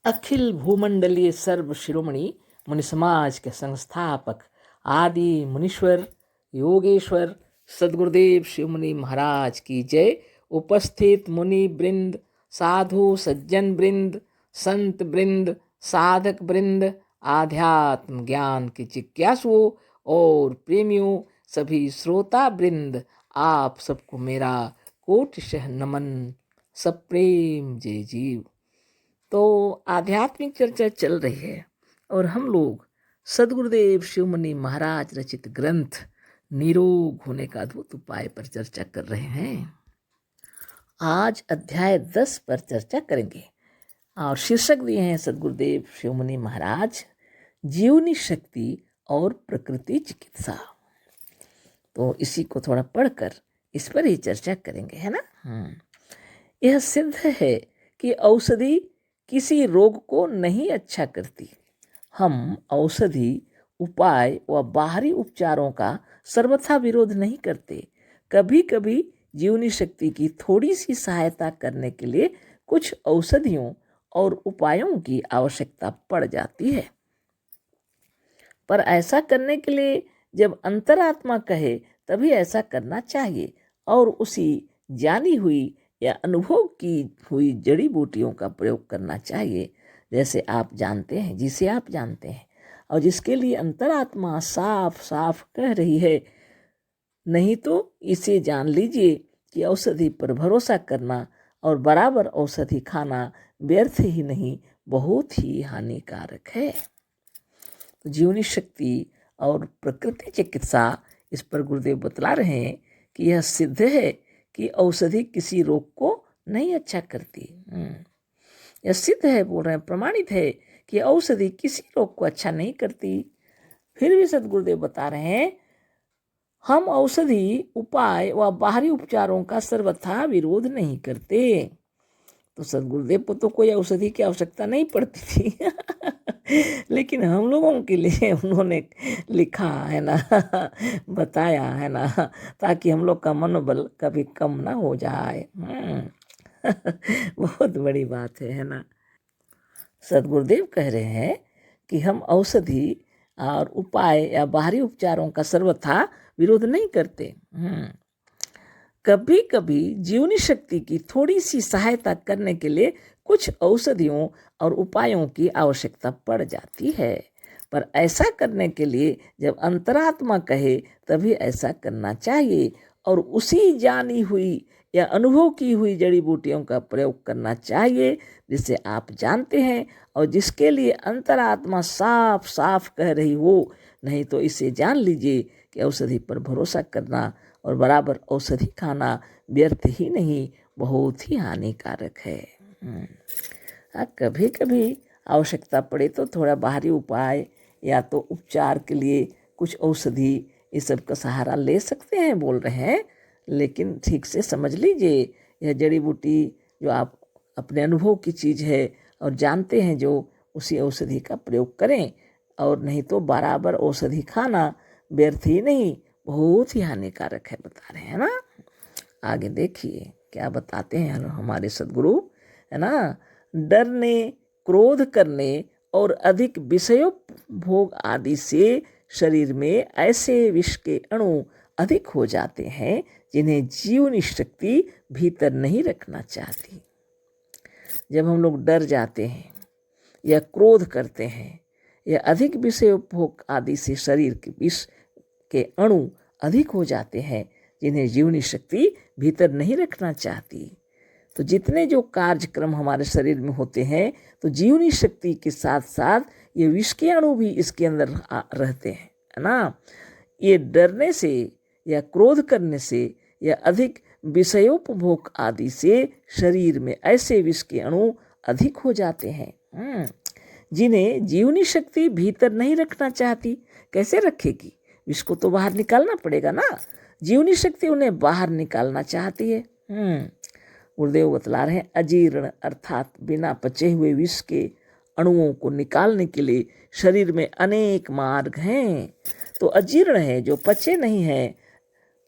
अखिल भूमंडलीय सर्व शिरोमणि मुनि समाज के संस्थापक आदि मुनीश्वर योगेश्वर सदगुरुदेव शिव मुनि महाराज की जय। उपस्थित मुनि वृंद, साधु सज्जन वृंद, संत वृंद, साधक वृंद, आध्यात्म ज्ञान के जिज्ञासुओं और प्रेमियों, सभी श्रोता वृंद, आप सबको मेरा कोटिशः नमन, सप्रेम जय जीव। तो आध्यात्मिक चर्चा चल रही है और हम लोग सदगुरुदेव शिव मुनि महाराज रचित ग्रंथ निरोग होने का अद्भुत उपाय पर चर्चा कर रहे हैं। आज अध्याय 10 पर चर्चा करेंगे और शीर्षक दिए हैं सदगुरुदेव शिव मुनि महाराज, जीवनी शक्ति और प्रकृति चिकित्सा। तो इसी को थोड़ा पढ़कर इस पर ही चर्चा करेंगे, है ना। यह सिद्ध है कि औषधि किसी रोग को नहीं अच्छा करती। हम औषधि उपाय व बाहरी उपचारों का सर्वथा विरोध नहीं करते। कभी कभी जीवनी शक्ति की थोड़ी सी सहायता करने के लिए कुछ औषधियों और उपायों की आवश्यकता पड़ जाती है, पर ऐसा करने के लिए जब अंतरात्मा कहे तभी ऐसा करना चाहिए और उसी जानी हुई या अनुभव की हुई जड़ी बूटियों का प्रयोग करना चाहिए, जैसे आप जानते हैं, जिसे आप जानते हैं और जिसके लिए अंतरात्मा साफ साफ कह रही है। नहीं तो इसे जान लीजिए कि औषधि पर भरोसा करना और बराबर औषधि खाना व्यर्थ ही नहीं, बहुत ही हानिकारक है। तो जीवनी शक्ति और प्रकृति चिकित्सा, इस पर गुरुदेव बतला रहे हैं कि यह सिद्ध है कि औषधि किसी रोग को नहीं अच्छा करती। यह सिद्ध है, बोल रहे हैं, प्रमाणित है कि औषधि किसी रोग को अच्छा नहीं करती। फिर भी सदगुरुदेव बता रहे हैं, हम औषधि उपाय व बाहरी उपचारों का सर्वथा विरोध नहीं करते। तो सदगुरुदेव को तो कोई औषधि की आवश्यकता नहीं पड़ती थी लेकिन हम लोगों के लिए उन्होंने लिखा है ना, बताया है ना, ताकि हम लोग का मनोबल कभी कम ना हो जाए। बहुत बड़ी बात है ना। सदगुरुदेव कह रहे हैं कि हम औषधि और उपाय या बाहरी उपचारों का सर्वथा विरोध नहीं करते। कभी कभी जीवनी शक्ति की थोड़ी सी सहायता करने के लिए कुछ औषधियों और उपायों की आवश्यकता पड़ जाती है, पर ऐसा करने के लिए जब अंतरात्मा कहे तभी ऐसा करना चाहिए और उसी जानी हुई या अनुभव की हुई जड़ी बूटियों का प्रयोग करना चाहिए, जिसे आप जानते हैं और जिसके लिए अंतरात्मा साफ साफ कह रही हो। नहीं तो इसे जान लीजिए कि औषधि पर भरोसा करना और बराबर औषधि खाना व्यर्थ ही नहीं, बहुत ही हानिकारक है। कभी कभी आवश्यकता पड़े तो थोड़ा बाहरी उपाय या तो उपचार के लिए कुछ औषधि, इस सब का सहारा ले सकते हैं, बोल रहे हैं। लेकिन ठीक से समझ लीजिए, यह जड़ी बूटी जो आप अपने अनुभव की चीज़ है और जानते हैं, जो उसी औषधि का प्रयोग करें और नहीं तो बराबर औषधि खाना व्यर्थ ही नहीं, बहुत ही हानिकारक है, बता रहे हैं ना। आगे देखिए क्या बताते हैं हमारे सदगुरु, है ना। डरने, क्रोध करने और अधिक विषयोपभोग आदि से शरीर में ऐसे विष के अणु अधिक हो जाते हैं जिन्हें जीवनी शक्ति भीतर नहीं रखना चाहती। जब हम लोग डर जाते हैं या क्रोध करते हैं या अधिक विषयोपभोग आदि से शरीर के विष के अणु अधिक हो जाते हैं जिन्हें जीवनी शक्ति भीतर नहीं रखना चाहती। तो जितने जो कार्यक्रम हमारे शरीर में होते हैं, तो जीवनी शक्ति के साथ साथ ये विष के अणु भी इसके अंदर रहते हैं, है ना। ये डरने से या क्रोध करने से या अधिक विषयोपभोग आदि से शरीर में ऐसे विष के अणु अधिक हो जाते हैं जिन्हें जीवनी शक्ति भीतर नहीं रखना चाहती। कैसे रखेगी? विष को तो बाहर निकालना पड़ेगा ना। जीवनी शक्ति उन्हें बाहर निकालना चाहती है। गुरुदेव बतला रहे हैं, अजीर्ण अर्थात बिना पचे हुए विष के अणुओं को निकालने के लिए शरीर में अनेक मार्ग हैं। तो अजीर्ण है, जो पचे नहीं हैं,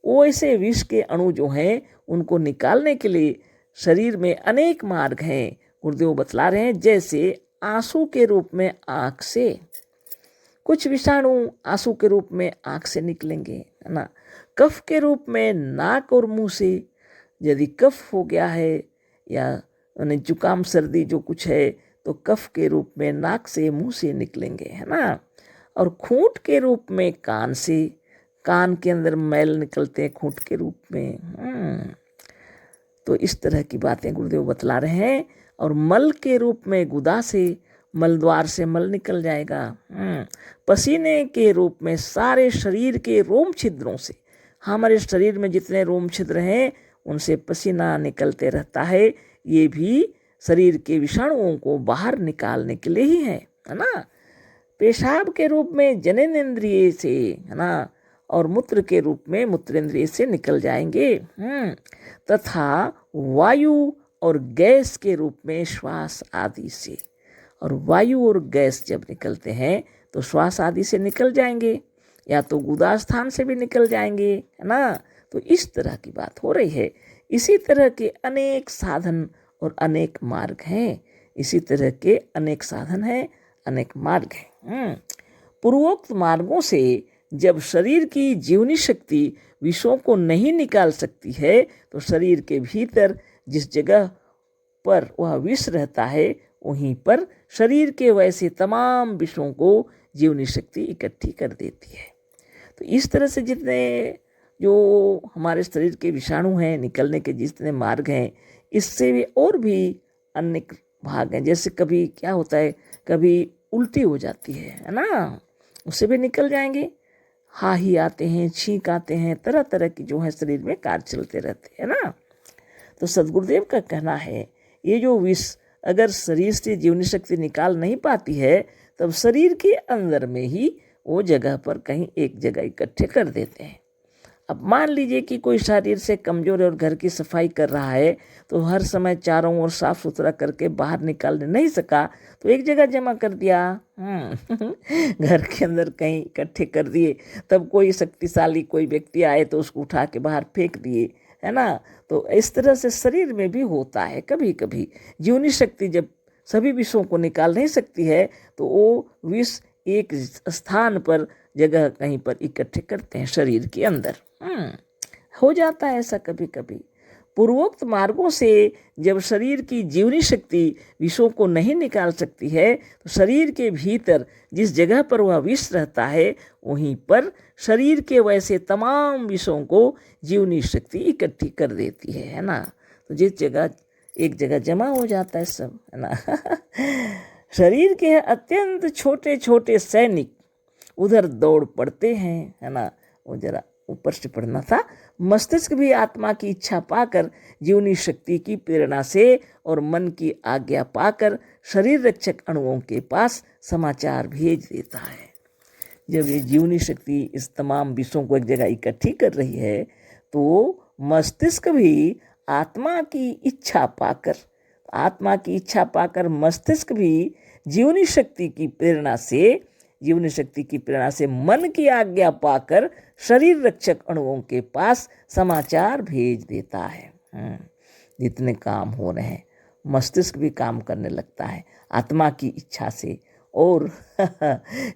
वो ऐसे विष के अणु जो हैं उनको निकालने के लिए शरीर में अनेक मार्ग हैं। गुरुदेव बतला रहे हैं, जैसे आंसू के रूप में आँख से, कुछ विषाणु आंसू के रूप में आँख से निकलेंगे, है ना। कफ के रूप में नाक और मुंह से, यदि कफ हो गया है या जुकाम सर्दी जो कुछ है तो कफ के रूप में नाक से मुंह से निकलेंगे, है ना। और खूंट के रूप में कान से, कान के अंदर मैल निकलते हैं खूंट के रूप में। तो इस तरह की बातें गुरुदेव बतला रहे हैं। और मल के रूप में गुदा से, मल द्वार से मल निकल जाएगा। पसीने के रूप में सारे शरीर के रोम छिद्रों से, हमारे शरीर में जितने रोम छिद्र हैं उनसे पसीना निकलते रहता है। ये भी शरीर के विषाणुओं को बाहर निकालने के लिए ही है ना। पेशाब के रूप में जननेंद्रिय से, है ना, और मूत्र के रूप में मूत्रेंद्रिय से निकल जाएंगे। तथा वायु और गैस के रूप में श्वास आदि से, और वायु और गैस जब निकलते हैं तो श्वास आदि से निकल जाएंगे, या तो गुदा स्थान से भी निकल जाएंगे, है ना। तो इस तरह की बात हो रही है। इसी तरह के अनेक साधन और अनेक मार्ग हैं, इसी तरह के अनेक साधन हैं, अनेक मार्ग हैं। पूर्वोक्त मार्गों से जब शरीर की जीवनी शक्ति विषों को नहीं निकाल सकती है तो शरीर के भीतर जिस जगह पर वह विष रहता है वहीं पर शरीर के वैसे तमाम विषों को जीवनी शक्ति इकट्ठी कर देती है। तो इस तरह से जितने जो हमारे शरीर के विषाणु हैं, निकलने के जितने मार्ग हैं, इससे भी और भी अनेक भाग हैं। जैसे कभी क्या होता है, कभी उल्टी हो जाती है ना, उससे भी निकल जाएंगे। हाही आते हैं, छींक आते हैं, तरह तरह की जो है शरीर में कार्य चलते रहते हैं ना। तो सद्गुरुदेव का कहना है ये जो विष अगर शरीर से जीवनी शक्ति निकाल नहीं पाती है तब शरीर के अंदर में ही वो जगह पर कहीं एक जगह इकट्ठे कर देते हैं। अब मान लीजिए कि कोई शरीर से कमजोर है और घर की सफाई कर रहा है तो हर समय चारों ओर साफ सुथरा करके बाहर निकालने नहीं सका तो एक जगह जमा कर दिया, घर के अंदर कहीं इकट्ठे कर दिए। तब कोई शक्तिशाली कोई व्यक्ति आए तो उसको उठा के बाहर फेंक दिए, है ना। तो इस तरह से शरीर में भी होता है। कभी कभी जीवनी शक्ति जब सभी विषों को निकाल नहीं सकती है तो वो विष एक स्थान पर जगह कहीं पर इकट्ठे करते हैं शरीर के अंदर। हो जाता है ऐसा कभी कभी। पूर्वोक्त मार्गों से जब शरीर की जीवनी शक्ति विषों को नहीं निकाल सकती है तो शरीर के भीतर जिस जगह पर वह विष रहता है वहीं पर शरीर के वैसे तमाम विषों को जीवनी शक्ति इकट्ठी कर देती है ना। तो जिस जगह एक जगह जमा हो जाता है सब, है ना। शरीर के अत्यंत छोटे छोटे सैनिक उधर दौड़ पड़ते हैं, है ना। वो जरा ऊपर से पढ़ना था। मस्तिष्क भी आत्मा की इच्छा पाकर जीवनी शक्ति की प्रेरणा से और मन की आज्ञा पाकर शरीर रक्षक अणुओं के पास समाचार भेज देता है। जब ये जीवनी शक्ति इस तमाम विषयों को एक जगह इकट्ठी कर रही है तो मस्तिष्क भी आत्मा की इच्छा पाकर मस्तिष्क भी जीवनी शक्ति की प्रेरणा से मन की आज्ञा पाकर शरीर रक्षक अणुओं के पास समाचार भेज देता है। जितने काम हो रहे हैं मस्तिष्क भी काम करने लगता है आत्मा की इच्छा से और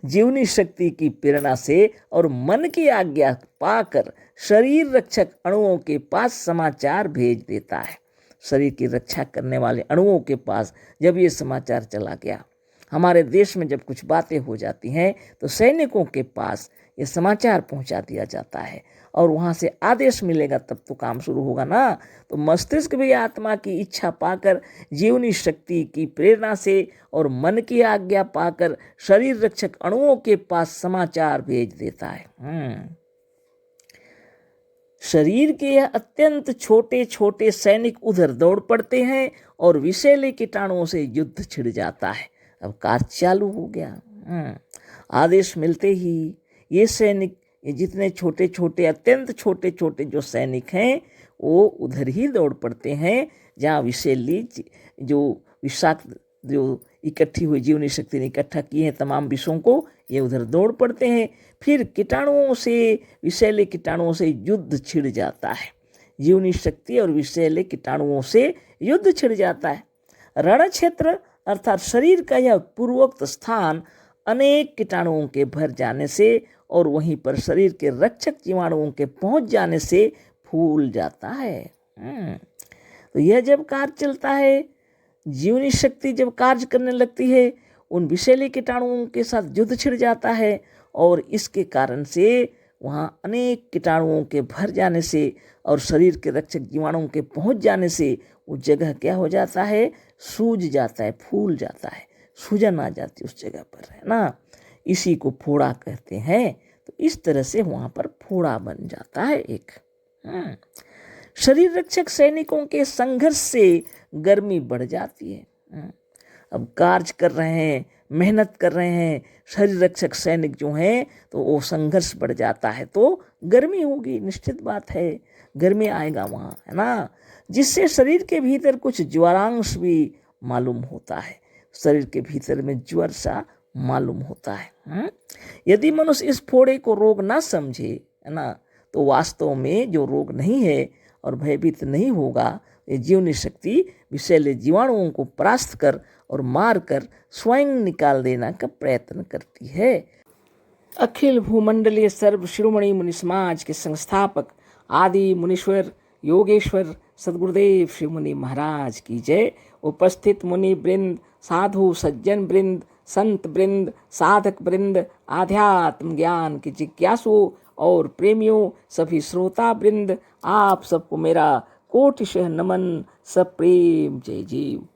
जीवनी शक्ति की प्रेरणा से और मन की आज्ञा पाकर शरीर रक्षक अणुओं के पास समाचार भेज देता है। शरीर की रक्षा करने वाले अणुओं के पास जब ये समाचार चला गया, हमारे देश में जब कुछ बातें हो जाती हैं तो सैनिकों के पास ये समाचार पहुंचा दिया जाता है और वहां से आदेश मिलेगा तब तो काम शुरू होगा ना। तो मस्तिष्क भी आत्मा की इच्छा पाकर जीवनी शक्ति की प्रेरणा से और मन की आज्ञा पाकर शरीर रक्षक अणुओं के पास समाचार भेज देता है। शरीर के यह अत्यंत छोटे छोटे सैनिक उधर दौड़ पड़ते हैं और विषैले कीटाणुओं से युद्ध छिड़ जाता है। अब कार्य चालू हो गया। आदेश मिलते ही ये सैनिक, ये जितने छोटे छोटे अत्यंत छोटे छोटे जो सैनिक हैं वो उधर ही दौड़ पड़ते हैं जहाँ विषैली जो विषाक्त जो इकट्ठी हुई जीवनी शक्ति ने इकट्ठा किए हैं तमाम विषयों को, ये उधर दौड़ पड़ते हैं। फिर कीटाणुओं से, विषैले कीटाणुओं से युद्ध छिड़ जाता है। जीवनी शक्ति और विषैले कीटाणुओं से युद्ध छिड़ जाता है। रण क्षेत्र अर्थात शरीर का यह पूर्वोक्त स्थान अनेक कीटाणुओं के भर जाने से और वहीं पर शरीर के रक्षक जीवाणुओं के पहुंच जाने से फूल जाता है। तो यह जब कार्य चलता है, जीवनी शक्ति जब कार्य करने लगती है, उन विषैले कीटाणुओं के साथ युद्ध छिड़ जाता है और इसके कारण से वहाँ अनेक कीटाणुओं के भर जाने से और शरीर के रक्षक जीवाणुओं के पहुंच जाने से वो जगह क्या हो जाता है, सूज जाता है, फूल जाता है, सूजन आ जाती उस जगह पर, है ना। इसी को फोड़ा कहते हैं। तो इस तरह से वहाँ पर फोड़ा बन जाता है एक। शरीर रक्षक सैनिकों के संघर्ष से गर्मी बढ़ जाती है। अब कार्य कर रहे हैं, मेहनत कर रहे हैं शरीर रक्षक सैनिक जो हैं, तो वो संघर्ष बढ़ जाता है तो गर्मी होगी, निश्चित बात है, गर्मी आएगा वहाँ, है ना। जिससे शरीर के भीतर कुछ ज्वरांश भी मालूम होता है, शरीर के भीतर में ज्वर सा मालूम होता है। यदि मनुष्य इस फोड़े को रोग ना समझे, है ना, तो वास्तव में जो रोग नहीं है और भयभीत नहीं होगा, ये जीवनी शक्ति विषैले जीवाणुओं को परास्त कर और मार कर स्वयं निकाल देना का प्रयत्न करती है। अखिल भूमंडलीय सर्व शिरोमणि मुनि समाज के संस्थापक आदि मुनीश्वर योगेश्वर सदगुरुदेव श्री मुनि महाराज की जय। उपस्थित मुनि वृंद, साधु सज्जन वृंद, संत वृंद, साधक वृंद, आध्यात्म ज्ञान के जिज्ञासु और प्रेमियों, सभी श्रोता वृंद, आप सबको मेरा कोटिशः नमन, सप्रेम जय जीव।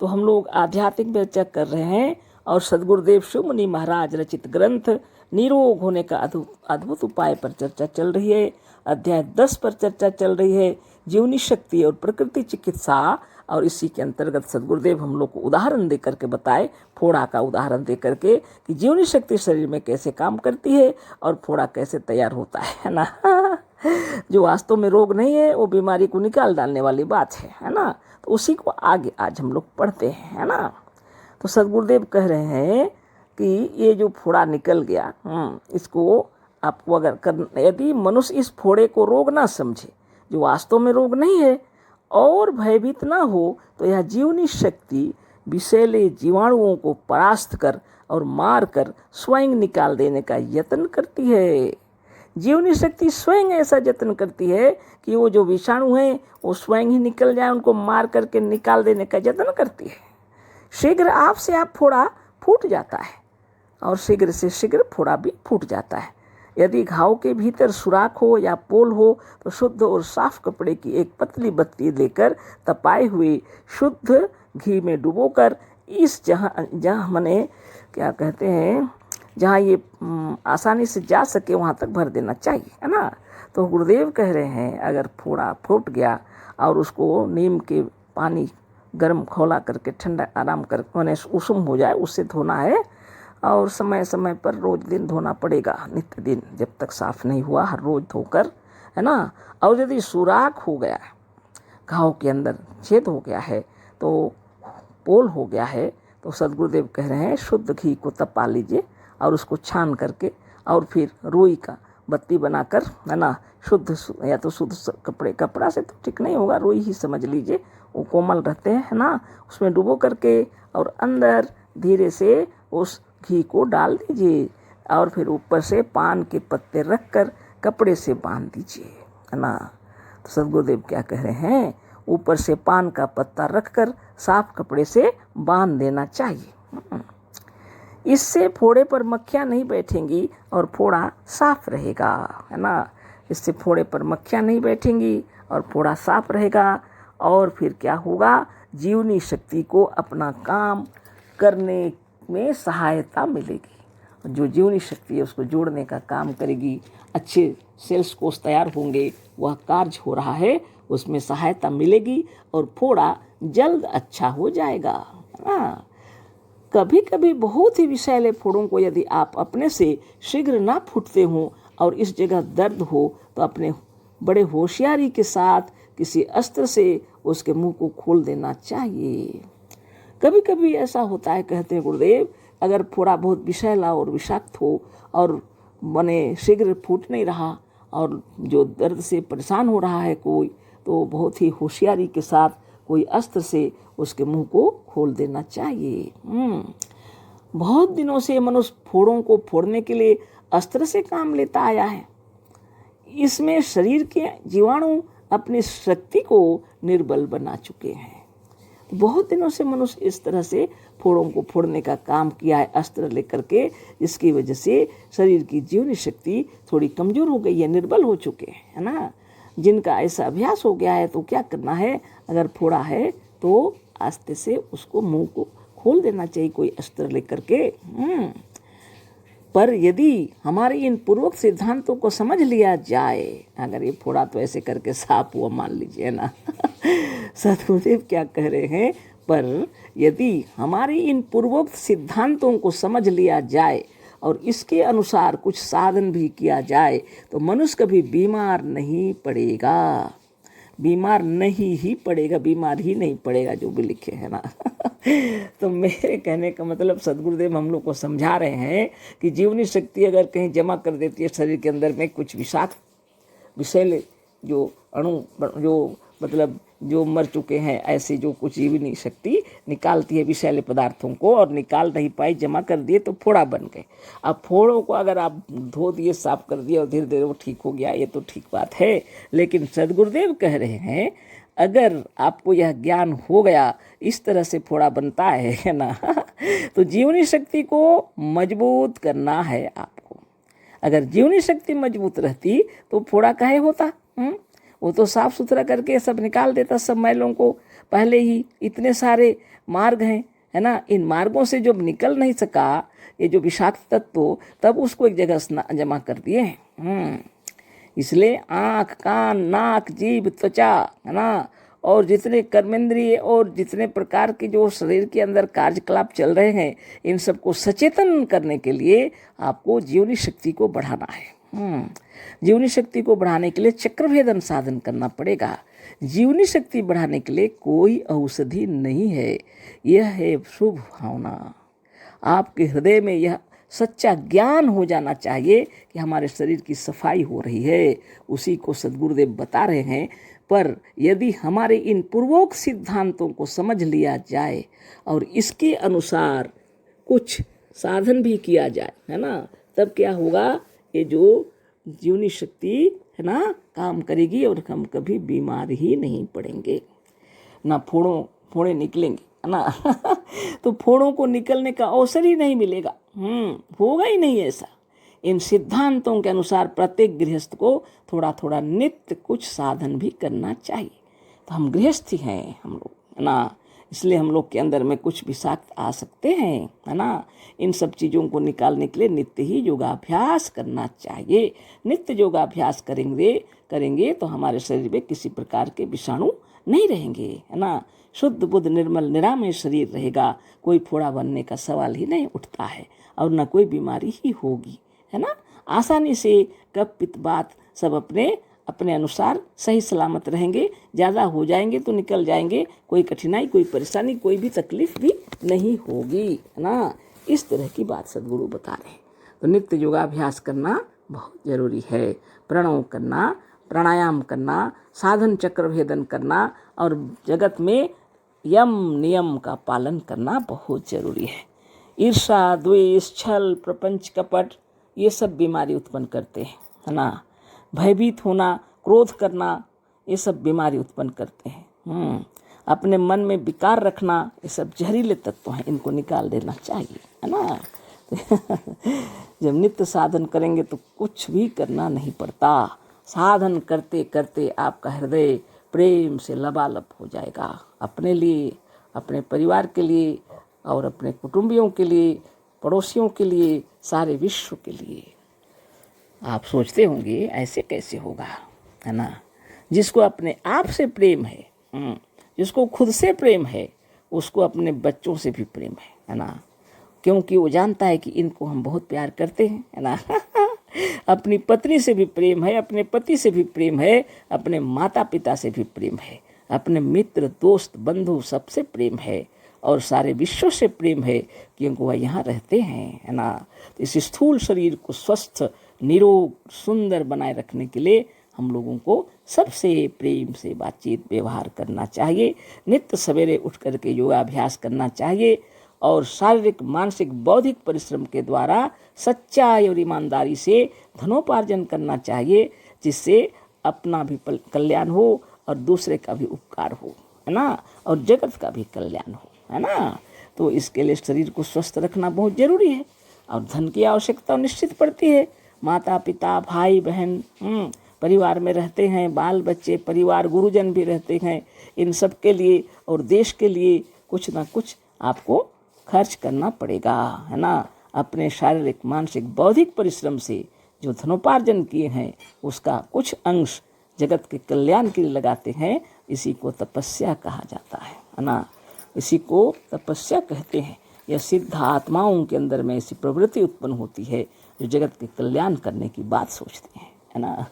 तो हम लोग आध्यात्मिक चर्चा कर रहे हैं और सदगुरुदेव शिव मुनि महाराज रचित ग्रंथ निरोग होने का अद्भुत उपाय पर चर्चा चल रही है। अध्याय 10 पर चर्चा चल रही है, जीवनी शक्ति और प्रकृति चिकित्सा। और इसी के अंतर्गत सदगुरुदेव हम लोग को उदाहरण दे करके बताए, फोड़ा का उदाहरण दे करके कि जीवनी शक्ति शरीर में कैसे काम करती है और फोड़ा कैसे तैयार होता है ना। जो वास्तव में रोग नहीं है, वो बीमारी को निकाल डालने वाली बात है ना। तो उसी को आगे आज हम लोग पढ़ते हैं, है ना। तो सदगुरुदेव कह रहे हैं कि ये जो फोड़ा निकल गया, इसको आपको यदि मनुष्य इस फोड़े को रोग ना समझे, जो वास्तव में रोग नहीं है, और भयभीत ना हो, तो यह जीवनी शक्ति विषैले जीवाणुओं को परास्त कर और मार कर स्वयं निकाल देने का यत्न करती है। जीवनी शक्ति स्वयं ऐसा यत्न करती है कि वो जो विषाणु हैं वो स्वयं ही निकल जाए, उनको मार करके निकाल देने का यत्न करती है। शीघ्र आप से आप फोड़ा फूट जाता है और शीघ्र से शीघ्र फोड़ा भी फूट जाता है। यदि घाव के भीतर सुराख हो या पोल हो, तो शुद्ध और साफ कपड़े की एक पतली बत्ती लेकर तपाए हुए शुद्ध घी में डुबोकर इस जहाँ मने क्या कहते हैं, जहाँ ये आसानी से जा सके वहाँ तक भर देना चाहिए, है ना। तो गुरुदेव कह रहे हैं अगर फोड़ा फूट गया और उसको नीम के पानी गर्म खौला करके ठंडा आराम कर मैंने उषुम हो जाए, उससे धोना है और समय समय पर रोज दिन धोना पड़ेगा, नित्य दिन, जब तक साफ नहीं हुआ हर रोज धोकर, है ना। और यदि सुराख हो गया, घाव के अंदर छेद हो गया है, तो पोल हो गया है, तो सदगुरुदेव कह रहे हैं शुद्ध घी को तपा लीजिए और उसको छान करके और फिर रुई का बत्ती बनाकर, है ना, शुद्ध या तो शुद्ध कपड़ा से तो ठीक नहीं होगा, रुई ही समझ लीजिए, वो कोमल रहते हैं, है ना, उसमें डुबो करके और अंदर धीरे से उस घी को डाल दीजिए और फिर ऊपर से पान के पत्ते रखकर कपड़े से बांध दीजिए, है ना। तो सदगुरुदेव क्या कह रहे हैं, ऊपर से पान का पत्ता रखकर साफ कपड़े से बांध देना चाहिए। इससे फोड़े पर मक्खियाँ नहीं बैठेंगी और फोड़ा साफ रहेगा, है ना। इससे फोड़े पर मक्खियाँ नहीं बैठेंगी और फोड़ा साफ रहेगा। और फिर क्या होगा, जीवनी शक्ति को अपना काम करने में सहायता मिलेगी। जो जीवनी शक्ति है उसको जोड़ने का काम करेगी, अच्छे सेल्स कोष तैयार होंगे, वह कार्य हो रहा है उसमें सहायता मिलेगी और फोड़ा जल्द अच्छा हो जाएगा, है ना। कभी कभी बहुत ही विषैले फोड़ों को यदि आप अपने से शीघ्र ना फूटते हो और इस जगह दर्द हो, तो अपने बड़े होशियारी के साथ किसी अस्त्र से उसके मुंह को खोल देना चाहिए। कभी कभी ऐसा होता है, कहते हैं गुरुदेव, अगर फोड़ा बहुत विषैला और विषाक्त हो और मने शीघ्र फूट नहीं रहा और जो दर्द से परेशान हो रहा है कोई, तो बहुत ही होशियारी के साथ कोई अस्त्र से उसके मुंह को खोल देना चाहिए। बहुत दिनों से मनुष्य फोड़ों को फोड़ने के लिए अस्त्र से काम लेता आया है। इसमें शरीर के जीवाणु अपनी शक्ति को निर्बल बना चुके हैं। बहुत दिनों से मनुष्य इस तरह से फोड़ों को फोड़ने का काम किया है अस्त्र लेकर के, जिसकी वजह से शरीर की जीवनी शक्ति थोड़ी कमजोर हो गई है, निर्बल हो चुके हैं, है ना। जिनका ऐसा अभ्यास हो गया है तो क्या करना है, अगर फोड़ा है तो आस्ते से उसको मुंह को खोल देना चाहिए कोई अस्त्र लेकर के। पर यदि हमारे इन पूर्वक सिद्धांतों को समझ लिया जाए, अगर ये फोड़ा तो ऐसे करके साफ हुआ मान लीजिए ना सदगुरुदेव क्या कह रहे हैं, पर यदि हमारे इन पूर्वोक्त सिद्धांतों को समझ लिया जाए और इसके अनुसार कुछ साधन भी किया जाए तो मनुष्य कभी बीमार नहीं पड़ेगा। बीमार नहीं ही पड़ेगा, बीमार ही नहीं पड़ेगा, जो भी लिखे है ना तो मेरे कहने का मतलब सदगुरुदेव हम लोग को समझा रहे हैं कि जीवनी शक्ति अगर कहीं जमा कर देती है शरीर के अंदर में कुछ विषाक्त विषैले जो अणु जो मतलब जो मर चुके हैं, ऐसी जो कुछ जीवनी शक्ति निकालती है विषैले पदार्थों को, और निकाल नहीं पाई, जमा कर दिए तो फोड़ा बन गए। अब फोड़ों को अगर आप धो दिए, साफ कर दिए और धीरे धीरे वो ठीक हो गया, ये तो ठीक बात है। लेकिन सदगुरुदेव कह रहे हैं अगर आपको यह ज्ञान हो गया इस तरह से फोड़ा बनता है ना तो जीवनी शक्ति को मजबूत करना है आपको। अगर जीवनी शक्ति मजबूत रहती तो फोड़ा काहे होता? वो तो साफ सुथरा करके सब निकाल देता सब मैलों को पहले ही। इतने सारे मार्ग हैं, है ना, इन मार्गों से जब निकल नहीं सका ये जो विषाक्त तत्व, तब उसको एक जगह जमा कर दिए हैं। इसलिए आँख, कान, नाक, जीभ, त्वचा, है ना, और जितने कर्मेंद्रिय और जितने प्रकार के जो शरीर के अंदर कार्यकलाप चल रहे हैं, इन सबको सचेतन करने के लिए आपको जीवनी शक्ति को बढ़ाना है। जीवनी शक्ति को बढ़ाने के लिए चक्रभेदन साधन करना पड़ेगा। जीवनी शक्ति बढ़ाने के लिए कोई औषधि नहीं है, यह है शुभ भावना। आपके हृदय में यह सच्चा ज्ञान हो जाना चाहिए कि हमारे शरीर की सफाई हो रही है, उसी को सदगुरुदेव बता रहे हैं। पर यदि हमारे इन पूर्वोक्त सिद्धांतों को समझ लिया जाए और इसके अनुसार कुछ साधन भी किया जाए, है ना, तब क्या होगा, ये जो जीवनी शक्ति है ना काम करेगी और हम कभी बीमार ही नहीं पड़ेंगे, ना फोड़े निकलेंगे, है ना तो फोड़ों को निकलने का अवसर ही नहीं मिलेगा, होगा ही नहीं ऐसा। इन सिद्धांतों के अनुसार प्रत्येक गृहस्थ को थोड़ा थोड़ा नित्य कुछ साधन भी करना चाहिए। तो हम गृहस्थ ही हैं हम लोग, है ना, इसलिए हम लोग के अंदर में कुछ विषाक्त आ सकते हैं, है ना। इन सब चीज़ों को निकालने के लिए नित्य ही योगाभ्यास करना चाहिए। नित्य योगाभ्यास करेंगे तो हमारे शरीर में किसी प्रकार के विषाणु नहीं रहेंगे, है ना। शुद्ध बुद्ध निर्मल निरामय शरीर रहेगा, कोई फोड़ा बनने का सवाल ही नहीं उठता है और न कोई बीमारी ही होगी, है ना। आसानी से कफ पित्त वात सब अपने अनुसार सही सलामत रहेंगे। ज़्यादा हो जाएंगे तो निकल जाएंगे, कोई कठिनाई, कोई परेशानी, कोई भी तकलीफ भी नहीं होगी, है ना। इस तरह की बात सदगुरु बता रहे हैं। तो नित्य योगाभ्यास करना बहुत ज़रूरी है। प्रणव करना, प्राणायाम करना, साधन चक्रभेदन करना और जगत में यम नियम का पालन करना बहुत ज़रूरी है। ईर्षा, द्वेष, छल, प्रपंच, कपट ये सब बीमारी उत्पन्न करते हैं, है ना। भयभीत होना, क्रोध करना ये सब बीमारी उत्पन्न करते हैं। अपने मन में विकार रखना ये सब जहरीले तत्व हैं, इनको निकाल देना चाहिए, है ना जब नित्य साधन करेंगे तो कुछ भी करना नहीं पड़ता। साधन करते करते आपका हृदय प्रेम से लबालब हो जाएगा, अपने लिए, अपने परिवार के लिए और अपने कुटुंबियों के लिए, पड़ोसियों के लिए, सारे विश्व के लिए। आप सोचते होंगे ऐसे कैसे होगा, है ना। जिसको अपने आप से प्रेम है, जिसको खुद से प्रेम है, उसको अपने बच्चों से भी प्रेम है ना, क्योंकि वो जानता है कि इनको हम बहुत प्यार करते हैं, है ना अपनी पत्नी से भी प्रेम है, अपने पति से भी प्रेम है, अपने माता पिता से भी प्रेम है, अपने मित्र दोस्त बंधु सबसे प्रेम है और सारे विश्व से प्रेम है, क्योंकि वह यहाँ रहते हैं, है ना। तो इस स्थूल शरीर को स्वस्थ, निरोग, सुंदर बनाए रखने के लिए हम लोगों को सबसे प्रेम से बातचीत व्यवहार करना चाहिए। नित्य सवेरे उठ करके योगाभ्यास करना चाहिए और शारीरिक मानसिक बौद्धिक परिश्रम के द्वारा सच्चाई और ईमानदारी से धनोपार्जन करना चाहिए, जिससे अपना भी कल्याण हो और दूसरे का भी उपकार हो, है ना, और जगत का भी कल्याण हो, है ना। तो इसके लिए शरीर को स्वस्थ रखना बहुत जरूरी है और धन की आवश्यकता निश्चित पड़ती है। माता पिता भाई बहन परिवार में रहते हैं, बाल बच्चे परिवार गुरुजन भी रहते हैं, इन सब के लिए और देश के लिए कुछ ना कुछ आपको खर्च करना पड़ेगा, है ना। अपने शारीरिक मानसिक बौद्धिक परिश्रम से जो धनोपार्जन किए हैं उसका कुछ अंश जगत के कल्याण के लिए लगाते हैं। इसी को तपस्या कहा जाता है ना। इसी को तपस्या कहते हैं। यह सिद्ध आत्माओं के अंदर में ऐसी प्रवृत्ति उत्पन्न होती है जो जगत के कल्याण करने की बात सोचते हैं, है ना।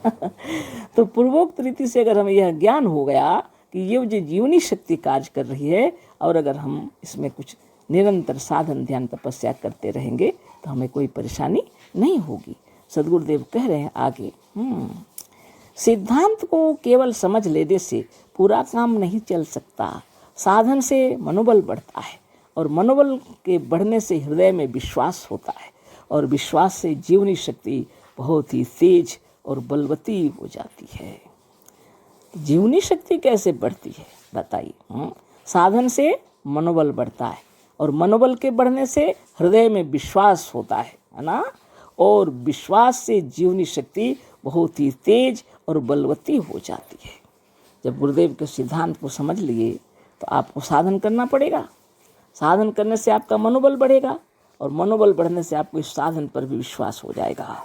तो पूर्वोक्त रीति से अगर हमें यह ज्ञान हो गया कि ये जो जीवनी शक्ति कार्य कर रही है और अगर हम इसमें कुछ निरंतर साधन ध्यान तपस्या करते रहेंगे तो हमें कोई परेशानी नहीं होगी। सद्गुरुदेव कह रहे हैं आगे, सिद्धांत को केवल समझ लेने से पूरा काम नहीं चल सकता। साधन से मनोबल बढ़ता है और मनोबल के बढ़ने से हृदय में विश्वास होता है और विश्वास से जीवनी शक्ति बहुत ही तेज और बलवती हो जाती है। जीवनी शक्ति कैसे बढ़ती है बताइए। साधन से मनोबल बढ़ता है और मनोबल के बढ़ने से हृदय में विश्वास होता है ना, और विश्वास से जीवनी शक्ति बहुत ही तेज और बलवती हो जाती है। जब गुरुदेव के सिद्धांत को समझ लिए तो आपको साधन करना पड़ेगा। साधन करने से आपका मनोबल बढ़ेगा और मनोबल बढ़ने से आपको इस साधन पर भी विश्वास हो जाएगा।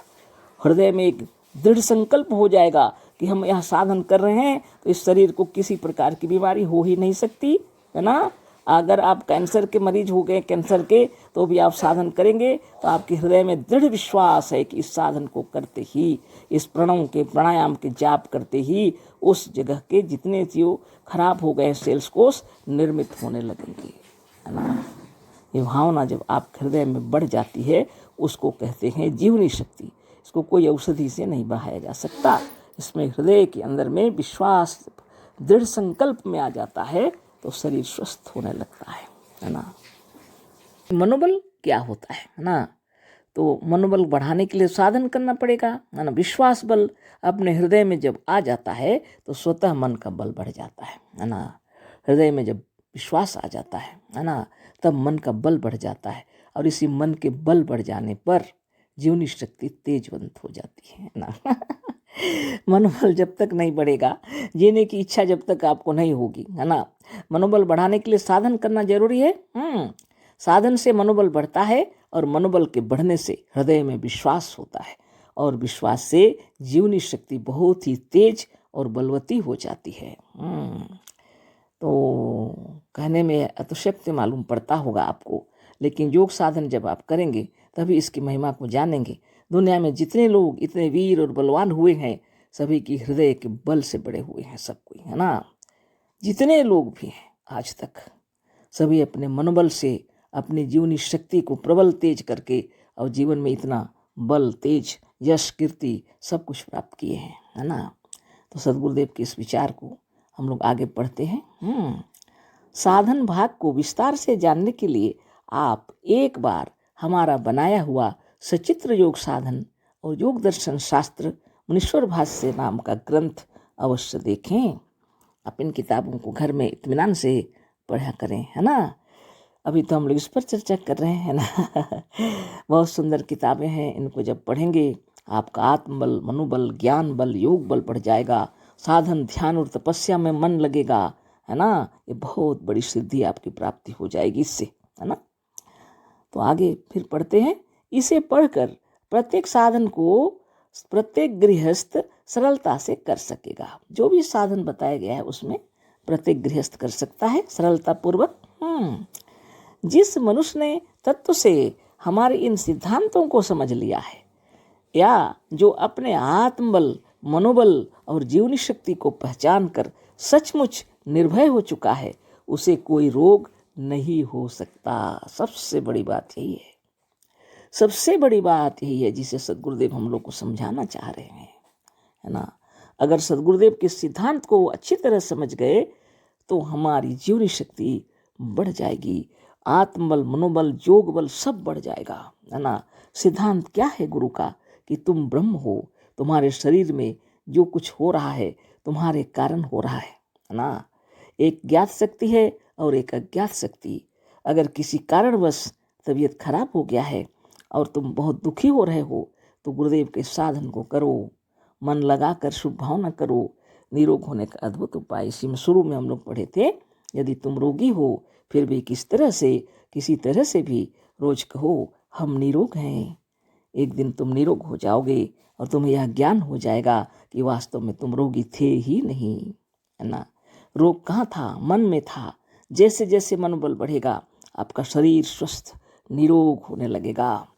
हृदय में एक दृढ़ संकल्प हो जाएगा कि हम यह साधन कर रहे हैं तो इस शरीर को किसी प्रकार की बीमारी हो ही नहीं सकती, है ना। अगर आप कैंसर के मरीज हो गए कैंसर के तो भी आप साधन करेंगे तो आपके हृदय में दृढ़ विश्वास है कि इस साधन को करते ही, इस प्रणव के प्राणायाम के जाप करते ही उस जगह के जितने जो खराब हो गए सेल्स कोष निर्मित होने लगेंगे, है ना। ये भावना जब आप हृदय में बढ़ जाती है उसको कहते हैं जीवनी शक्ति। इसको कोई औषधि से नहीं बढ़ाया जा सकता। इसमें हृदय के अंदर में विश्वास दृढ़ संकल्प में आ जाता है तो शरीर स्वस्थ होने लगता है ना। मनोबल क्या होता है ना, तो मनोबल बढ़ाने के लिए साधन करना पड़ेगा, है ना। विश्वास बल अपने हृदय में जब आ जाता है तो स्वतः मन का बल बढ़ जाता है ना। हृदय में जब विश्वास आ जाता है ना, तब मन का बल बढ़ जाता है और इसी मन के बल बढ़ जाने पर जीवनी शक्ति तेजवंत हो जाती है ना। मनोबल जब तक नहीं बढ़ेगा, जीने की इच्छा जब तक आपको नहीं होगी, है ना। मनोबल बढ़ाने के लिए साधन करना जरूरी है। साधन से मनोबल बढ़ता है और मनोबल के बढ़ने से हृदय में विश्वास होता है और विश्वास से जीवनी शक्ति बहुत ही तेज और बलवती हो जाती है। तो कहने में अतिशयोक्ति मालूम पड़ता होगा आपको, लेकिन योग साधन जब आप करेंगे तभी इसकी महिमा को जानेंगे। दुनिया में जितने लोग इतने वीर और बलवान हुए हैं सभी की हृदय के बल से बड़े हुए हैं सब कोई, है ना। जितने लोग भी हैं आज तक सभी अपने मनोबल से अपनी जीवनी शक्ति को प्रबल तेज करके और जीवन में इतना बल तेज यश कीर्ति सब कुछ प्राप्त किए हैं, है ना। तो सद्गुरुदेव के इस विचार को हम लोग आगे पढ़ते हैं। साधन भाग को विस्तार से जानने के लिए आप एक बार हमारा बनाया हुआ सचित्र योग साधन और योग दर्शन शास्त्र मुनीश्वर भाष्य नाम का ग्रंथ अवश्य देखें। आप इन किताबों को घर में इत्मीनान से पढ़ा करें, है ना। अभी तो हम लोग इस पर चर्चा कर रहे हैं ना। बहुत सुंदर किताबें हैं, इनको जब पढ़ेंगे आपका आत्मबल मनोबल ज्ञान बल योग बल बढ़ जाएगा। साधन ध्यान और तपस्या में मन लगेगा, है ना। ये बहुत बड़ी सिद्धि आपकी प्राप्ति हो जाएगी इससे, है ना। तो आगे फिर पढ़ते हैं। इसे पढ़कर प्रत्येक साधन को प्रत्येक गृहस्थ सरलता से कर सकेगा। जो भी साधन बताया गया है उसमें प्रत्येक गृहस्थ कर सकता है सरलता पूर्वक। जिस मनुष्य ने तत्व से हमारे इन सिद्धांतों को समझ लिया है या जो अपने आत्मबल मनोबल और जीवनी शक्ति को पहचान कर सचमुच निर्भय हो चुका है उसे कोई रोग नहीं हो सकता। सबसे बड़ी बात यही है, सबसे बड़ी बात यही है जिसे सद्गुरुदेव हम लोग को समझाना चाह रहे हैं, है ना। अगर सद्गुरुदेव के सिद्धांत को अच्छी तरह समझ गए तो हमारी जीवनी शक्ति बढ़ जाएगी, आत्मबल, मनोबल, योग बल सब बढ़ जाएगा, है ना। सिद्धांत क्या है गुरु का? कि तुम ब्रह्म हो, तुम्हारे शरीर में जो कुछ हो रहा है तुम्हारे कारण हो रहा है ना। एक ज्ञात शक्ति है और एक अज्ञात शक्ति। अगर किसी कारणवश तबीयत खराब हो गया है और तुम बहुत दुखी हो रहे हो तो गुरुदेव के साधन को करो, मन लगाकर शुभ भावना करो, निरोग होने का अद्भुत उपाय। इसी में शुरू में हम लोग पढ़े थे, यदि तुम रोगी हो फिर भी किसी तरह से भी रोज कहो हम निरोग हैं। एक दिन तुम निरोग हो जाओगे और तुम्हें यह ज्ञान हो जाएगा कि वास्तव में तुम रोगी थे ही नहीं, है ना। रोग कहाँ था? मन में था। जैसे जैसे मनोबल बढ़ेगा आपका शरीर स्वस्थ निरोग होने लगेगा,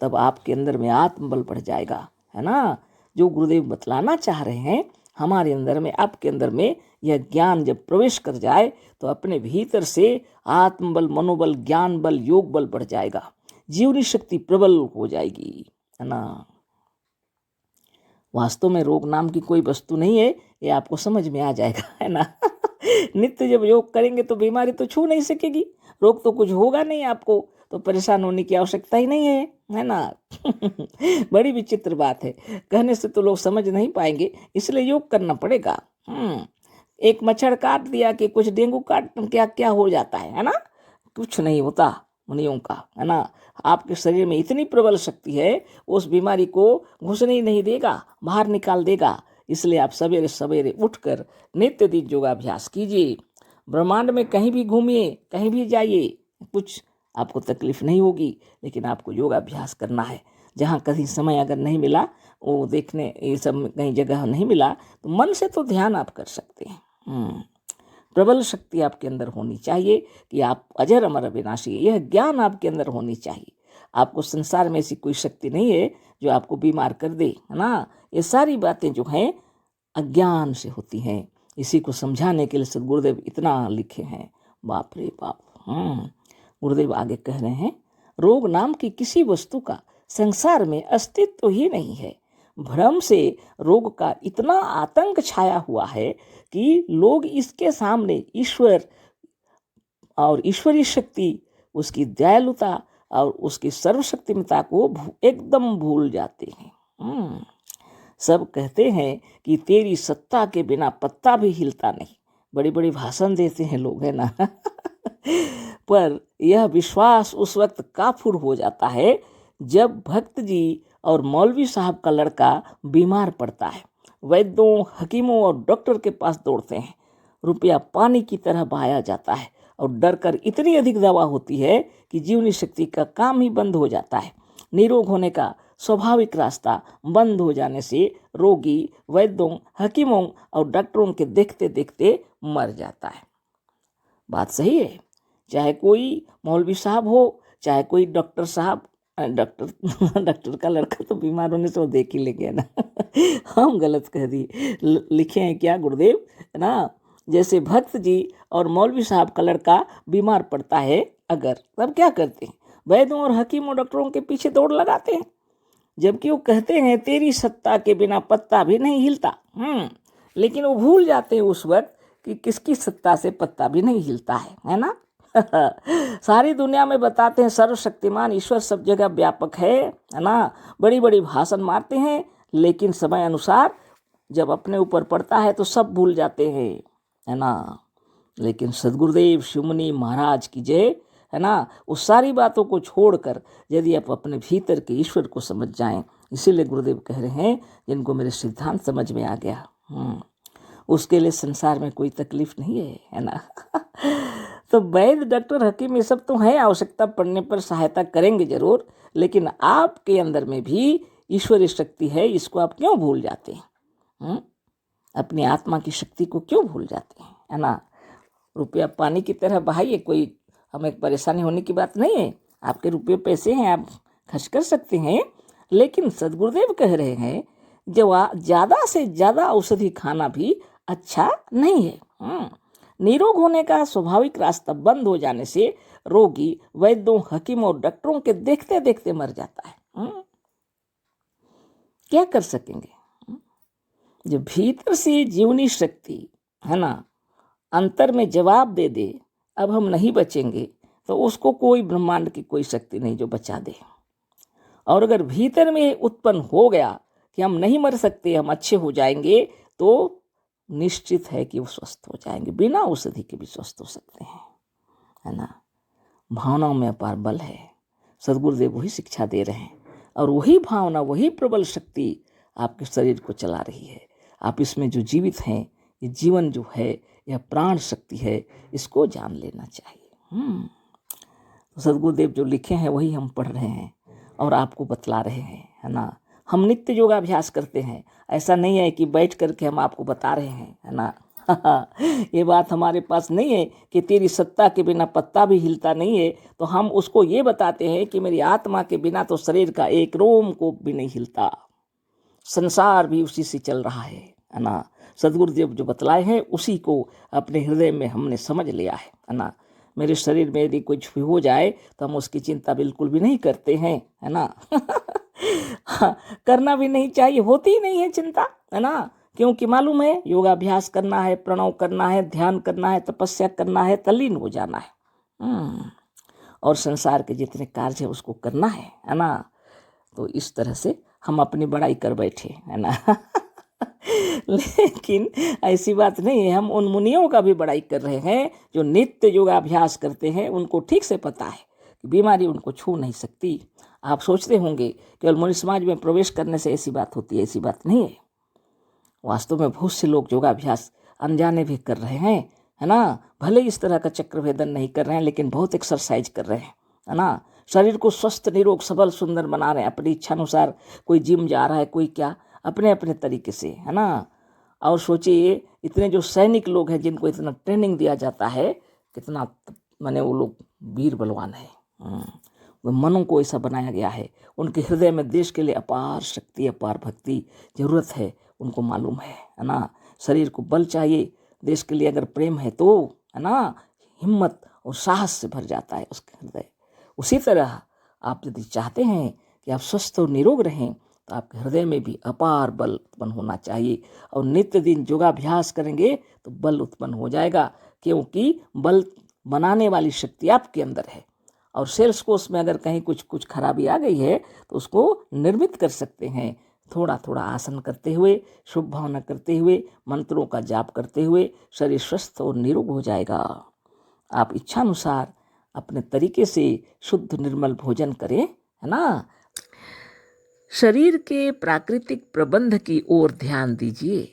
तब आपके अंदर में आत्मबल बढ़ जाएगा, है ना। जो गुरुदेव बतलाना चाह रहे हैं हमारे अंदर में, आपके अंदर में यह ज्ञान जब प्रवेश कर जाए तो अपने भीतर से आत्मबल, मनोबल, ज्ञान बल, योग बल बढ़ जाएगा, जीवनी शक्ति प्रबल हो जाएगी, है ना। वास्तव में रोग नाम की कोई वस्तु नहीं है, ये आपको समझ में आ जाएगा, है ना। नित्य जब योग करेंगे तो बीमारी तो छू नहीं सकेगी, रोग तो कुछ होगा नहीं आपको, तो परेशान होने की आवश्यकता ही नहीं है ना। बड़ी विचित्र बात है, कहने से तो लोग समझ नहीं पाएंगे, इसलिए योग करना पड़ेगा। एक मच्छर काट दिया कि कुछ डेंगू काट क्या क्या हो जाता है ना। कुछ नहीं होता मुनियों का, है ना। आपके शरीर में इतनी प्रबल शक्ति है उस बीमारी को घुसने ही नहीं देगा, बाहर निकाल देगा। इसलिए आप सवेरे सवेरे उठकर नित्य दिन योगाभ्यास कीजिए। ब्रह्मांड में कहीं भी घूमिए, कहीं भी जाइए, कुछ आपको तकलीफ नहीं होगी, लेकिन आपको योगाभ्यास करना है। जहाँ कहीं समय अगर नहीं मिला, वो देखने ये सब कहीं जगह नहीं मिला, तो मन से तो ध्यान आप कर सकते हैं। प्रबल शक्ति आपके अंदर होनी चाहिए कि आप अजर अमर अविनाशी, यह ज्ञान आपके अंदर होनी चाहिए। आपको संसार में ऐसी कोई शक्ति नहीं है जो आपको बीमार कर दे, है ना। ये सारी बातें जो हैं अज्ञान से होती हैं। इसी को समझाने के लिए सद्गुरुदेव इतना लिखे हैं, बाप रे बाप। गुरुदेव आगे कह रहे हैं, रोग नाम की किसी वस्तु का संसार में अस्तित्व ही नहीं है। भ्रम से रोग का इतना आतंक छाया हुआ है कि लोग इसके सामने ईश्वर और ईश्वरीय शक्ति, उसकी दयालुता और उसकी सर्वशक्तिमता को एकदम भूल जाते हैं। सब कहते हैं कि तेरी सत्ता के बिना पत्ता भी हिलता नहीं। बड़ी बड़ी भाषण देते हैं लोग, है ना। पर यह विश्वास उस वक्त काफुर हो जाता है जब भक्त जी और मौलवी साहब का लड़का बीमार पड़ता है। वैद्यों, हकीमों और डॉक्टर के पास दौड़ते हैं। रुपया पानी की तरह बहाया जाता है और डर कर इतनी अधिक दवा होती है कि जीवनी शक्ति का काम ही बंद हो जाता है। निरोग होने का स्वाभाविक रास्ता बंद हो जाने से रोगी वैद्यों, हकीमों और डॉक्टरों के देखते देखते मर जाता है। बात सही है। चाहे कोई मौलवी साहब हो, चाहे कोई डॉक्टर साहब, डॉक्टर का लड़का तो बीमार होने से वो देख ही लेंगे ना। हम गलत कह दिए, लिखे हैं क्या गुरुदेव, है ना। जैसे भक्त जी और मौलवी साहब का लड़का बीमार पड़ता है अगर, तब क्या करते हैं? वैद्यों और हकीमों डॉक्टरों के पीछे दौड़ लगाते हैं, जबकि वो कहते हैं तेरी सत्ता के बिना पत्ता भी नहीं हिलता। लेकिन वो भूल जाते हैं उस वक्त कि किसकी सत्ता से पत्ता भी नहीं हिलता है ना। सारी दुनिया में बताते हैं सर्वशक्तिमान ईश्वर सब जगह व्यापक है ना। बड़ी बड़ी भाषण मारते हैं, लेकिन समय अनुसार जब अपने ऊपर पड़ता है तो सब भूल जाते हैं, है ना। लेकिन सद्गुरुदेव शिवमुनि महाराज की जय, है ना। उस सारी बातों को छोड़कर यदि आप अपने भीतर के ईश्वर को समझ जाएं, इसीलिए गुरुदेव कह रहे हैं जिनको मेरे सिद्धांत समझ में आ गया, उसके लिए संसार में कोई तकलीफ नहीं है ना। तो वैद्य, डॉक्टर, हकीम ये सब तो हैं, आवश्यकता पड़ने पर सहायता करेंगे जरूर, लेकिन आपके अंदर में भी ईश्वरीय शक्ति है, इसको आप क्यों भूल जाते हैं? अपनी आत्मा की शक्ति को क्यों भूल जाते हैं, है ना। रुपया पानी की तरह बहाइए, कोई हमें परेशानी होने की बात नहीं है। आपके रुपये पैसे हैं, आप खर्च कर सकते हैं, लेकिन सद्गुरुदेव कह रहे हैं जो ज़्यादा से ज़्यादा औषधि खाना भी अच्छा नहीं है। निरोग होने का स्वाभाविक रास्ता बंद हो जाने से रोगी वैद्यों, हकीमों और डॉक्टरों के देखते देखते मर जाता है। क्या कर सकेंगे? जो भीतर से जीवनी शक्ति है ना अंतर में जवाब दे दे अब हम नहीं बचेंगे, तो उसको कोई ब्रह्मांड की कोई शक्ति नहीं जो बचा दे। और अगर भीतर में उत्पन्न हो गया कि हम नहीं मर सकते, हम अच्छे हो जाएंगे, तो निश्चित है कि वो स्वस्थ हो जाएंगे, बिना औषधि के भी स्वस्थ हो सकते हैं, है ना। भावनाओं में अपार बल है। सदगुरुदेव वही शिक्षा दे रहे हैं और वही भावना, वही प्रबल शक्ति आपके शरीर को चला रही है। आप इसमें जो जीवित हैं, ये जीवन जो है, यह प्राण शक्ति है, इसको जान लेना चाहिए। तो सदगुरुदेव जो लिखे हैं वही हम पढ़ रहे हैं और आपको बतला रहे हैं, है ना। हम नित्य योगाभ्यास करते हैं, ऐसा नहीं है कि बैठ करके हम आपको बता रहे हैं, है ना। ये बात हमारे पास नहीं है कि तेरी सत्ता के बिना पत्ता भी हिलता नहीं है, तो हम उसको ये बताते हैं कि मेरी आत्मा के बिना तो शरीर का एक रोम को भी नहीं हिलता, संसार भी उसी से चल रहा है ना। सदगुरुदेव जो बतलाए हैं उसी को अपने हृदय में हमने समझ लिया है ना। मेरे शरीर में यदि कुछ भी हो जाए तो हम उसकी चिंता बिल्कुल भी नहीं करते हैं, है ना। करना भी नहीं चाहिए, होती ही नहीं है चिंता, है ना। क्योंकि मालूम है योगाभ्यास करना है, प्रणव करना है, ध्यान करना है, तपस्या करना है, तल्लीन हो जाना है, और संसार के जितने कार्य है उसको करना है ना। तो इस तरह से हम अपनी बड़ाई कर बैठे, है ना। लेकिन ऐसी बात नहीं है, हम उन मुनियों का भी बड़ाई कर रहे हैं जो नित्य योगाभ्यास करते हैं। उनको ठीक से पता है कि बीमारी उनको छू नहीं सकती। आप सोचते होंगे केवल मुनि समाज में प्रवेश करने से ऐसी बात होती है, ऐसी बात नहीं है। वास्तव में बहुत से लोग योगाभ्यास अनजाने भी कर रहे हैं, है ना। भले इस तरह का चक्रभेदन नहीं कर रहे हैं, लेकिन बहुत एक्सरसाइज कर रहे हैं, है ना। शरीर को स्वस्थ, निरोग, सबल, सुंदर बना रहे हैं अपनी इच्छा अनुसार। कोई जिम जा रहा है, कोई क्या, अपने अपने तरीके से, है ना। और सोचिए इतने जो सैनिक लोग हैं जिनको इतना ट्रेनिंग दिया जाता है, कितना माने वो लोग वीर बलवान है। वो मनों को ऐसा बनाया गया है, उनके हृदय में देश के लिए अपार शक्ति, अपार भक्ति जरूरत है, उनको मालूम है ना। शरीर को बल चाहिए, देश के लिए अगर प्रेम है तो, है ना, हिम्मत और साहस से भर जाता है उसके हृदय। उसी तरह आप यदि चाहते हैं कि आप स्वस्थ और निरोग रहें, तो आपके हृदय में भी अपार बल उत्पन्न होना चाहिए। और नित्य दिन योगाभ्यास करेंगे तो बल उत्पन्न हो जाएगा, क्योंकि बल बनाने वाली शक्ति आपके अंदर है। और सेल्स कोर्स में अगर कहीं कुछ खराबी आ गई है तो उसको निर्मित कर सकते हैं। थोड़ा थोड़ा आसन करते हुए, शुभ भावना करते हुए, मंत्रों का जाप करते हुए शरीर स्वस्थ और निरोग हो जाएगा। आप इच्छानुसार अपने तरीके से शुद्ध निर्मल भोजन करें, है ना। शरीर के प्राकृतिक प्रबंध की ओर ध्यान दीजिए।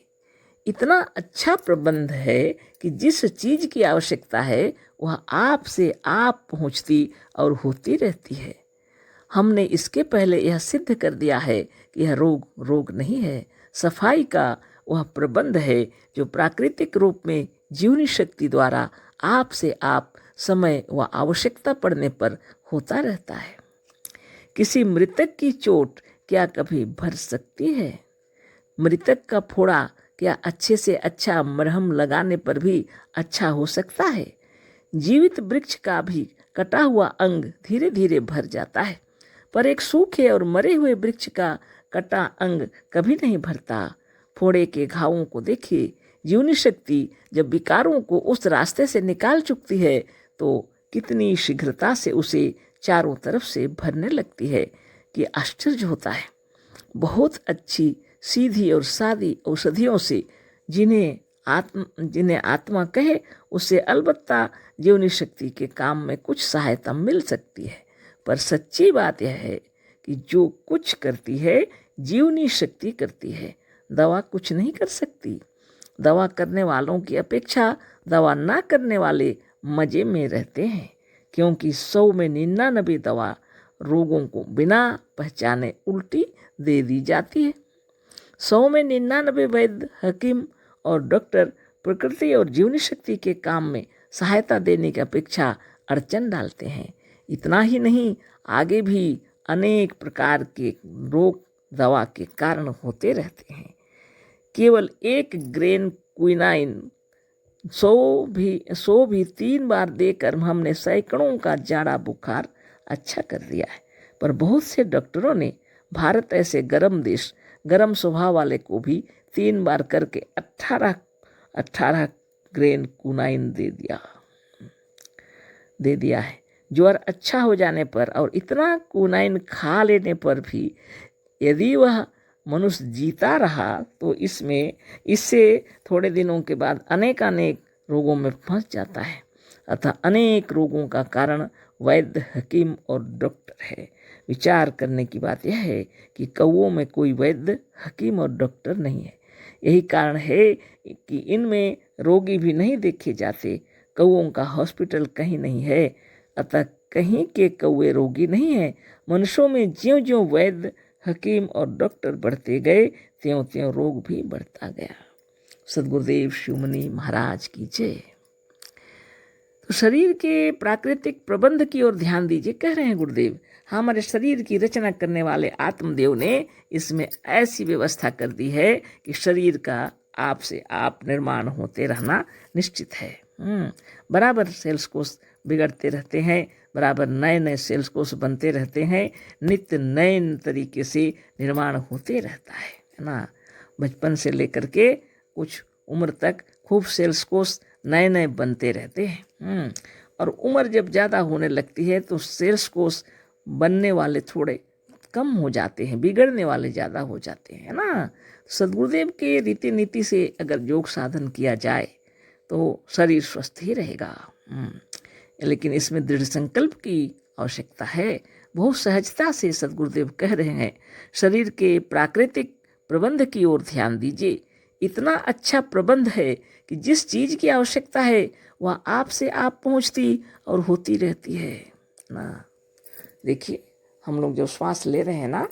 इतना अच्छा प्रबंध है कि जिस चीज की आवश्यकता है वह आप से आप पहुंचती और होती रहती है। हमने इसके पहले यह सिद्ध कर दिया है कि यह रोग नहीं है, सफाई का वह प्रबंध है जो प्राकृतिक रूप में जीवनी शक्ति द्वारा आप से आप समय व आवश्यकता पड़ने पर होता रहता है। किसी मृतक की चोट क्या कभी भर सकती है? मृतक का फोड़ा क्या अच्छे से अच्छा मरहम लगाने पर भी अच्छा हो सकता है? जीवित वृक्ष का भी कटा हुआ अंग धीरे धीरे भर जाता है, पर एक सूखे और मरे हुए वृक्ष का कटा अंग कभी नहीं भरता। फोड़े के घावों को देखिए, जीवनी शक्ति जब विकारों को उस रास्ते से निकाल चुकती है तो कितनी शीघ्रता से उसे चारों तरफ से भरने लगती है कि आश्चर्य होता है। बहुत अच्छी सीधी और सादी औषधियों से जिन्हें आत्मा कहे, उससे अलबत्ता जीवनी शक्ति के काम में कुछ सहायता मिल सकती है। पर सच्ची बात यह है कि जो कुछ करती है जीवनी शक्ति करती है, दवा कुछ नहीं कर सकती। दवा करने वालों की अपेक्षा दवा ना करने वाले मजे में रहते हैं, क्योंकि 100 में 99 दवा रोगों को बिना पहचाने उल्टी दे दी जाती है। 100 में 99 वैद्य, हकीम और डॉक्टर प्रकृति और जीवनी शक्ति के काम में सहायता देने की अपेक्षा अड़चन डालते हैं। इतना ही नहीं, आगे भी अनेक प्रकार के रोग दवा के कारण होते रहते हैं। केवल एक ग्रेन क्विनाइन 100 भी 3 बार देकर हमने सैकड़ों का जाड़ा बुखार अच्छा कर दिया है। पर बहुत से डॉक्टरों ने भारत ऐसे गर्म देश, गर्म स्वभाव वाले को भी 3 बार करके 18 ग्रेन कुनाइन दे दिया है। ज्वर अच्छा हो जाने पर और इतना कुनाइन खा लेने पर भी यदि वह मनुष्य जीता रहा तो इससे थोड़े दिनों के बाद अनेक रोगों में फंस जाता है। अतः अनेक रोगों का कारण वैद्य, हकीम और डॉक्टर है। विचार करने की बात यह है कि कौओं में कोई वैद्य, हकीम और डॉक्टर नहीं है। यही कारण है कि इनमें रोगी भी नहीं देखे जाते। कौओं का हॉस्पिटल कहीं नहीं है, अतः कहीं के कौए रोगी नहीं है। मनुष्यों में ज्यों ज्यों वैद्य, हकीम और डॉक्टर बढ़ते गए त्यों त्यों रोग भी बढ़ता गया। सद्गुरुदेव शिवमुनि महाराज की जय। तो शरीर के प्राकृतिक प्रबंध की ओर ध्यान दीजिए, कह रहे हैं गुरुदेव। हमारे शरीर की रचना करने वाले आत्मदेव ने इसमें ऐसी व्यवस्था कर दी है कि शरीर का आप से आप निर्माण होते रहना निश्चित है। बराबर सेल्स कोष बिगड़ते रहते हैं, बराबर नए नए सेल्स कोष बनते रहते हैं, नित्य नए तरीके से निर्माण होते रहता है ना। बचपन से लेकर के कुछ उम्र तक खूब सेल्स कोष नए नए बनते रहते हैं। और उम्र जब ज़्यादा होने लगती है तो सेल्स कोष बनने वाले थोड़े कम हो जाते हैं, बिगड़ने वाले ज़्यादा हो जाते हैं ना। सद्गुरुदेव के रीति नीति से अगर योग साधन किया जाए तो शरीर स्वस्थ ही रहेगा। लेकिन इसमें दृढ़ संकल्प की आवश्यकता है। बहुत सहजता से सद्गुरुदेव कह रहे हैं, शरीर के प्राकृतिक प्रबंध की ओर ध्यान दीजिए। इतना अच्छा प्रबंध है कि जिस चीज़ की आवश्यकता है वह आपसे आप पहुंचती और होती रहती है ना। देखिए, हम लोग जो श्वास ले रहे हैं ना,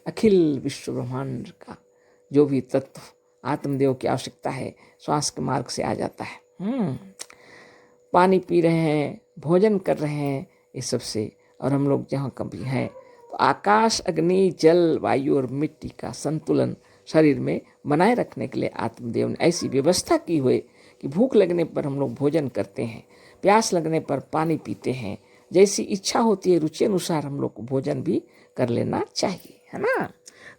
अखिल विश्व ब्रह्मांड का जो भी तत्व आत्मदेव की आवश्यकता है श्वास के मार्ग से आ जाता है। पानी पी रहे हैं, भोजन कर रहे हैं, इस सब से। और हम लोग जहाँ कभी हैं तो आकाश, अग्नि, जल, वायु और मिट्टी का संतुलन शरीर में बनाए रखने के लिए आत्मदेव ने ऐसी व्यवस्था की हुई कि भूख लगने पर हम लोग भोजन करते हैं, प्यास लगने पर पानी पीते हैं, जैसी इच्छा होती है रुचि अनुसार हम लोग को भोजन भी कर लेना चाहिए, है ना।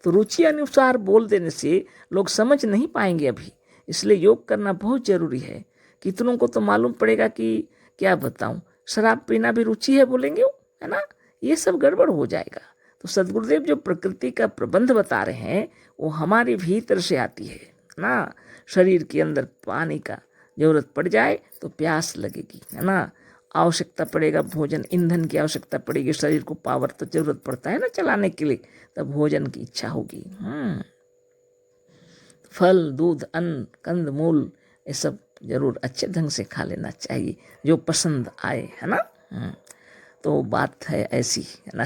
तो रुचि अनुसार बोल देने से लोग समझ नहीं पाएंगे अभी, इसलिए योग करना बहुत जरूरी है। कितनों को तो मालूम पड़ेगा कि क्या बताऊं, शराब पीना भी रुचि है बोलेंगे वो, है ना। ये सब गड़बड़ हो जाएगा। तो सद्गुरुदेव जो प्रकृति का प्रबंध बता रहे हैं वो हमारे भीतर से आती है ना। शरीर के अंदर पानी का जरूरत पड़ जाए तो प्यास लगेगी, है ना। आवश्यकता पड़ेगा भोजन, ईंधन की आवश्यकता पड़ेगी, शरीर को पावर तो जरूरत पड़ता है ना चलाने के लिए, तब भोजन की इच्छा होगी। फल, दूध, अन्न, कंद मूल ये सब जरूर अच्छे ढंग से खा लेना चाहिए, जो पसंद आए, है ना। तो बात है ऐसी, है ना।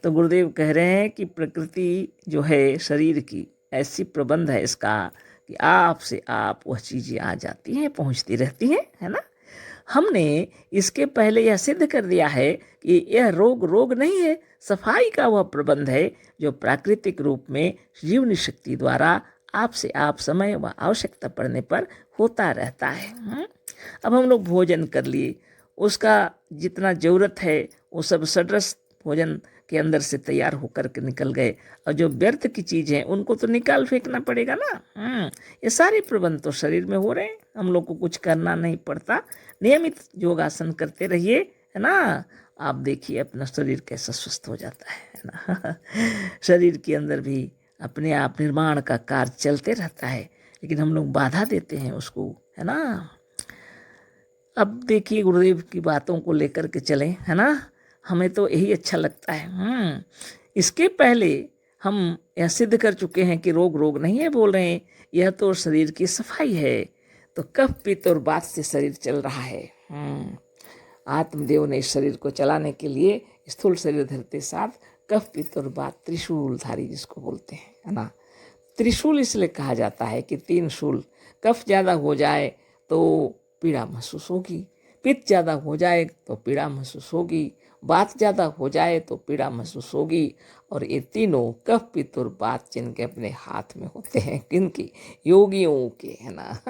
तो गुरुदेव कह रहे हैं कि प्रकृति जो है शरीर की ऐसी प्रबंध है इसका कि आप से आप वह चीज़ें आ जाती हैं, पहुंचती रहती हैं, है ना। हमने इसके पहले यह सिद्ध कर दिया है कि यह रोग नहीं है, सफाई का वह प्रबंध है जो प्राकृतिक रूप में जीवनी शक्ति द्वारा आपसे आप समय व आवश्यकता पड़ने पर होता रहता है। अब हम लोग भोजन कर लिए, उसका जितना ज़रूरत है वो सब सडरस भोजन के अंदर से तैयार होकर के निकल गए, और जो व्यर्थ की चीज़ है उनको तो निकाल फेंकना पड़ेगा ना। ये सारे प्रबंध तो शरीर में हो रहे हैं, हम लोग को कुछ करना नहीं पड़ता। नियमित योगासन करते रहिए, है ना। आप देखिए अपना शरीर कैसा स्वस्थ हो जाता है ना। शरीर के अंदर भी अपने आप निर्माण का कार्य चलते रहता है, लेकिन हम लोग बाधा देते हैं उसको, है ना। अब देखिए गुरुदेव की बातों को लेकर के चलें, है ना। हमें तो यही अच्छा लगता है। इसके पहले हम यह सिद्ध कर चुके हैं कि रोग नहीं है बोल रहे हैं, यह तो शरीर की सफाई है। तो कफ, पित्त और वात से शरीर चल रहा है। आत्मदेव ने इस शरीर को चलाने के लिए स्थूल शरीर धरते साथ कफ, पित्त और वात त्रिशूलधारी जिसको बोलते हैं, है ना। त्रिशूल इसलिए कहा जाता है कि 3 शूल, कफ ज़्यादा हो जाए तो पीड़ा महसूस होगी, पित्त ज़्यादा हो जाए तो पीड़ा महसूस होगी, वात ज़्यादा हो जाए तो पीड़ा महसूस होगी। और ये तीनों कफ, पित्त और वात जिनके अपने हाथ में होते हैं, किनकी, योगियों के, है ना।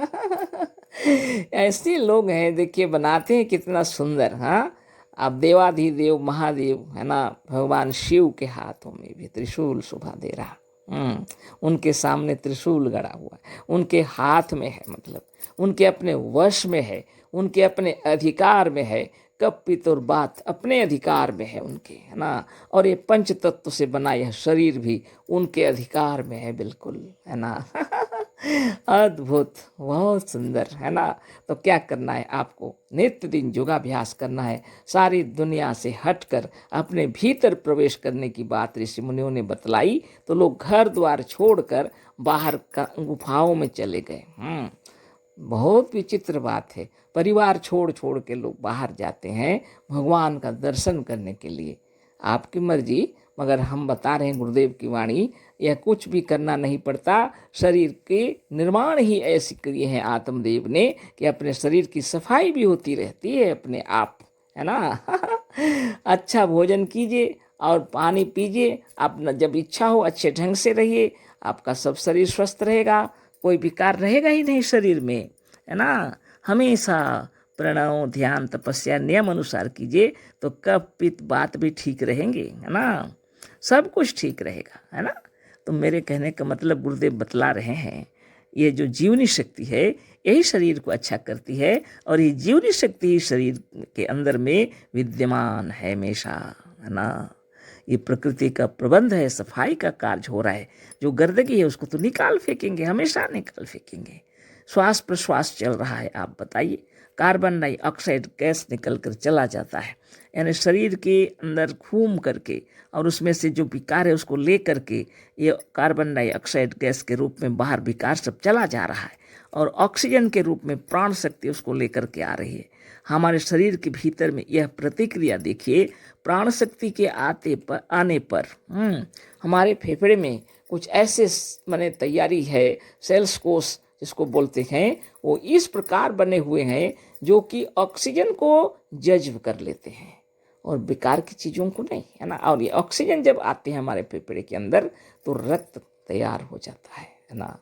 ऐसे लोग हैं, देखिए बनाते हैं कितना सुंदर। हाँ, अब देवाधिदेव महादेव, है ना, भगवान शिव के हाथों में भी त्रिशूल शोभा दे रहा। उनके सामने त्रिशूल गड़ा हुआ है, उनके हाथ में है, मतलब उनके अपने वश में है, उनके अपने अधिकार में है। कप पित्त और बात अपने अधिकार में है उनके, है ना। और ये पंच तत्व से बना यह शरीर भी उनके अधिकार में है, बिल्कुल, है ना। अद्भुत, बहुत सुंदर, है ना। तो क्या करना है आपको? नित्य दिन योगाभ्यास करना है। सारी दुनिया से हटकर अपने भीतर प्रवेश करने की बात ऋषि मुनियों ने बतलाई, तो लोग घर द्वार छोड़कर बाहर का गुफाओं में चले गए। बहुत विचित्र बात है। परिवार छोड़ छोड़ के लोग बाहर जाते हैं भगवान का दर्शन करने के लिए। आपकी मर्जी, मगर हम बता रहे हैं गुरुदेव की वाणी, यह कुछ भी करना नहीं पड़ता। शरीर के निर्माण ही ऐसी किए हैं आत्मदेव ने कि अपने शरीर की सफाई भी होती रहती है अपने आप, है ना। अच्छा भोजन कीजिए और पानी पीजिए, अपना जब इच्छा हो अच्छे ढंग से रहिए, आपका सब शरीर स्वस्थ रहेगा, कोई विकार रहेगा ही नहीं शरीर में, है ना। हमेशा प्रणव, ध्यान, तपस्या नियम अनुसार कीजिए, तो कफ पित्त बात भी ठीक रहेंगे, है ना। सब कुछ ठीक रहेगा, है ना। तो मेरे कहने का मतलब गुरुदेव बतला रहे हैं, ये जो जीवनी शक्ति है यही शरीर को अच्छा करती है, और ये जीवनी शक्ति ही शरीर के अंदर में विद्यमान है हमेशा, है ना। ये प्रकृति का प्रबंध है, सफाई का कार्य हो रहा है। जो गंदगी है उसको तो निकाल फेंकेंगे, हमेशा निकाल फेंकेंगे। श्वास प्रश्वास चल रहा है, आप बताइए, कार्बन डाइऑक्साइड गैस निकल कर चला जाता है, यानी शरीर के अंदर घूम करके, और उसमें से जो विकार है उसको ले करके ये कार्बन डाइऑक्साइड गैस के रूप में बाहर विकार सब चला जा रहा है, और ऑक्सीजन के रूप में प्राण शक्ति उसको लेकर के आ रही है। हमारे शरीर के भीतर में यह प्रतिक्रिया देखिए, प्राण शक्ति के आने पर हमारे फेफड़े में कुछ ऐसे माने तैयारी है, सेल्स कोश जिसको बोलते हैं, वो इस प्रकार बने हुए हैं जो कि ऑक्सीजन को जज्ब कर लेते हैं और बेकार की चीज़ों को नहीं, है ना। और ये ऑक्सीजन जब आते हैं हमारे फेफड़े के अंदर तो रक्त तैयार हो जाता है ना,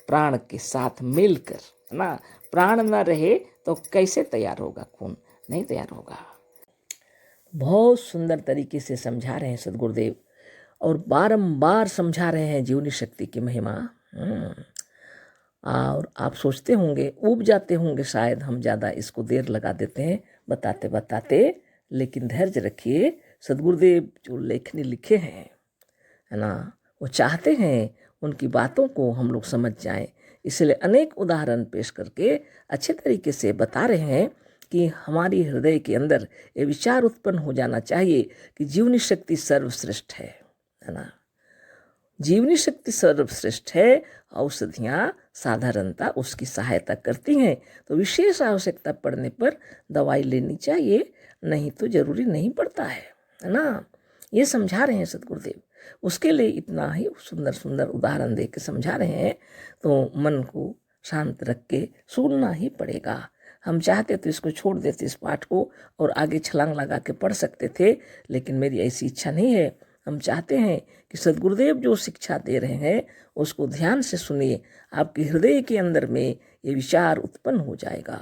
प्राण के साथ मिलकर, है ना। प्राण न रहे तो कैसे तैयार होगा खून? नहीं तैयार होगा। बहुत सुंदर तरीके से समझा रहे हैं सदगुरुदेव, और बारंबार समझा रहे हैं जीवनी शक्ति की महिमा। और आप सोचते होंगे, ऊब जाते होंगे शायद, हम ज़्यादा इसको देर लगा देते हैं बताते बताते, लेकिन धैर्य रखिए। सदगुरुदेव जो लेखनी लिखे हैं, है ना, वो चाहते हैं उनकी बातों को हम लोग समझ जाएं, इसलिए अनेक उदाहरण पेश करके अच्छे तरीके से बता रहे हैं कि हमारी हृदय के अंदर ये विचार उत्पन्न हो जाना चाहिए कि जीवनी शक्ति सर्वश्रेष्ठ है ना। जीवनी शक्ति सर्वश्रेष्ठ है, औषधियाँ साधारणता उसकी सहायता करती हैं, तो विशेष आवश्यकता पड़ने पर दवाई लेनी चाहिए, नहीं तो जरूरी नहीं पड़ता है ना। ये समझा रहे हैं सदगुरुदेव, उसके लिए इतना ही सुंदर सुंदर उदाहरण दे के समझा रहे हैं, तो मन को शांत रख के सुनना ही पड़ेगा। हम चाहते तो इसको छोड़ देते इस पाठ को और आगे छलांग लगा के पढ़ सकते थे, लेकिन मेरी ऐसी इच्छा नहीं है। हम चाहते हैं कि सदगुरुदेव जो शिक्षा दे रहे हैं उसको ध्यान से सुनिए, आपके हृदय के अंदर में ये विचार उत्पन्न हो जाएगा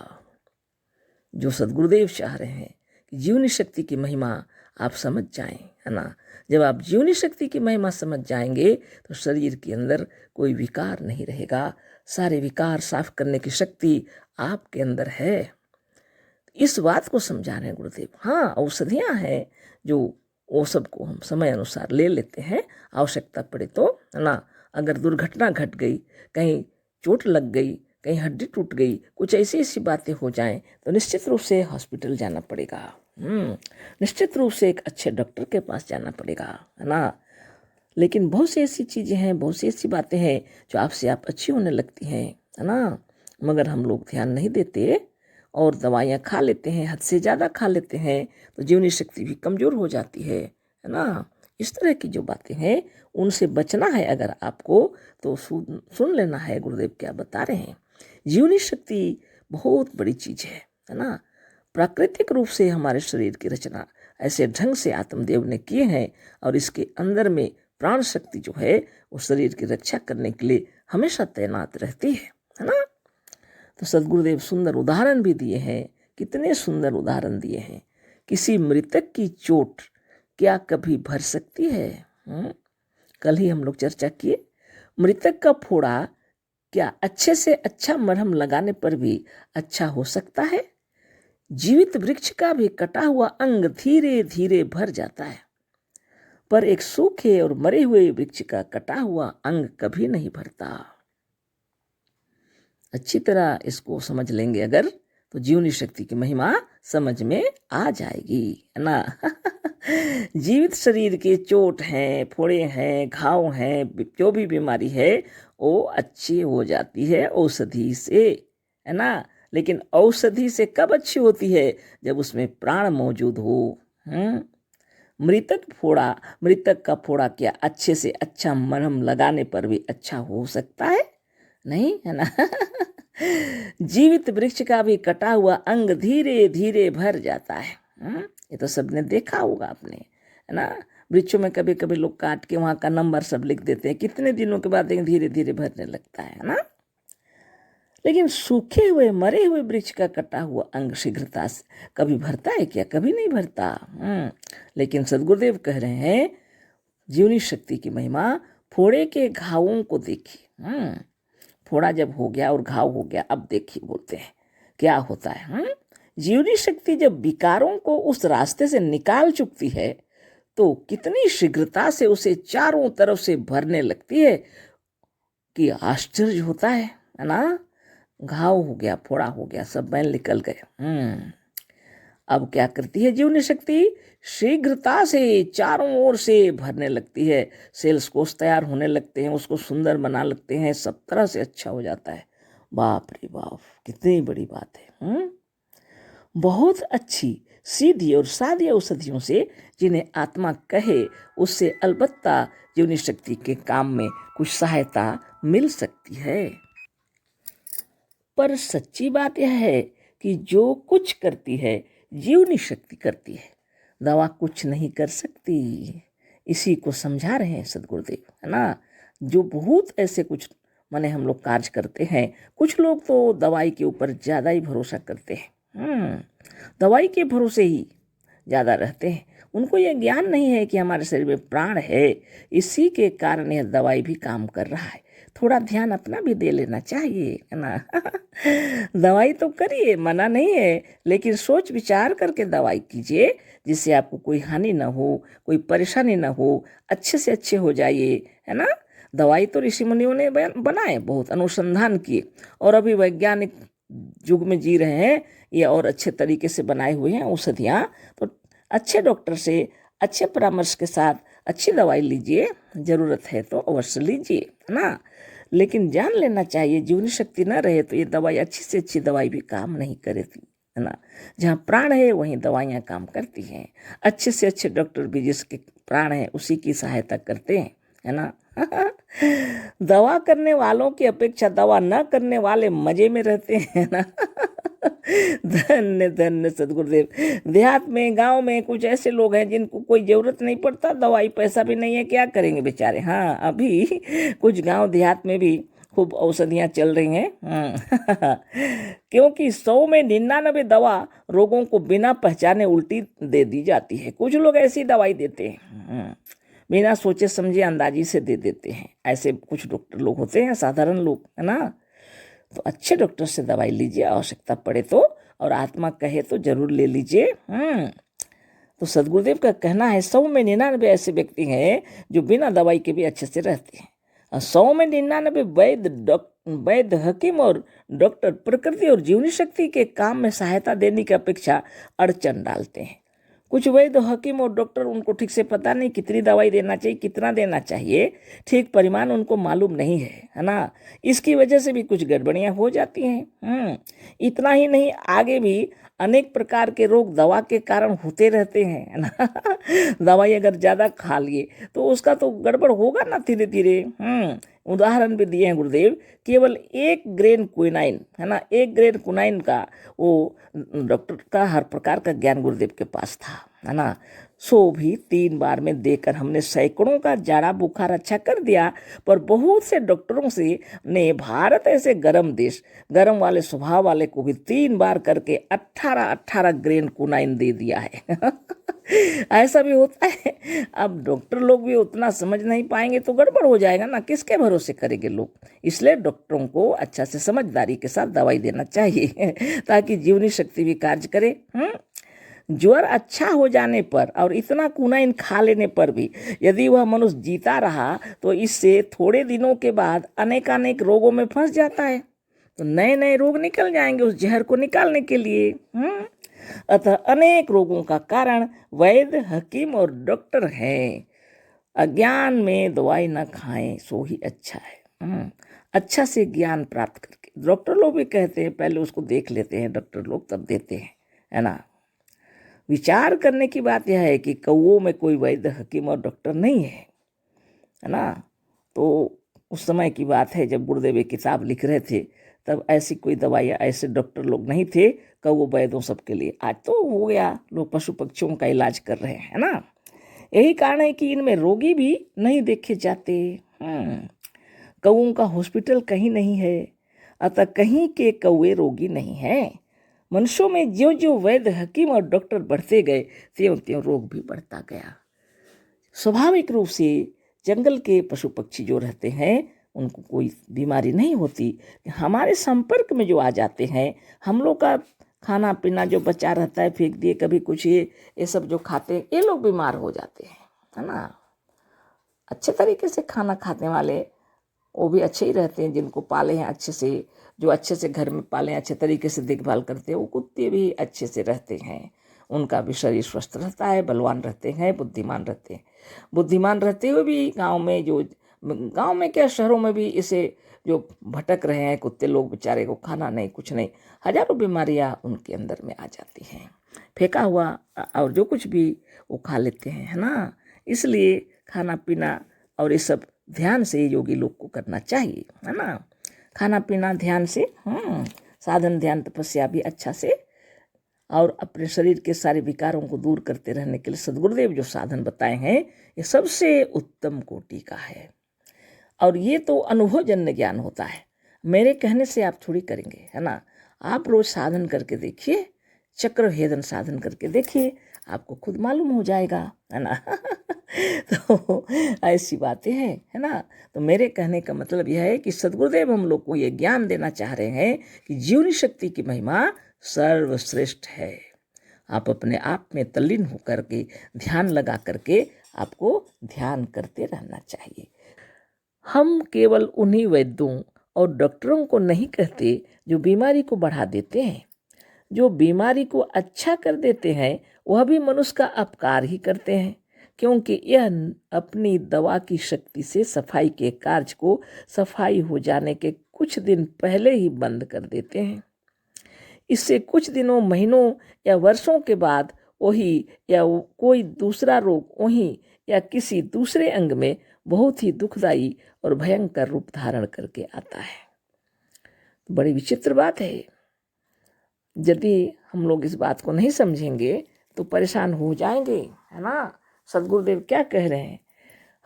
जो सदगुरुदेव चाह रहे हैं कि जीवनी शक्ति की महिमा आप समझ जाएं, है ना। जब आप जीवनी शक्ति की महिमा समझ जाएंगे तो शरीर के अंदर कोई विकार नहीं रहेगा, सारे विकार साफ करने की शक्ति आपके अंदर है। इस बात को समझा रहे हैं गुरुदेव। हाँ, औषधियाँ हैं जो वो सबको हम समय अनुसार ले लेते हैं, आवश्यकता पड़े तो, है ना। अगर दुर्घटना घट गई, कहीं चोट लग गई, कहीं हड्डी टूट गई, कुछ ऐसी ऐसी बातें हो जाएं, तो निश्चित रूप से हॉस्पिटल जाना पड़ेगा। निश्चित रूप से एक अच्छे डॉक्टर के पास जाना पड़ेगा, है ना। लेकिन बहुत सी ऐसी चीज़ें हैं, बहुत सी ऐसी बातें हैं जो आपसे आप अच्छी होने लगती हैं, है ना, मगर हम लोग ध्यान नहीं देते और दवाइयाँ खा लेते हैं, हद से ज़्यादा खा लेते हैं, तो जीवनी शक्ति भी कमज़ोर हो जाती है ना। इस तरह की जो बातें हैं उनसे बचना है अगर आपको, तो सुन लेना है गुरुदेव क्या बता रहे हैं। जीवनी शक्ति बहुत बड़ी चीज़ है ना। प्राकृतिक रूप से हमारे शरीर की रचना ऐसे ढंग से आत्मदेव ने किए हैं, और इसके अंदर में प्राण शक्ति जो है वो शरीर की रक्षा करने के लिए हमेशा तैनात रहती है ना। तो सदगुरुदेव सुंदर उदाहरण भी दिए हैं, कितने सुंदर उदाहरण दिए हैं। किसी मृतक की चोट क्या कभी भर सकती है? कल ही हम लोग चर्चा किए। मृतक का फोड़ा क्या अच्छे से अच्छा मरहम लगाने पर भी अच्छा हो सकता है? जीवित वृक्ष का भी कटा हुआ अंग धीरे धीरे भर जाता है, पर एक सूखे और मरे हुए वृक्ष का कटा हुआ अंग कभी नहीं भरता। अच्छी तरह इसको समझ लेंगे अगर, तो जीवनी शक्ति की महिमा समझ में आ जाएगी, है ना। जीवित शरीर के चोट हैं, फोड़े हैं, घाव हैं, जो भी बीमारी है वो अच्छी हो जाती है औषधि से, है ना। लेकिन औषधि से कब अच्छी होती है? जब उसमें प्राण मौजूद हो। मृतक का फोड़ा क्या अच्छे से अच्छा मरहम लगाने पर भी अच्छा हो सकता है? नहीं, है ना। जीवित वृक्ष का भी कटा हुआ अंग धीरे धीरे भर जाता है। ये तो सबने देखा होगा आपने, है ना। वृक्षों में कभी कभी लोग काट के वहां का नंबर सब लिख देते हैं, कितने दिनों के बाद धीरे धीरे भरने लगता है ना। लेकिन सूखे हुए मरे हुए वृक्ष का कटा हुआ अंग शीघ्रता से कभी भरता है क्या? कभी नहीं भरता। लेकिन सदगुरुदेव कह रहे हैं जीवनी शक्ति की महिमा, फोड़े के घावों को देखिए। फोड़ा जब हो गया और घाव हो गया, अब देखिए बोलते हैं क्या होता है। जीवनी शक्ति जब विकारों को उस रास्ते से निकाल चुकती है तो कितनी शीघ्रता से उसे चारों तरफ से भरने लगती है कि आश्चर्य होता है ना। घाव हो गया, फोड़ा हो गया, सब बैल निकल गए। अब क्या करती है जीवनी शक्ति? शीघ्रता से चारों ओर से भरने लगती है, सेल्स कोष तैयार होने लगते हैं, उसको सुंदर बना लगते हैं, सब तरह से अच्छा हो जाता है। बाप रे बाप, कितनी बड़ी बात है। बहुत अच्छी सीधी और सादी औषधियों से जिन्हें आत्मा कहे, उससे अलबत्ता जीवनी शक्ति के काम में कुछ सहायता मिल सकती है। पर सच्ची बात यह है कि जो कुछ करती है जीवनी शक्ति करती है, दवा कुछ नहीं कर सकती। इसी को समझा रहे हैं सदगुरुदेव, है ना। जो बहुत ऐसे कुछ माने हम लोग कार्य करते हैं, कुछ लोग तो दवाई के ऊपर ज़्यादा ही भरोसा करते हैं। दवाई के भरोसे ही ज़्यादा रहते हैं। उनको ये ज्ञान नहीं है कि हमारे शरीर में प्राण है, इसी के कारण यह दवाई भी काम कर रहा है। थोड़ा ध्यान अपना भी दे लेना चाहिए, है ना। दवाई तो करिए, मना नहीं है, लेकिन सोच विचार करके दवाई कीजिए, जिससे आपको कोई हानि ना हो, कोई परेशानी ना हो, अच्छे से अच्छे हो जाइए, है ना। दवाई तो ऋषि मुनियों ने बनाए, बहुत अनुसंधान किए, और अभी वैज्ञानिक युग में जी रहे हैं, ये और अच्छे तरीके से बनाए हुए हैं औषधियाँ। तो अच्छे डॉक्टर से अच्छे परामर्श के साथ अच्छी दवाई लीजिए, ज़रूरत है तो अवश्य लीजिए, है ना। लेकिन जान लेना चाहिए जीवनी शक्ति न रहे तो ये दवाई, अच्छी से अच्छी दवाई भी काम नहीं करेगी, है ना। जहाँ प्राण है वहीं दवाइयाँ काम करती हैं। अच्छे से अच्छे डॉक्टर भी जिसके प्राण है उसी की सहायता करते हैं, है ना। दवा करने वालों की अपेक्षा दवा न करने वाले मजे में रहते हैं ना। धन्य धन्य सदगुरुदेव। देहात में, गांव में कुछ ऐसे लोग हैं जिनको कोई जरूरत नहीं पड़ता दवाई, पैसा भी नहीं है, क्या करेंगे बेचारे। हाँ, अभी कुछ गांव देहात में भी खूब औषधियाँ चल रही हैं। क्योंकि 100 में 99 दवा रोगों को बिना पहचाने उल्टी दे दी जाती है। कुछ लोग ऐसी दवाई देते हैं, बिना सोचे समझे अंदाजी से दे देते हैं। ऐसे कुछ डॉक्टर लोग होते हैं, साधारण लोग, है ना। तो अच्छे डॉक्टर से दवाई लीजिए, आवश्यकता पड़े तो, और आत्मा कहे तो जरूर ले लीजिए। तो सदगुरुदेव का कहना है 100 में 99 ऐसे व्यक्ति हैं जो बिना दवाई के भी अच्छे से रहते हैं, और 100 में 99 वैद्य, हकीम और डॉक्टर प्रकृति और जीवनी शक्ति के काम में सहायता देने की अपेक्षा अड़चन डालते हैं। कुछ वैद्य, हकीम और डॉक्टर, उनको ठीक से पता नहीं कितनी दवाई देना चाहिए, कितना देना चाहिए, ठीक परिमाण उनको मालूम नहीं है ना। इसकी वजह से भी कुछ गड़बड़ियाँ हो जाती हैं। इतना ही नहीं, आगे भी अनेक प्रकार के रोग दवा के कारण होते रहते हैं, है ना। दवाई अगर ज़्यादा खा लिए तो उसका तो गड़बड़ होगा ना धीरे धीरे। उदाहरण भी दिए हैं गुरुदेव, केवल 1 ग्रेन क्विनाइन, है ना, 1 ग्रेन क्विनाइन का वो डॉक्टर का हर प्रकार का ज्ञान गुरुदेव के पास था, है ना। सो भी 3 बार में देकर हमने सैकड़ों का जाड़ा बुखार अच्छा कर दिया। पर बहुत से डॉक्टरों से ने भारत ऐसे गर्म देश, गर्म वाले स्वभाव वाले को भी 3 बार करके 18 ग्रेन कुनाइन दे दिया है। ऐसा भी होता है। अब डॉक्टर लोग भी उतना समझ नहीं पाएंगे तो गड़बड़ हो जाएगा ना, किसके भरोसे करेंगे लोग। इसलिए डॉक्टरों को अच्छा से समझदारी के साथ दवाई देना चाहिए ताकि जीवनी शक्ति भी कार्य करे। ज्वर अच्छा हो जाने पर और इतना कुनाइन खा लेने पर भी यदि वह मनुष्य जीता रहा तो इससे थोड़े दिनों के बाद अनेकानेक रोगों में फंस जाता है। तो नए नए रोग निकल जाएंगे उस जहर को निकालने के लिए। अतः अनेक रोगों का कारण वैद्य, हकीम और डॉक्टर हैं। अज्ञान में दवाई न खाएं सो ही अच्छा है। अच्छा से ज्ञान प्राप्त करके डॉक्टर लोग भी कहते हैं पहले उसको देख लेते हैं डॉक्टर लोग, तब देते हैं, है ना। विचार करने की बात यह है कि कौओं में कोई वैद्य, हकीम और डॉक्टर नहीं है ना। तो उस समय की बात है जब गुरुदेव एक किताब लिख रहे थे, तब ऐसी कोई दवाइयाँ, ऐसे डॉक्टर लोग नहीं थे कौओं वैद्यों सबके लिए। आज तो हो गया, लोग पशु पक्षियों का इलाज कर रहे हैं, है ना। यही कारण है कि इनमें रोगी भी नहीं देखे जाते। कौओं का हॉस्पिटल कहीं नहीं है, अतः कहीं के कौए रोगी नहीं हैं। मनुष्यों में ज्यों ज्यों वैद्य, हकीम और डॉक्टर बढ़ते गए त्यों त्यों रोग भी बढ़ता गया। स्वाभाविक रूप से जंगल के पशु पक्षी जो रहते हैं उनको कोई बीमारी नहीं होती। हमारे संपर्क में जो आ जाते हैं, हम लोग का खाना पीना जो बचा रहता है, फेंक दिए कभी कुछ, ये सब जो खाते हैं, ये लोग बीमार हो जाते हैं, है ना। अच्छे तरीके से खाना खाने वाले वो भी अच्छे ही रहते हैं, जिनको पाले हैं अच्छे से, जो अच्छे से घर में पाले, अच्छे तरीके से देखभाल करते हैं, वो कुत्ते भी अच्छे से रहते हैं। उनका भी शरीर स्वस्थ रहता है, बलवान रहते हैं, बुद्धिमान रहते हैं। बुद्धिमान रहते हुए भी गांव में क्या, शहरों में भी इसे जो भटक रहे हैं कुत्ते लोग, बेचारे को खाना नहीं, कुछ नहीं, हजारों बीमारियां उनके अंदर में आ जाती हैं। फेंका हुआ और जो कुछ भी वो खा लेते हैं, है ना। इसलिए खाना पीना और ये सब ध्यान से योगी लोग को करना चाहिए, है ना। खाना पीना ध्यान से, साधन ध्यान तपस्या भी अच्छा से, और अपने शरीर के सारे विकारों को दूर करते रहने के लिए सद्गुरुदेव जो साधन बताए हैं, ये सबसे उत्तम कोटि का है। और ये तो अनुभवजन्य ज्ञान होता है, मेरे कहने से आप थोड़ी करेंगे, है ना। आप रोज साधन करके देखिए, चक्र भेदन साधन करके देखिए, आपको खुद मालूम हो जाएगा, है ना। तो ऐसी बातें हैं, है ना। तो मेरे कहने का मतलब यह है कि सद्गुरुदेव हम लोग को ये ज्ञान देना चाह रहे हैं कि जीवनी शक्ति की महिमा सर्वश्रेष्ठ है। आप अपने आप में तल्लीन होकर के ध्यान लगा करके आपको ध्यान करते रहना चाहिए। हम केवल उन्हीं वैद्यों और डॉक्टरों को नहीं कहते जो बीमारी को बढ़ा देते हैं। जो बीमारी को अच्छा कर देते हैं वह भी मनुष्य का अपकार ही करते हैं, क्योंकि यह अपनी दवा की शक्ति से सफाई के कार्य को सफाई हो जाने के कुछ दिन पहले ही बंद कर देते हैं। इससे कुछ दिनों, महीनों या वर्षों के बाद वही या कोई दूसरा रोग वहीं या किसी दूसरे अंग में बहुत ही दुखदाई और भयंकर रूप धारण करके आता है। बड़ी विचित्र बात है। यदि हम लोग इस बात को नहीं समझेंगे तो परेशान हो जाएंगे, है ना। सद्गुरुदेव क्या कह रहे हैं,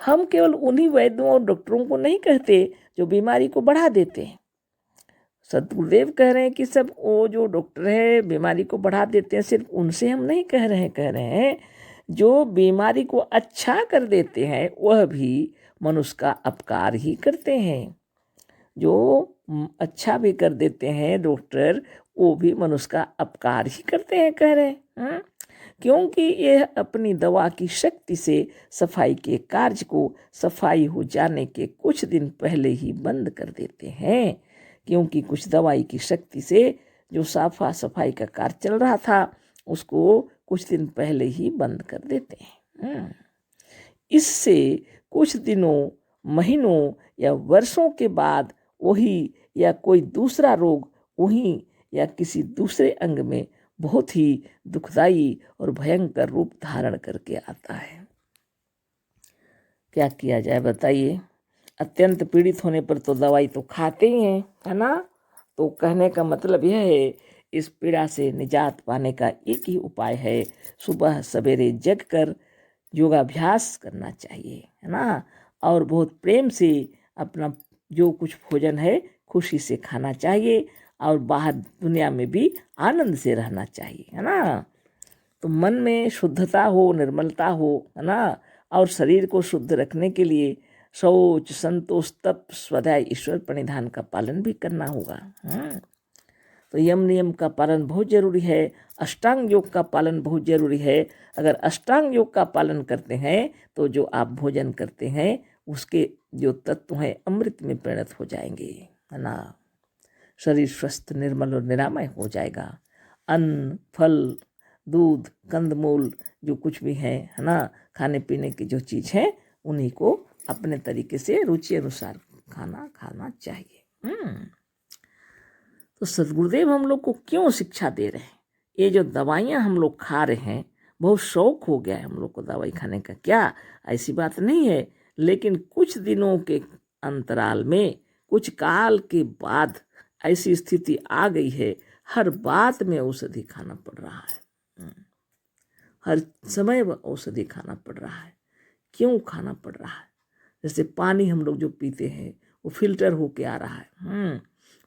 हम केवल उन्हीं वैद्यों और डॉक्टरों को नहीं कहते जो बीमारी को बढ़ा देते हैं। सद्गुरुदेव कह रहे हैं कि सब वो जो डॉक्टर है बीमारी को बढ़ा देते हैं, सिर्फ उनसे हम नहीं कह रहे हैं जो बीमारी को अच्छा कर देते हैं वह भी मनुष्य का अपकार ही करते हैं। जो अच्छा भी कर देते हैं डॉक्टर, वो भी मनुष्य का अपकार ही करते हैं, कह रहे हैं। क्योंकि यह अपनी दवा की शक्ति से सफाई के कार्य को सफाई हो जाने के कुछ दिन पहले ही बंद कर देते हैं। क्योंकि कुछ दवाई की शक्ति से जो साफा सफाई का कार्य चल रहा था उसको कुछ दिन पहले ही बंद कर देते हैं। इससे कुछ दिनों, महीनों या वर्षों के बाद वही या कोई दूसरा रोग वहीं या किसी दूसरे अंग में बहुत ही दुखदाई और भयंकर रूप धारण करके आता है। क्या किया जाए बताइए। अत्यंत पीड़ित होने पर तो दवाई तो खाते ही हैं, है ना। तो कहने का मतलब यह है, इस पीड़ा से निजात पाने का एक ही उपाय है, सुबह सवेरे जग कर योगाभ्यास करना चाहिए, है ना। और बहुत प्रेम से अपना जो कुछ भोजन है खुशी से खाना चाहिए और बाहर दुनिया में भी आनंद से रहना चाहिए, है ना। तो मन में शुद्धता हो, निर्मलता हो, है ना। और शरीर को शुद्ध रखने के लिए शौच, संतोष, तप, स्वाध्याय, ईश्वर प्रणिधान का पालन भी करना होगा। तो यम नियम का पालन बहुत जरूरी है। अष्टांग योग का पालन बहुत जरूरी है। अगर अष्टांग योग का पालन करते हैं तो जो आप भोजन करते हैं उसके जो तत्व हैं अमृत में परिणत हो जाएंगे, है ना। शरीर स्वस्थ, निर्मल और निरामय हो जाएगा। अन्न, फल, दूध, कंदमूल जो कुछ भी है ना, खाने पीने की जो चीज़ है उन्हीं को अपने तरीके से रुचि अनुसार खाना चाहिए। तो सदगुरुदेव हम लोग को क्यों शिक्षा दे रहे हैं? ये जो दवाइयाँ हम लोग खा रहे हैं, बहुत शौक हो गया है हम लोग को दवाई खाने का। क्या ऐसी बात नहीं है, लेकिन कुछ दिनों के अंतराल में, कुछ काल के बाद ऐसी स्थिति आ गई है, हर बात में औषधि खाना पड़ रहा है। हर समय औषधि खाना पड़ रहा है। क्यों खाना पड़ रहा है? जैसे पानी हम लोग जो पीते हैं वो फिल्टर होके आ रहा है,